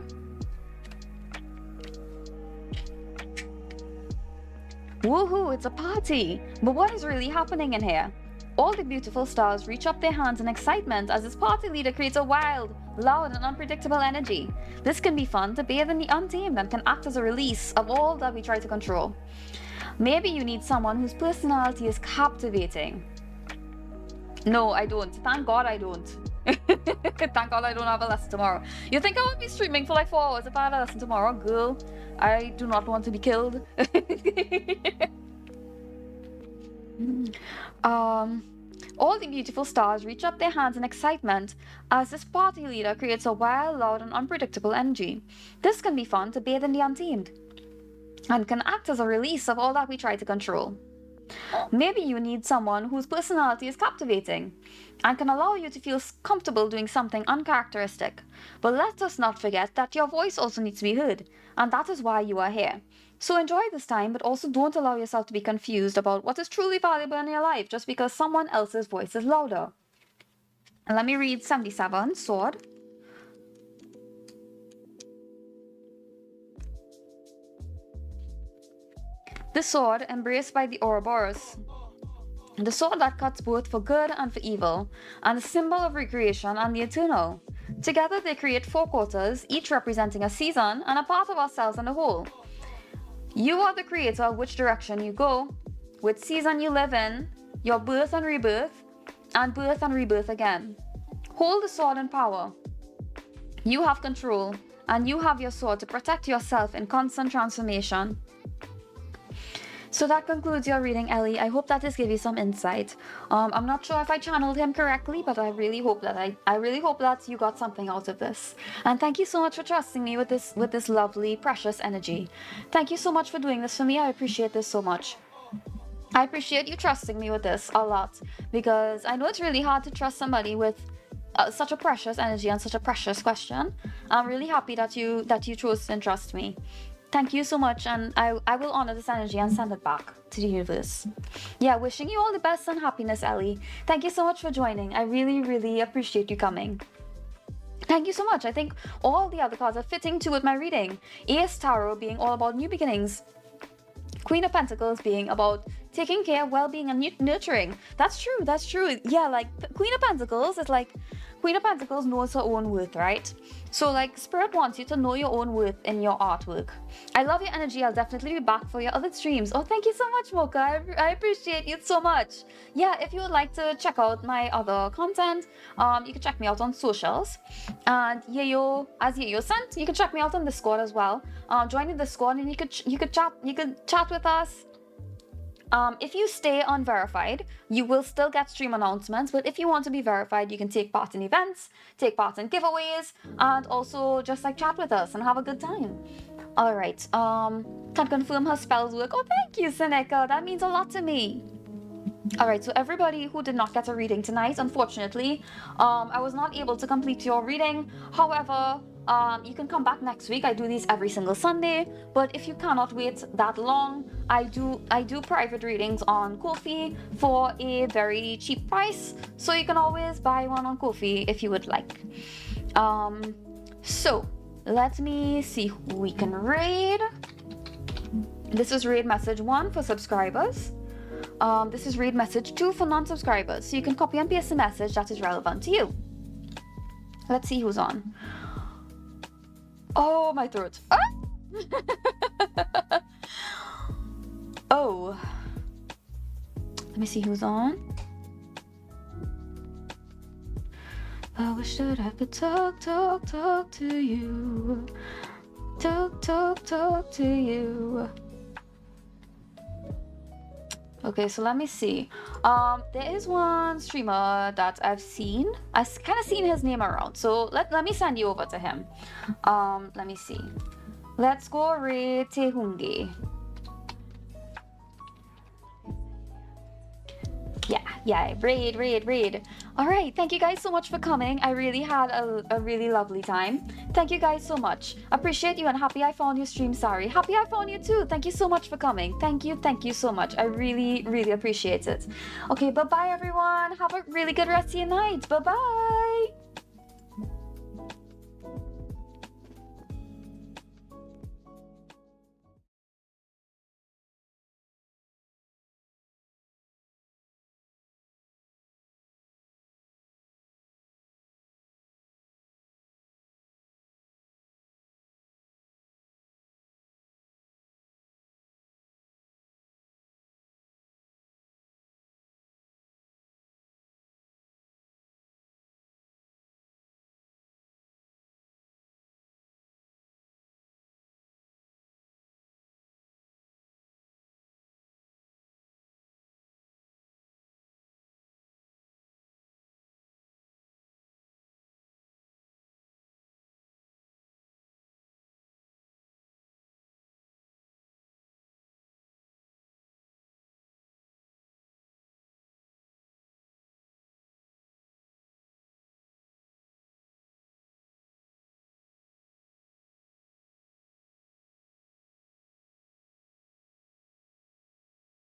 A: Woohoo, it's a party! But what is really happening in here? All the beautiful stars reach up their hands in excitement as this party leader creates a wild, loud, and unpredictable energy. This can be fun to bathe in the untamed and can act as a release of all that we try to control. Maybe you need someone whose personality is captivating. No, I don't. Thank God I don't. Thank God I don't have a lesson tomorrow. You think I would be streaming for like 4 hours if I had a lesson tomorrow? Girl, I do not want to be killed. All the beautiful stars reach up their hands in excitement as this party leader creates a wild, loud, and unpredictable energy. This can be fun to bathe in the untamed and can act as a release of all that we try to control. Maybe you need someone whose personality is captivating and can allow you to feel comfortable doing something uncharacteristic. But let us not forget that your voice also needs to be heard, and that is why you are here. So enjoy this time, but also don't allow yourself to be confused about what is truly valuable in your life just because someone else's voice is louder. And let me read 77, sword. The sword, embraced by the Ouroboros. The sword that cuts both for good and for evil, and a symbol of recreation and the eternal. Together they create 4 quarters, each representing a season and a part of ourselves and the whole. You are the creator of which direction you go, which season you live in, your birth and rebirth again. Hold the sword in power. You have control, and you have your sword to protect yourself in constant transformation. So that concludes your reading, Ellie. I hope that this gave you some insight. I'm not sure if I channeled him correctly, but I really hope that you got something out of this. And thank you so much for trusting me with this lovely, precious energy. Thank you so much for doing this for me. I appreciate this so much. I appreciate you trusting me with this a lot, because I know it's really hard to trust somebody with such a precious energy and such a precious question. I'm really happy that you chose to entrust me. Thank you so much, and I will honor this energy and send it back to the universe. Yeah, wishing you all the best and happiness, Ellie. Thank you so much for joining. I really, really appreciate you coming. Thank you so much. I think all the other cards are fitting too with my reading. Ace Tarot being all about new beginnings. Queen of Pentacles being about taking care, well-being, and nurturing. That's true. Yeah, like Queen of Pentacles is like, Queen of Pentacles knows her own worth, right? So like Spirit wants you to know your own worth in your artwork. I love your energy. I'll definitely be back for your other streams. Oh, thank you so much, Mocha. I appreciate you so much. Yeah, if you would like to check out my other content, you can check me out on socials. And Yayo, as Yayo sent, you can check me out on Discord as well. Join in Discord and you could chat with us. If you stay unverified, you will still get stream announcements, but if you want to be verified, you can take part in events, take part in giveaways, and also just like chat with us and have a good time. All right, can confirm her spells work. Oh, thank you, Seneca. That means a lot to me. All right, so everybody who did not get a reading tonight, unfortunately, I was not able to complete your reading. However, you can come back next week. I do these every single Sunday, but if you cannot wait that long, I do private readings on Ko-fi for a very cheap price, so you can always buy one on Ko-fi if you would like. So let me see who we can raid. This is raid message 1 for subscribers. This is raid message 2 for non-subscribers, so you can copy and paste the message that is relevant to you. Let's see who's on. Oh, my throat. Ah! Oh. Let me see who's on. I wish that I could talk to you. Talk to you. Okay, so let me see. There is one streamer that I've seen. I've kind of seen his name around. So let me send you over to him. Let me see. Let's go raid Tehunge. Yeah, raid. All right, thank you guys so much for coming. I really had a really lovely time. Thank you guys so much. Appreciate you and happy I found your stream, Sari. Happy I found you too. Thank you so much for coming. Thank you so much. I really appreciate it. Okay, bye-bye everyone. Have a really good rest of your night. Bye-bye.